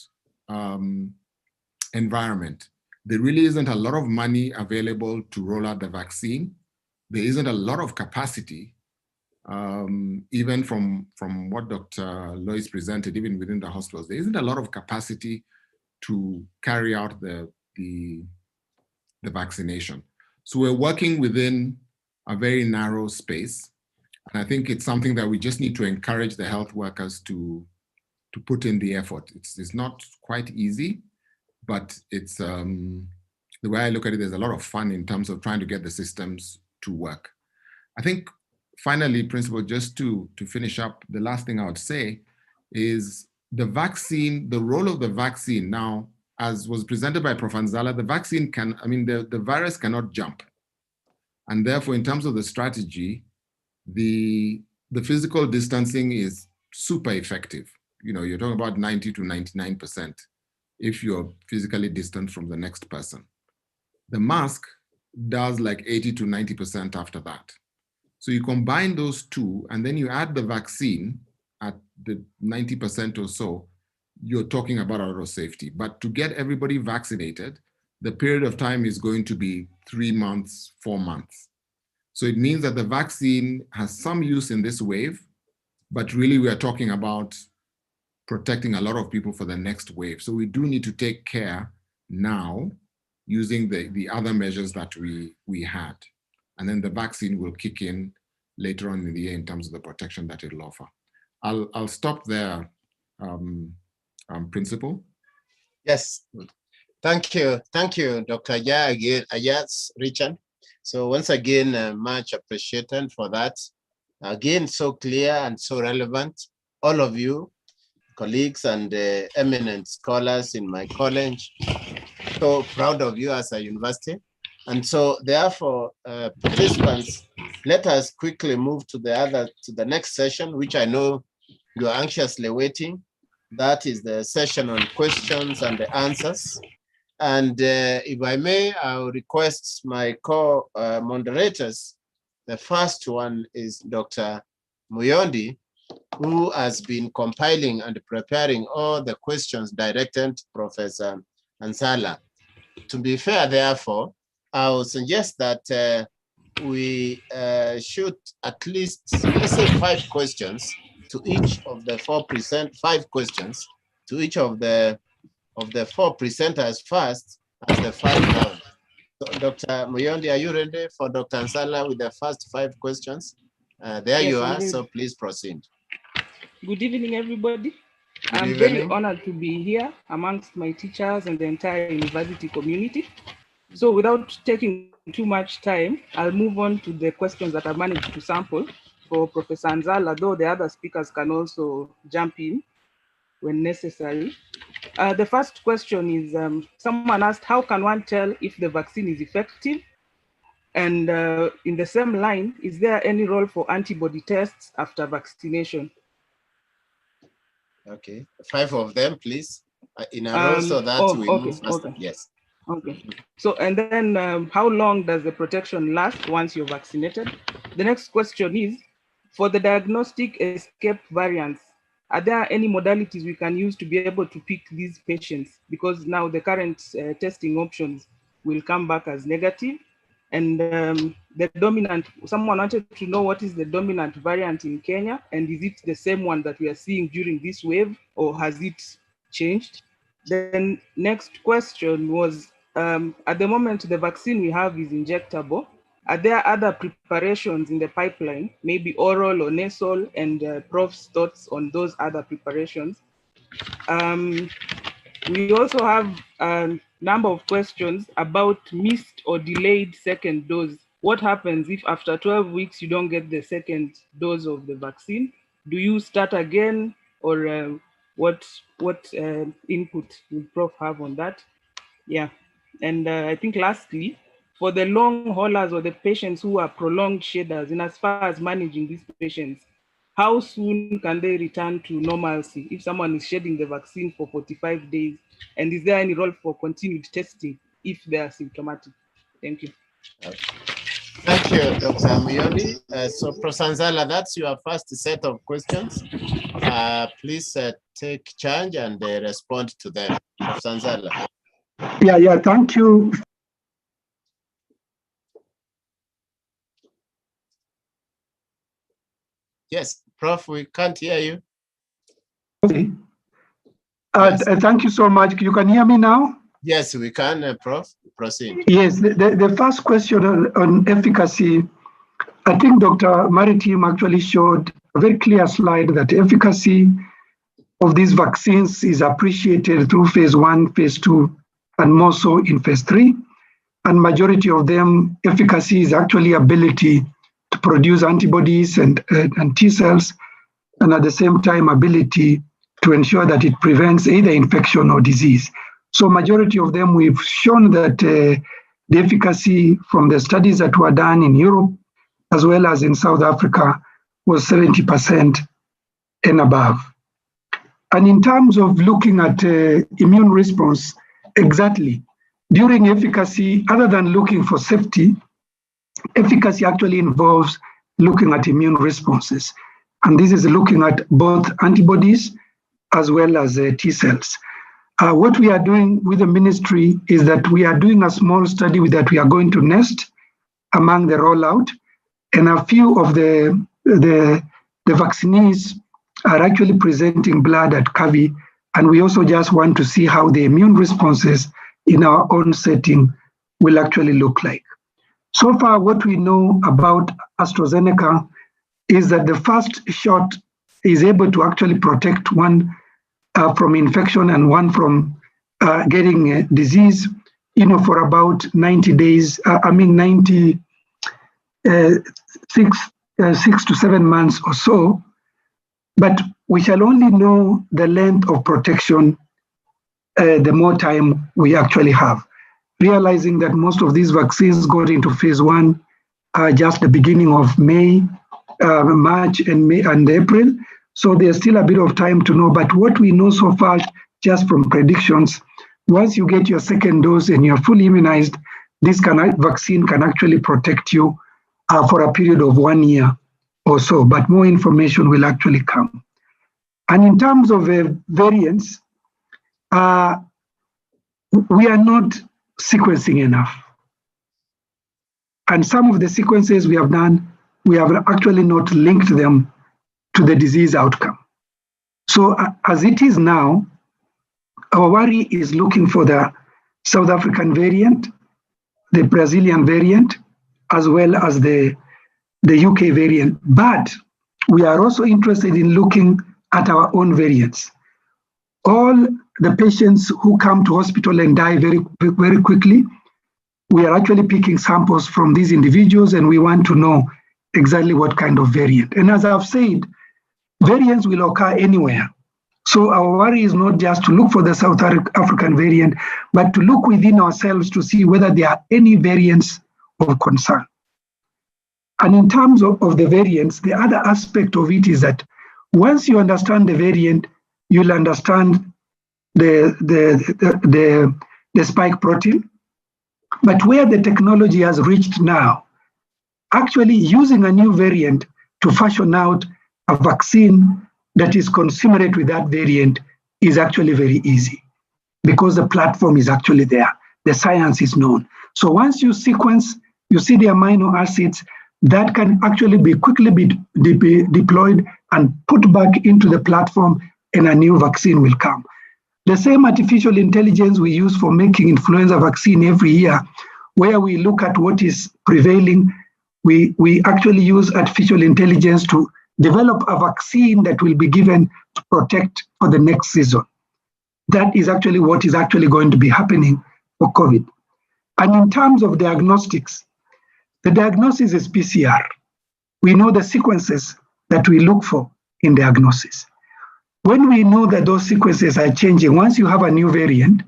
environment. There really isn't a lot of money available to roll out the vaccine. There isn't a lot of capacity, even from what Dr. Lois presented, even within the hospitals. There isn't a lot of capacity to carry out the vaccination. So we're working within a very narrow space. And I think it's something that we just need to encourage the health workers to put in the effort. It's not quite easy, but it's the way I look at it, there's a lot of fun in terms of trying to get the systems to work. I think finally, Principal, just to finish up, the last thing I would say is the vaccine, the role of the vaccine now, as was presented by Prof. Nzala, the vaccine the virus cannot jump. And therefore, in terms of the strategy, the physical distancing is super effective. You're talking about 90 to 99% if you're physically distant from the next person. The mask does like 80 to 90% after that. So you combine those two, and then you add the vaccine at the 90% or so, you're talking about a lot of safety. But to get everybody vaccinated, the period of time is going to be 3 months, 4 months. So it means that the vaccine has some use in this wave, but really we are talking about protecting a lot of people for the next wave. So we do need to take care now using the other measures that we had. And then the vaccine will kick in later on in the year in terms of the protection that it'll offer. I'll stop there, Principal.
Yes, thank you, Dr. Ayaz Richard. So once again, much appreciated for that. Again, so clear and so relevant. All of you, colleagues and eminent scholars in my college, so proud of you as a university. And so therefore, participants, let us quickly move to the next session, which I know you're anxiously waiting. That is the session on questions and the answers. And if I may, I'll request my co-moderators. The first one is Dr. Muyondi, who has been compiling and preparing all the questions directed to Professor Nzala. To be fair, therefore, I would suggest that we shoot at least, let's say, 5 questions to each of the 4 5 questions to each of the 4 presenters first as the first round. So, Dr. Muyondi, are you ready for Dr. Nzala with the first 5 questions? There yes, you are, so please proceed.
Good evening, everybody. I'm very honored to be here amongst my teachers and the entire university community. So without taking too much time, I'll move on to the questions that I managed to sample for Professor Nzala, though the other speakers can also jump in when necessary. The first question is, someone asked, how can one tell if the vaccine is effective? And in the same line, is there any role for antibody tests after vaccination?
Okay, 5 of them, please, in a row so that we move faster. Yes.
Okay, so and then how long does the protection last once you're vaccinated? The next question is, for the diagnostic escape variants, are there any modalities we can use to be able to pick these patients? Because now the current testing options will come back as negative. And the dominant, someone wanted to know what is the dominant variant in Kenya, and is it the same one that we are seeing during this wave, or has it changed? Then next question was, at the moment the vaccine we have is injectable. Are there other preparations in the pipeline, maybe oral or nasal, and Prof's thoughts on those other preparations? We also have a number of questions about missed or delayed second dose. What happens if after 12 weeks you don't get the second dose of the vaccine? Do you start again, or what input will Prof have on that? Yeah, and I think lastly, for the long haulers or the patients who are prolonged shedders, and as far as managing these patients, how soon can they return to normalcy if someone is shedding the vaccine for 45 days? And is there any role for continued testing if they are symptomatic? Thank you.
Thank you, Dr. Muyondi. So, Professor Nzala, that's your first set of questions. Please take charge and respond to them. Professor Nzala.
Yeah, thank you.
Yes, Prof, we can't hear you.
Okay. Yes. Thank you so much. You can hear me now?
Yes, we can, Prof. Proceed.
Yes, the first question on efficacy, I think Dr. Maritim actually showed a very clear slide that efficacy of these vaccines is appreciated through phase 1, phase 2, and more so in phase 3. And majority of them, efficacy is actually ability to produce antibodies and T cells, and at the same time ability to ensure that it prevents either infection or disease. So majority of them, we've shown that the efficacy from the studies that were done in Europe, as well as in South Africa, was 70% and above. And in terms of looking at immune response, exactly, during efficacy, other than looking for safety, efficacy actually involves looking at immune responses. And this is looking at both antibodies as well as T cells. What we are doing with the ministry is that we are doing a small study that we are going to nest among the rollout, and a few of the vaccinees are actually presenting blood at CAVI, and we also just want to see how the immune responses in our own setting will actually look like. So far, what we know about AstraZeneca is that the first shot is able to actually protect one from infection and one from getting a disease, for about 90 days, 6 to 7 months or so. But we shall only know the length of protection the more time we actually have, realizing that most of these vaccines got into phase 1 just the beginning of March and April. So there's still a bit of time to know. But what we know so far, just from predictions, once you get your second dose and you're fully immunized, this vaccine can actually protect you for a period of 1 year or so. But more information will actually come. And in terms of variants, we are not sequencing enough. And some of the sequences we have done, we have actually not linked them to the disease outcome. So as it is now, our worry is looking for the South African variant, the Brazilian variant, as well as the UK variant. But we are also interested in looking at our own variants. All the patients who come to hospital and die very, very quickly, we are actually picking samples from these individuals, and we want to know exactly what kind of variant. And as I've said, variants will occur anywhere. So our worry is not just to look for the South African variant, but to look within ourselves to see whether there are any variants of concern. And in terms of the variants, the other aspect of it is that once you understand the variant, you'll understand the spike protein. But where the technology has reached now, actually using a new variant to fashion out a vaccine that is commensurate with that variant is actually very easy because the platform is actually there. The science is known. So once you sequence, you see the amino acids that can actually be quickly deployed and put back into the platform, and a new vaccine will come. The same artificial intelligence we use for making influenza vaccine every year, where we look at what is prevailing, we actually use artificial intelligence to develop a vaccine that will be given to protect for the next season. That is actually what is actually going to be happening for COVID. And in terms of diagnostics, the diagnosis is PCR. We know the sequences that we look for in diagnosis. When we know that those sequences are changing, once you have a new variant,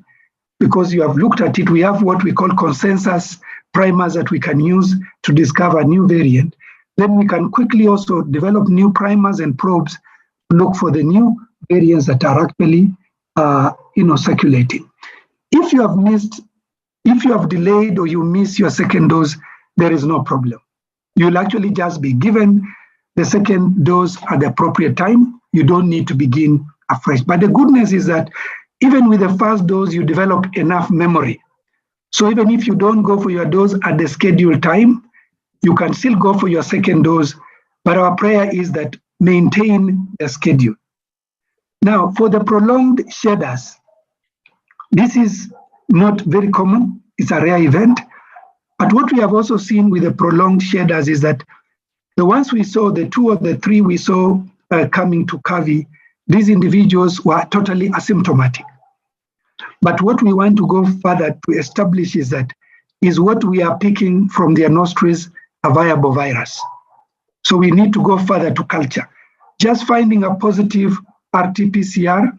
because you have looked at it, we have what we call consensus primers that we can use to discover a new variant. Then we can quickly also develop new primers and probes to look for the new variants that are actually circulating. If you have delayed or you miss your second dose, there is no problem. You'll actually just be given the second dose at the appropriate time. You don't need to begin afresh. But the goodness is that even with the first dose, you develop enough memory. So even if you don't go for your dose at the scheduled time, you can still go for your second dose. But our prayer is that maintain the schedule. Now, for the prolonged shedders, this is not very common. It's a rare event. But what we have also seen with the prolonged shedders is that the ones we saw, the 2 or the 3 we saw coming to CAVI, these individuals were totally asymptomatic. But what we want to go further to establish is what we are picking from their nostrils, a viable virus. So we need to go further to culture. Just finding a positive RT-PCR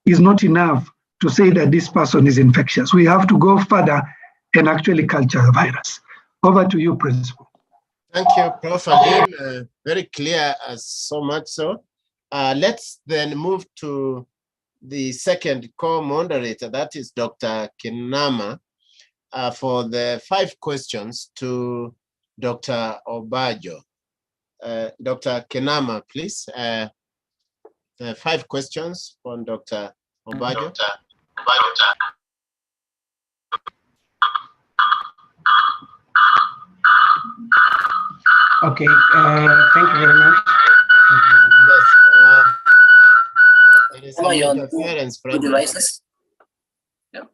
is not enough. to say that this person is infectious. We have to go further and actually culture the virus. Over to you, Principal.
Thank you, Prof. Again, very clear as so much so. Let's then move to the second co-moderator, that is Dr. Kinama, for the 5 questions to Dr. Obajo. Dr. Kinama, please. 5 questions from Dr. Obajo.
Okay, thank you very much.
Yes, there is some interference from
devices. Yeah.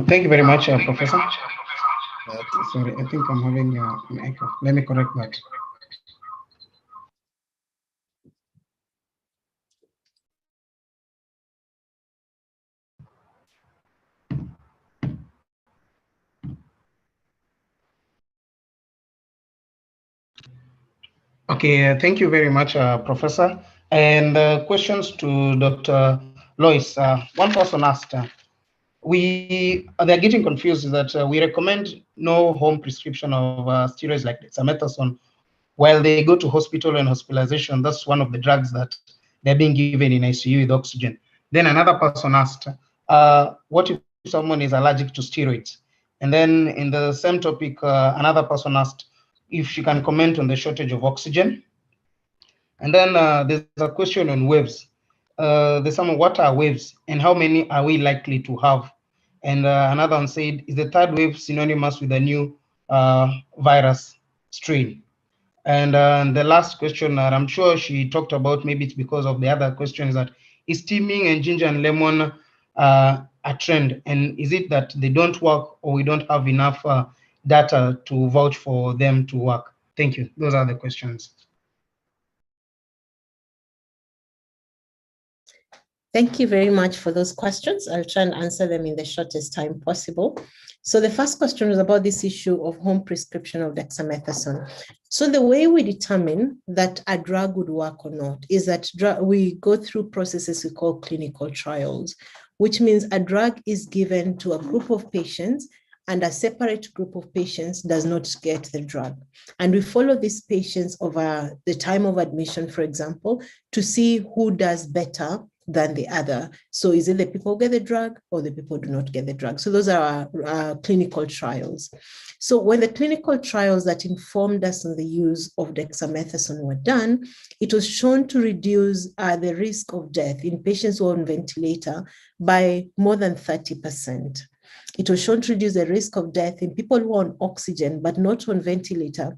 Thank you very much, Professor. Sorry, I think I'm having an echo. Let me correct that. Okay, thank you very much, Professor. And questions to Dr. Lois. One person asked, they're getting confused that we recommend no home prescription of steroids like dexamethasone while they go to hospital and hospitalization. That's one of the drugs that they're being given in ICU with oxygen. Then another person asked, what if someone is allergic to steroids? And then in the same topic, another person asked if she can comment on the shortage of oxygen. And then there's a question on waves. There's some, what are waves and how many are we likely to have? And another one said, is the third wave synonymous with a new virus strain? And the last question, I'm sure she talked about, maybe it's because of the other questions, that is steaming and ginger and lemon a trend? And is it that they don't work or we don't have enough data to vouch for them to work? Thank you. Those are the questions.
Thank you very much for those questions. I'll try and answer them in the shortest time possible. So the first question was about this issue of home prescription of dexamethasone. So the way we determine that a drug would work or not is that we go through processes we call clinical trials, which means a drug is given to a group of patients and a separate group of patients does not get the drug. And we follow these patients over the time of admission, for example, to see who does better than the other. So is it the people who get the drug or the people who do not get the drug? So those are our clinical trials. So when the clinical trials that informed us on the use of dexamethasone were done, it was shown to reduce the risk of death in patients who are on ventilator by more than 30%. It was shown to reduce the risk of death in people who are on oxygen but not on ventilator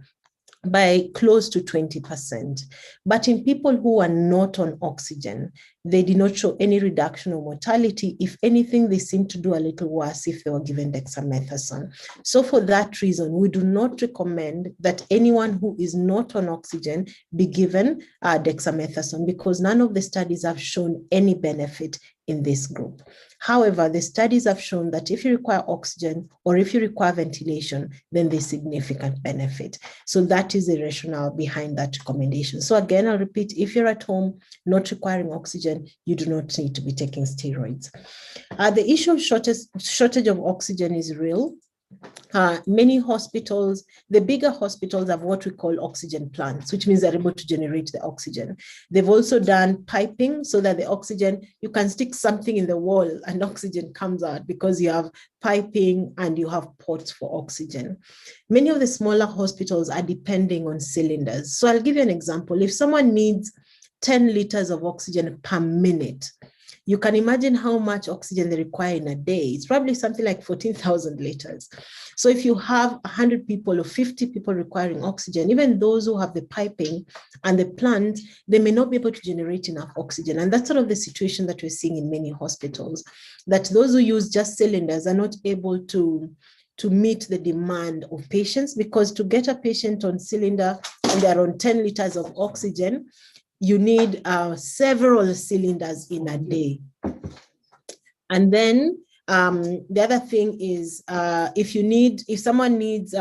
by close to 20%. But in people who are not on oxygen, they did not show any reduction of mortality. If anything, they seem to do a little worse if they were given dexamethasone. So for that reason, we do not recommend that anyone who is not on oxygen be given dexamethasone, because none of the studies have shown any benefit in this group. However, the studies have shown that if you require oxygen or if you require ventilation, then there's significant benefit. So that is the rationale behind that recommendation. So again, I'll repeat, if you're at home not requiring oxygen, you do not need to be taking steroids. The issue of shortage of oxygen is real. Many hospitals, the bigger hospitals, have what we call oxygen plants, which means they're able to generate the oxygen. They've also done piping so that the oxygen, you can stick something in the wall and oxygen comes out because you have piping and you have ports for oxygen. Many of the smaller hospitals are depending on cylinders. So I'll give you an example. If someone needs 10 liters of oxygen per minute, you can imagine how much oxygen they require in a day. It's probably something like 14,000 liters. So if you have 100 people or 50 people requiring oxygen, even those who have the piping and the plant, they may not be able to generate enough oxygen. And that's sort of the situation that we're seeing in many hospitals, that those who use just cylinders are not able to meet the demand of patients, because to get a patient on cylinder and they're on 10 liters of oxygen, you need several cylinders in a day. And then The other thing is if someone needs,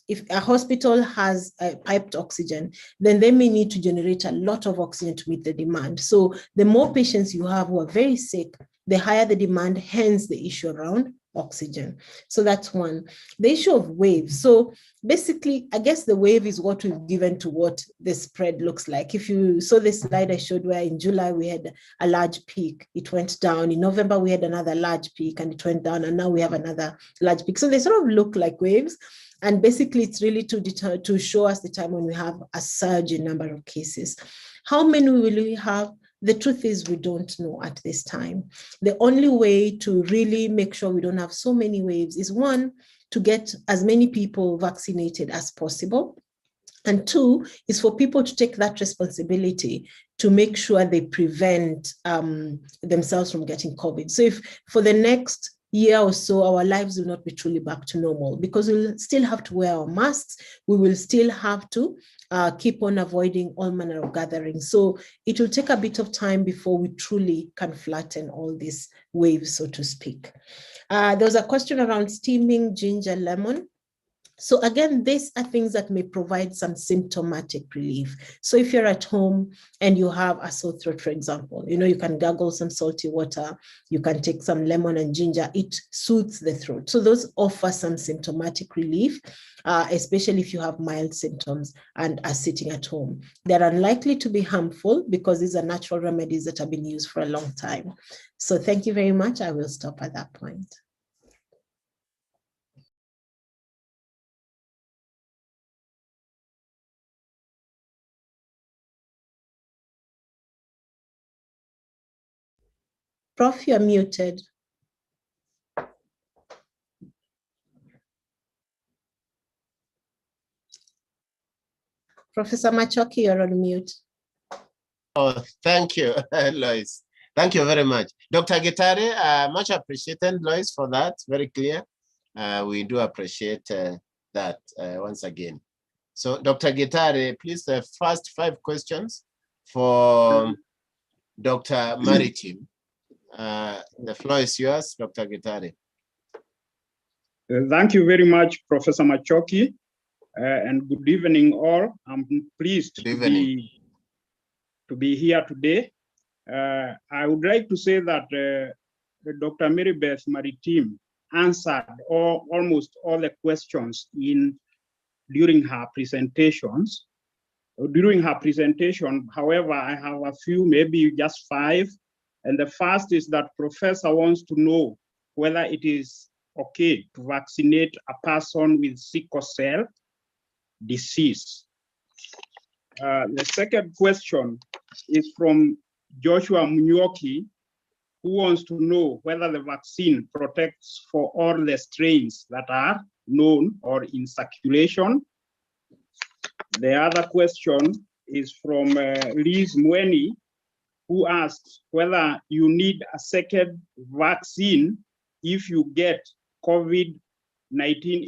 if a hospital has piped oxygen, then they may need to generate a lot of oxygen to meet the demand. So the more patients you have who are very sick, the higher the demand, hence the issue around oxygen. So that's one. The issue of waves. So basically, I guess the wave is what we've given to what the spread looks like. If you saw this slide I showed where in July we had a large peak, it went down. In November, we had another large peak and it went down, and now we have another large peak. So they sort of look like waves. And basically, it's really to show us the time when we have a surge in number of cases. How many will we have? The truth is we don't know at this time. The only way to really make sure we don't have so many waves is, one, to get as many people vaccinated as possible. And two, is for people to take that responsibility to make sure they prevent themselves from getting COVID. So if for the next year or so, our lives will not be truly back to normal, because we'll still have to wear our masks. We will still have to keep on avoiding all manner of gatherings. So it will take a bit of time before we truly can flatten all these waves, so to speak. There was a question around steaming ginger lemon. So again, these are things that may provide some symptomatic relief. So if you're at home and you have a sore throat, for example, you can gargle some salty water, you can take some lemon and ginger, it soothes the throat. So those offer some symptomatic relief, especially if you have mild symptoms and are sitting at home. They're unlikely to be harmful because these are natural remedies that have been used for a long time. So thank you very much. I will stop at that point. Prof, you're muted. Professor Machoki, you're on mute.
Oh, thank you, Lois. Thank you very much. Dr. Gitare, much appreciated, Lois, for that. Very clear. We do appreciate that once again. So, Dr. Gitare, please, the first 5 questions for Dr. Maritim. The floor is yours, Dr. Gitare.
Thank you very much, Professor Machoki, and good evening all. I'm pleased to be here today. I would like to say that Dr. Marybeth Maritim answered almost all the questions during her presentations. During her presentation, however, I have a few, maybe just 5. And the first is that Professor wants to know whether it is okay to vaccinate a person with sickle cell disease. The second question is from Joshua Munyoki, who wants to know whether the vaccine protects for all the strains that are known or in circulation. The other question is from Liz Mweni, who asked whether you need a second vaccine if you get COVID-19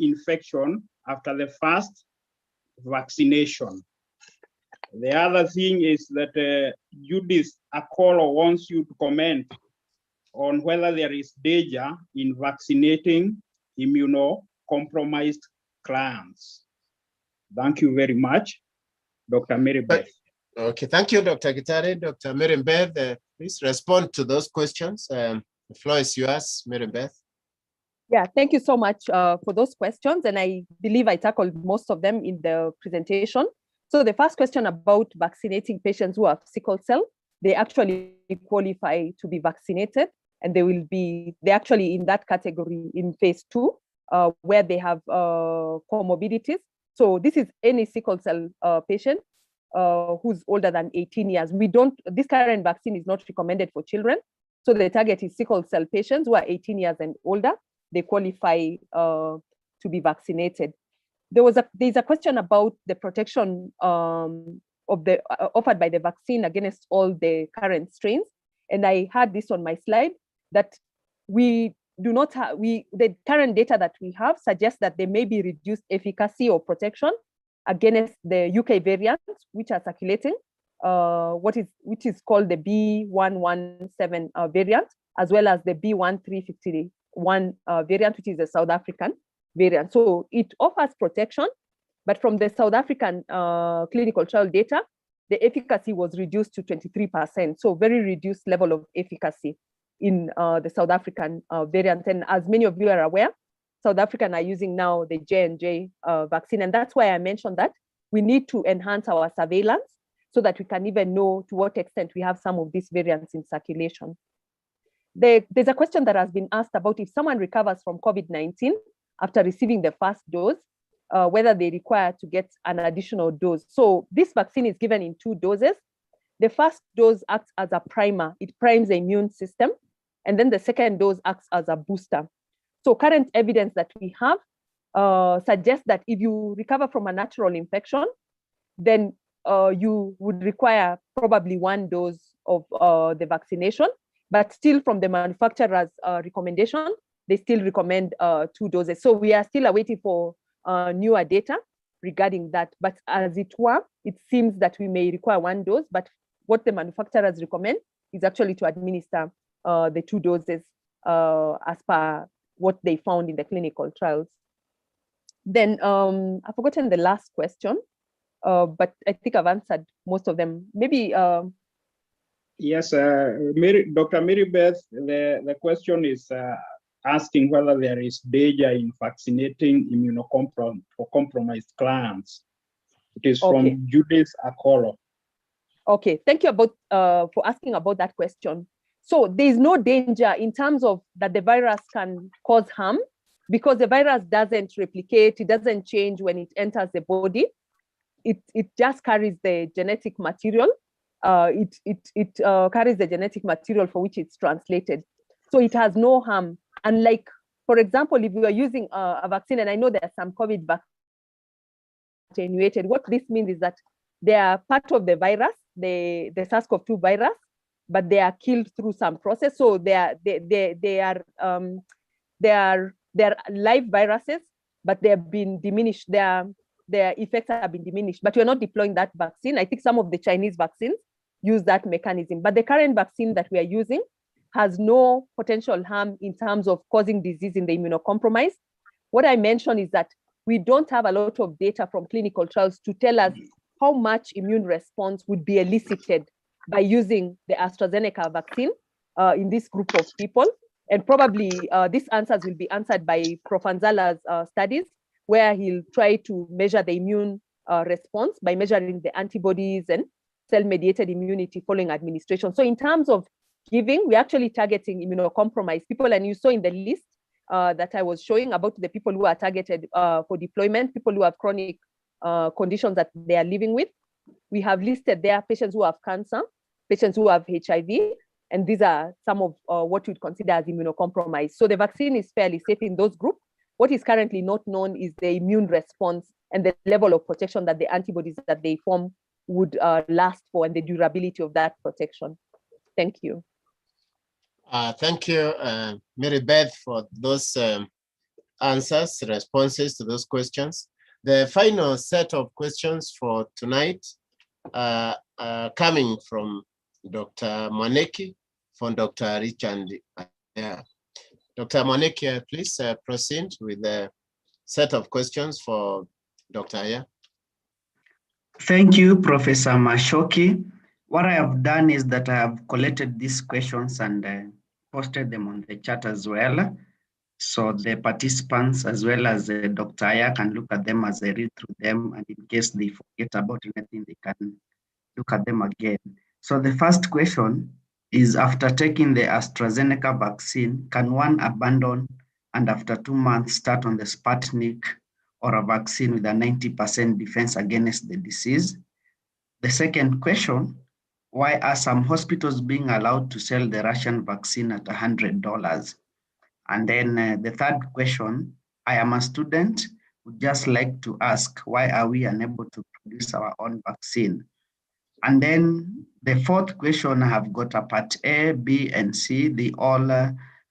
infection after the first vaccination. The other thing is that Judith Akolo wants you to comment on whether there is danger in vaccinating immunocompromised clients. Thank you very much, Dr. Marybeth.
Okay, thank you, Dr. Gitare. Dr. Marybeth, please respond to those questions. The floor is yours, Marybeth.
Yeah, thank you so much for those questions. And I believe I tackled most of them in the presentation. So the first question about vaccinating patients who have sickle cell, they actually qualify to be vaccinated, and they're actually in that category in phase 2, where they have comorbidities. So this is any sickle cell patient who's older than 18 years. This current vaccine is not recommended for children. So the target is sickle cell patients who are 18 years and older. They qualify to be vaccinated. There's a question about the protection offered by the vaccine against all the current strains. And I had this on my slide that we do not have, the current data that we have suggests that there may be reduced efficacy or protection against the UK variants, which are circulating, which is called the B117 variant. as well as the B1351 variant, which is a South African variant. So it offers protection, but from the South African clinical trial data, the efficacy was reduced to 23%. So very reduced level of efficacy in the South African variant. And as many of you are aware, South African are using now the J&J vaccine. And that's why I mentioned that we need to enhance our surveillance so that we can even know to what extent we have some of these variants in circulation. There's a question that has been asked about if someone recovers from COVID-19 after receiving the first dose, whether they require to get an additional dose. So this vaccine is given in 2 doses. The first dose acts as a primer. It primes the immune system. And then the second dose acts as a booster. So current evidence that we have suggests that if you recover from a natural infection, then you would require probably 1 dose of the vaccination, but still from the manufacturer's recommendation, they still recommend 2 doses. So we are still awaiting for newer data regarding that. But as it were, it seems that we may require 1 dose, but what the manufacturers recommend is actually to administer the 2 doses as per what they found in the clinical trials. Then I've forgotten the last question, but I think I've answered most of them. Maybe.
Yes, Dr. Mary Beth, the question is asking whether there is danger in vaccinating immunocompromised clients. It is from Judith Akolo.
Okay, thank you for asking about that question. So there is no danger in terms of that the virus can cause harm, because the virus doesn't replicate, it doesn't change when it enters the body. It just carries the genetic material. It carries the genetic material for which it's translated. So it has no harm. Unlike, for example, if you are using a vaccine, and I know there are some COVID vaccines attenuated, what this means is that they are part of the virus, the SARS-CoV-2 virus, but they are killed through some process. So they are live viruses, but they have been diminished. Their effects have been diminished. But we're not deploying that vaccine. I think some of the Chinese vaccines use that mechanism. But the current vaccine that we are using has no potential harm in terms of causing disease in the immunocompromised. What I mentioned is that we don't have a lot of data from clinical trials to tell us how much immune response would be elicited by using the AstraZeneca vaccine in this group of people. And probably these answers will be answered by Prof. Anzala's studies, where he'll try to measure the immune response by measuring the antibodies and cell-mediated immunity following administration. So in terms of giving, we're actually targeting immunocompromised people. And you saw in the list that I was showing about the people who are targeted for deployment, people who have chronic conditions that they are living with. We have listed there patients who have cancer, patients who have HIV, and these are some of what we'd consider as immunocompromised. So the vaccine is fairly safe in those groups. What is currently not known is the immune response and the level of protection that the antibodies that they form would last for, and the durability of that protection. Thank you.
Thank you, Mary Beth, for those answers, responses to those questions. The final set of questions for tonight coming from Dr. Mwaneki, from Dr. Richard. Dr. Mwaneki, please proceed with the set of questions for Dr. Aya.
Thank you, Professor Mashoki. What I have done is that I have collected these questions and posted them on the chat as well. So the participants as well as Dr. Aya can look at them as they read through them, and in case they forget about anything, they can look at them again. So the first question is, after taking the AstraZeneca vaccine, can one abandon and after 2 months start on the Sputnik or a vaccine with a 90% defense against the disease? The second question, why are some hospitals being allowed to sell the Russian vaccine at $100? And then the third question, I am a student, would just like to ask, why are we unable to produce our own vaccine? And then the fourth question, I have got a part A, B, and C. They all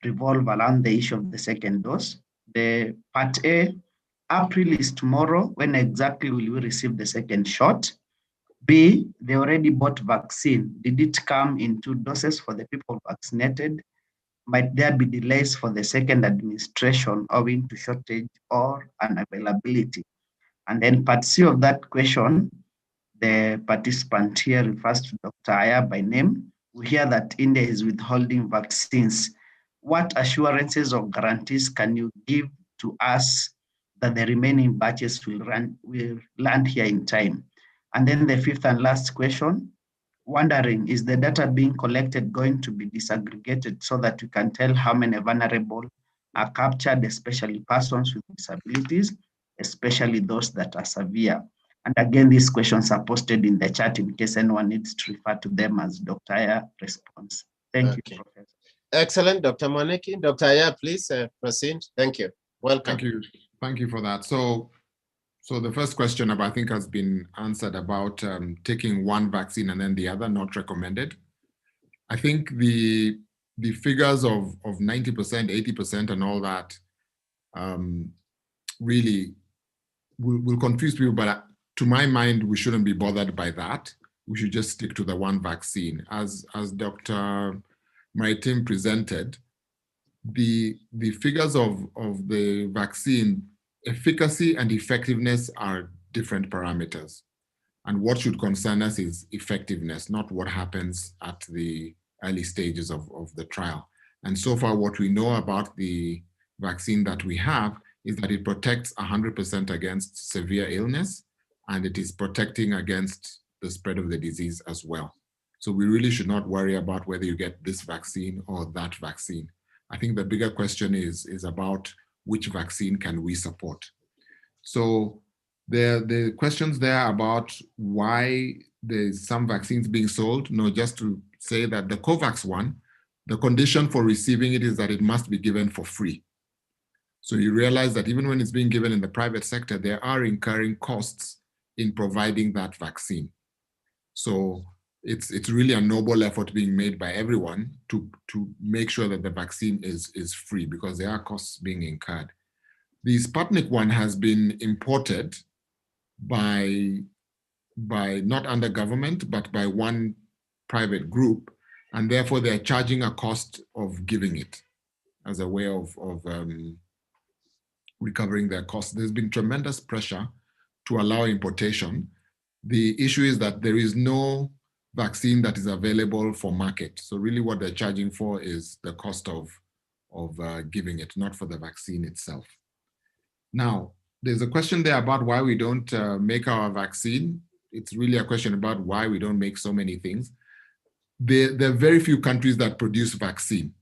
revolve around the issue of the second dose. The part A, April is tomorrow. When exactly will we receive the second shot? B, they already bought vaccine. Did it come in 2 doses for the people vaccinated? might there be delays for the second administration owing to shortage or unavailability? And then part C of that question, the participant here refers to Dr. Aya by name. We hear that India is withholding vaccines. What assurances or guarantees can you give to us that the remaining batches will land here in time? And then the fifth and last question, wondering, is the data being collected going to be disaggregated so that we can tell how many vulnerable are captured, especially persons with disabilities, especially those that are severe? And again, these questions are posted in the chat in case anyone needs to refer to them as Dr. Aya responds. Thank you, Professor.
Excellent, Dr. Mwaniki. Dr. Aya, please proceed. Thank you. Welcome.
Thank you. Thank you for that. So the first question I think has been answered about taking one vaccine and then the other, not recommended. I think the figures of 90%, 80% and all that really will confuse people, but to my mind, we shouldn't be bothered by that. We should just stick to the one vaccine. As Dr. Maritim presented, the figures of the vaccine efficacy and effectiveness are different parameters. And what should concern us is effectiveness, not what happens at the early stages of the trial. And so far, what we know about the vaccine that we have is that it protects 100% against severe illness, and it is protecting against the spread of the disease as well. So we really should not worry about whether you get this vaccine or that vaccine. I think the bigger question is about which vaccine can we support. So the questions there about why there's some vaccines being sold, no, just to say that the COVAX one, the condition for receiving it is that it must be given for free. So you realize that even when it's being given in the private sector, there are incurring costs in providing that vaccine. So it's really a noble effort being made by everyone to make sure that the vaccine is free, because there are costs being incurred. The Sputnik one has been imported by not under government, but by one private group, and therefore they're charging a cost of giving it as a way of recovering their costs. There's been tremendous pressure to allow importation. The issue is that there is no vaccine that is available for market. So really what they're charging for is the cost of giving it, not for the vaccine itself. Now, there's a question there about why we don't make our vaccine. It's really a question about why we don't make so many things. There are very few countries that produce vaccine.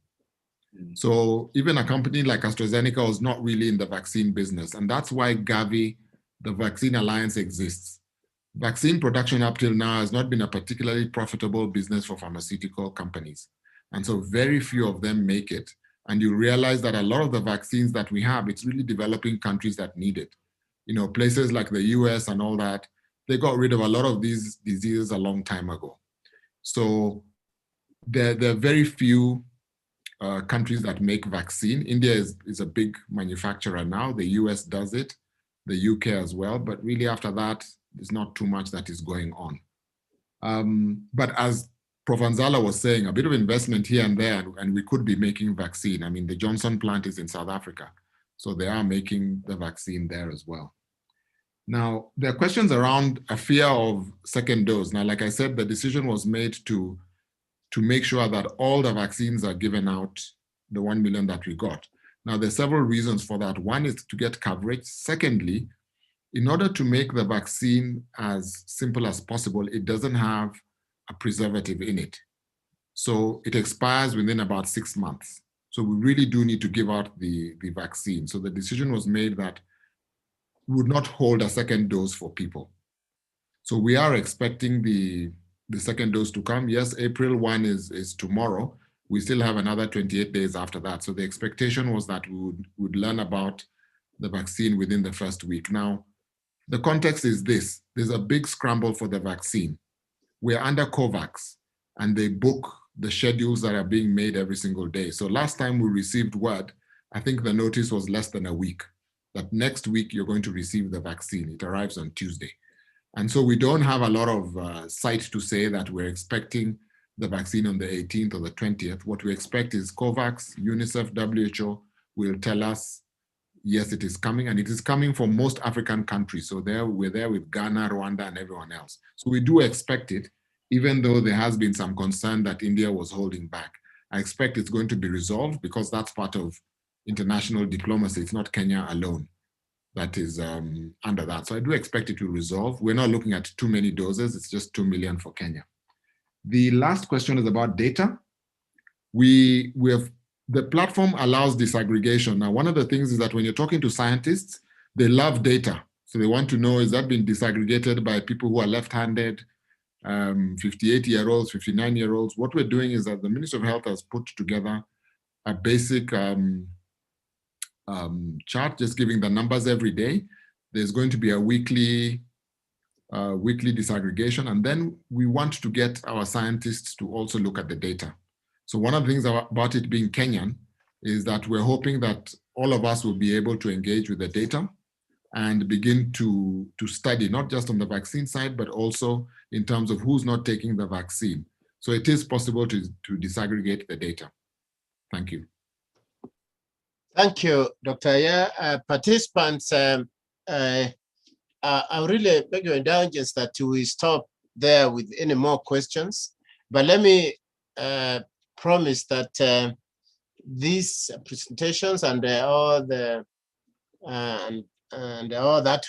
So even a company like AstraZeneca was not really in the vaccine business. And that's why Gavi, the Vaccine Alliance, exists. Vaccine production up till now has not been a particularly profitable business for pharmaceutical companies. And so very few of them make it. And you realize that a lot of the vaccines that we have, it's really developing countries that need it. You know, places like the US and all that, they got rid of a lot of these diseases a long time ago. So there are very few countries that make vaccine. India is a big manufacturer now. The US does it, the UK as well. But really after that, there's not too much that is going on. But as Prof. Anzala was saying, a bit of investment here and there, and we could be making vaccine. I mean, the Johnson plant is in South Africa, so they are making the vaccine there as well. Now, there are questions around a fear of second dose. Now, like I said, the decision was made to make sure that all the vaccines are given out, the 1 million that we got. Now, there's several reasons for that. One is to get coverage. Secondly, in order to make the vaccine as simple as possible, it doesn't have a preservative in it. So it expires within about 6 months. So we really do need to give out the vaccine. So the decision was made that we would not hold a second dose for people. So we are expecting the second dose to come. Yes, April 1 is tomorrow. We still have another 28 days after that. So the expectation was that we would learn about the vaccine within the first week. Now, the context is this. There's a big scramble for the vaccine. We're under COVAX, and they book the schedules that are being made every single day. So last time we received word, I think the notice was less than a week, that next week you're going to receive the vaccine. It arrives on Tuesday. And so we don't have a lot of sight to say that we're expecting the vaccine on the 18th or the 20th. What we expect is COVAX, UNICEF, WHO will tell us, yes, it is coming, and it is coming from most African countries. So we're there with Ghana, Rwanda, and everyone else. So we do expect it, even though there has been some concern that India was holding back. I expect it's going to be resolved because that's part of international diplomacy. It's not Kenya alone that is under that. So I do expect it to resolve. We're not looking at too many doses. It's just 2 million for Kenya. The last question is about data. The platform allows disaggregation. Now, one of the things is that when you're talking to scientists, they love data. So they want to know, is that being disaggregated by people who are left-handed, 58-year-olds, 59-year-olds? What we're doing is that the Ministry of Health has put together a basic chart, just giving the numbers every day. There's going to be a weekly disaggregation, and then we want to get our scientists to also look at the data. So one of the things about it being Kenyan is that we're hoping that all of us will be able to engage with the data and begin to study, not just on the vaccine side, but also in terms of who's not taking the vaccine. So it is possible to disaggregate the data. Thank you.
Thank you, Dr. Aya. Participants, I really beg your indulgence that we stop there with any more questions. But let me promise that these presentations and all that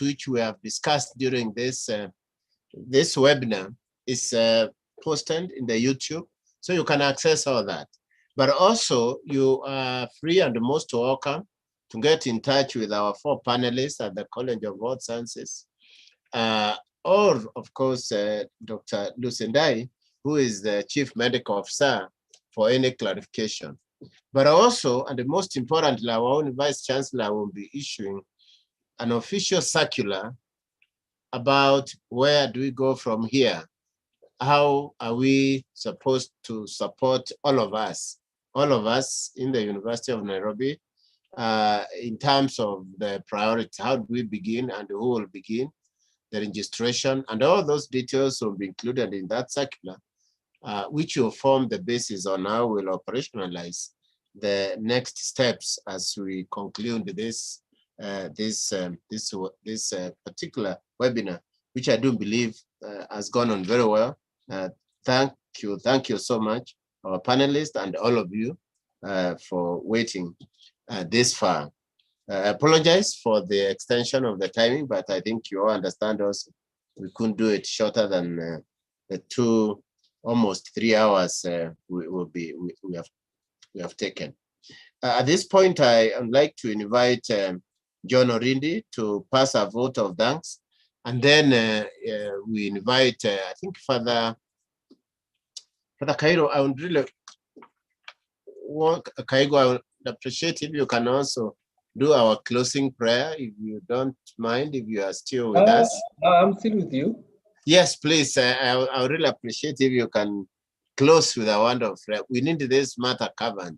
which we have discussed during this webinar is posted in the YouTube, so you can access all that. But also, you are free and most welcome to get in touch with our 4 panelists at the College of Health Sciences, or of course, Dr. Lusendai, who is the Chief Medical Officer, for any clarification. But also, and most importantly, our own Vice Chancellor will be issuing an official circular about where do we go from here? How are we supposed to support all of us in the University of Nairobi in terms of the priorities? How do we begin and who will begin the registration? And all those details will be included in that circular, which will form the basis on how we'll operationalize the next steps as we conclude this particular webinar, which I do believe has gone on very well. Thank you so much, our panelists and all of you for waiting this far. I apologize for the extension of the timing, but I think you all understand also we couldn't do it shorter than the almost 3 hours we have taken. At this point, I would like to invite John Orindi to pass a vote of thanks, and then we invite, I think, Father Kairo. I would really Kaigo, I would appreciate if you can also do our closing prayer, if you don't mind, if you are still with us.
I'm still with you.
Yes, please. I would really appreciate if you can close with a word of prayer. We need this matter covered.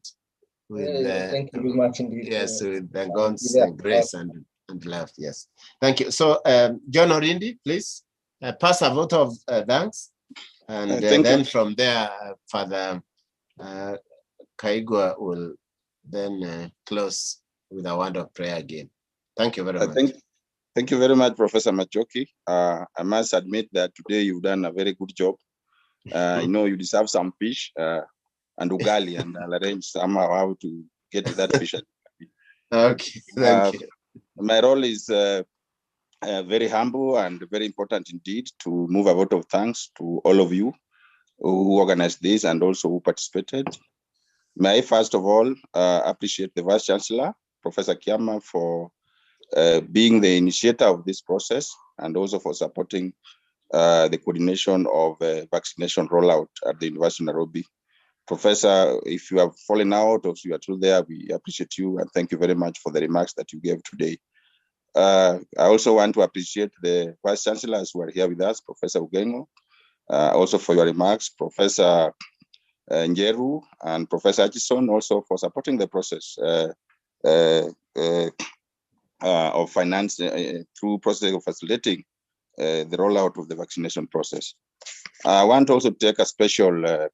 With,
thank you very much indeed.
Yes, with God's grace and love. Yes, thank you. So, John Orindi, please pass a vote of thanks, and then from there, Father Kaigwa will then close with a word of prayer again. Thank you very much.
Thank you very much, Professor Machoki. I must admit that today you've done a very good job. I know you deserve some fish and ugali, and I'll arrange somehow how to get to that fish.
Okay, thank you.
My role is very humble and very important indeed to move a vote of thanks to all of you who organized this and also who participated. May I first of all appreciate the Vice Chancellor, Professor Kiama, for being the initiator of this process and also for supporting the coordination of vaccination rollout at the University of Nairobi. Professor, if you have fallen out or if you are still there, we appreciate you and thank you very much for the remarks that you gave today. I also want to appreciate the Vice Chancellors who are here with us, Professor Ugengo, also for your remarks, Professor Njeru and Professor Atchison also for supporting the process of finance through process of facilitating the rollout of the vaccination process. I want also to take a special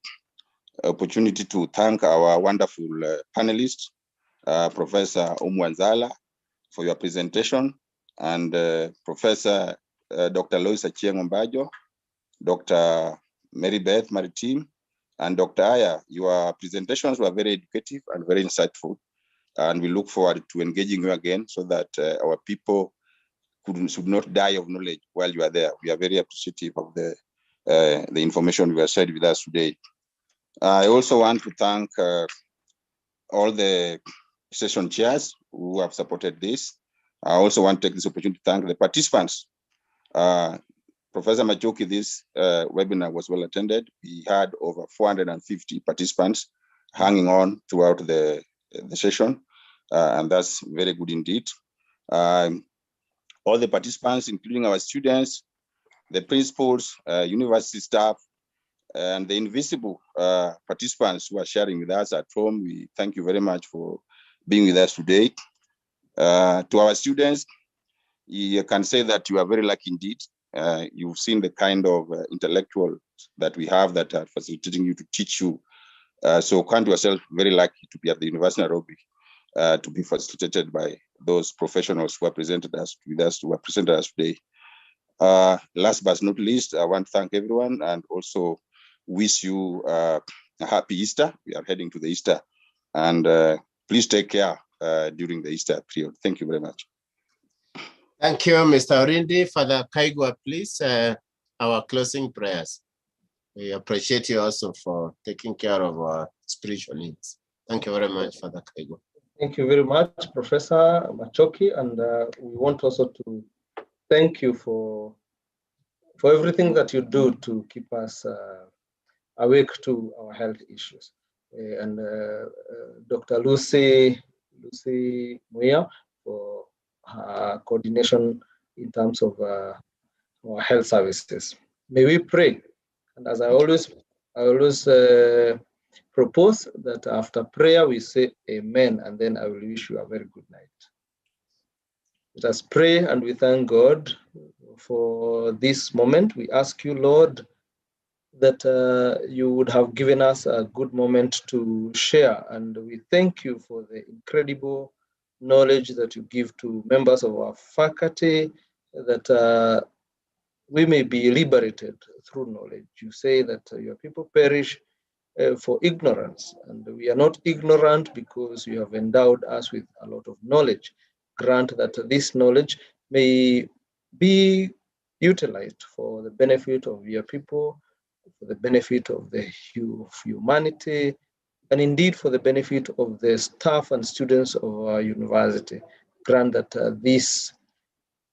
opportunity to thank our wonderful panelists, Professor Umwanzala, for your presentation, and Professor Dr. Lois Achieng-Ombajo, Dr. Mary Beth Maritim, and Dr. Aya. Your presentations were very educative and very insightful, and we look forward to engaging you again so that our people should not die of knowledge while you are there. We are very appreciative of the information you have shared with us today. I also want to thank all the session chairs who have supported this. I also want to take this opportunity to thank the participants. Professor Machoki, this webinar was well attended. We had over 450 participants hanging on throughout the session, and that's very good indeed. All the participants, including our students, the principals, university staff, and the invisible participants who are sharing with us at home, we thank you very much for being with us today. To our students, you can say that you are very lucky indeed. You've seen the kind of intellectuals that we have that are facilitating you to teach you. So count yourself very lucky to be at the University of Nairobi, to be facilitated by those professionals who are presented us today. Last but not least, I want to thank everyone and also wish you a happy Easter. We are heading to the Easter, and please take care during the Easter period. Thank you very much.
Thank you, Mr. Orindi. Father Kaigwa, please, our closing prayers. We appreciate you also for taking care of our spiritual needs. Thank you very much, Father Kaigwa.
Thank you very much, Professor Machoki, and we want also to thank you for everything that you do to keep us awake to our health issues. And Dr. Lucy Muya for her coordination in terms of our health services. May we pray. And as I always propose that after prayer we say amen, and then I will wish you a very good night. Let us pray, and we thank God for this moment. We ask you, Lord, that you would have given us a good moment to share, and we thank you for the incredible knowledge that you give to members of our faculty, that we may be liberated through knowledge. You say that your people perish for ignorance, and we are not ignorant because you have endowed us with a lot of knowledge. Grant that this knowledge may be utilized for the benefit of your people, for the benefit of the humanity, and indeed for the benefit of the staff and students of our university. Grant that these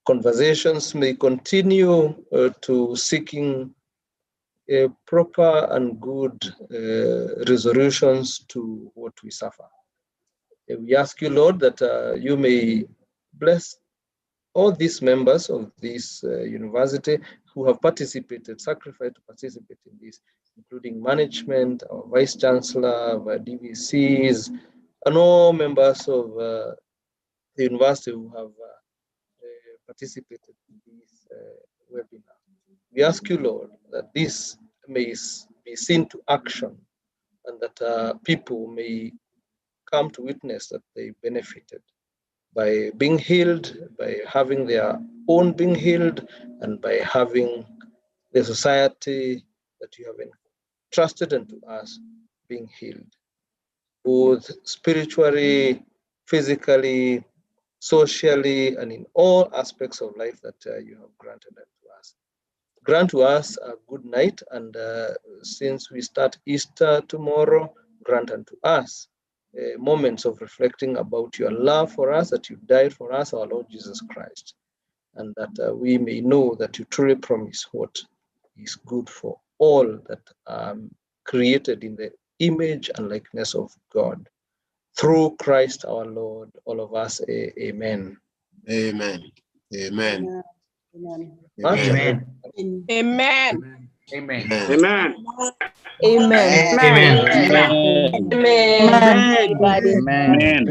conversations may continue to seeking proper and good resolutions to what we suffer. We ask you, Lord, that you may bless all these members of this university who have participated, sacrificed to participate in this, including management, our Vice Chancellor, our DVCs, and all members of the university who have participated in this webinar. We ask you, Lord, that this may be seen to action, and that people may come to witness that they benefited by being healed, by having their own being healed, and by having the society that you have entrusted unto us being healed, both spiritually, physically, socially, and in all aspects of life that you have granted unto us. Grant to us a good night, and since we start Easter tomorrow, grant unto us moments of reflecting about your love for us, that you died for us, our Lord Jesus Christ, and that we may know that you truly promise what is good for all that are created in the image and likeness of God. Through Christ our Lord, all of us, amen.
Amen. Amen.
Amen.
Amen.
Amen.
Amen.
Amen.
Amen.
Amen.
Amen.
Amen.
Amen.
Amen.
Amen.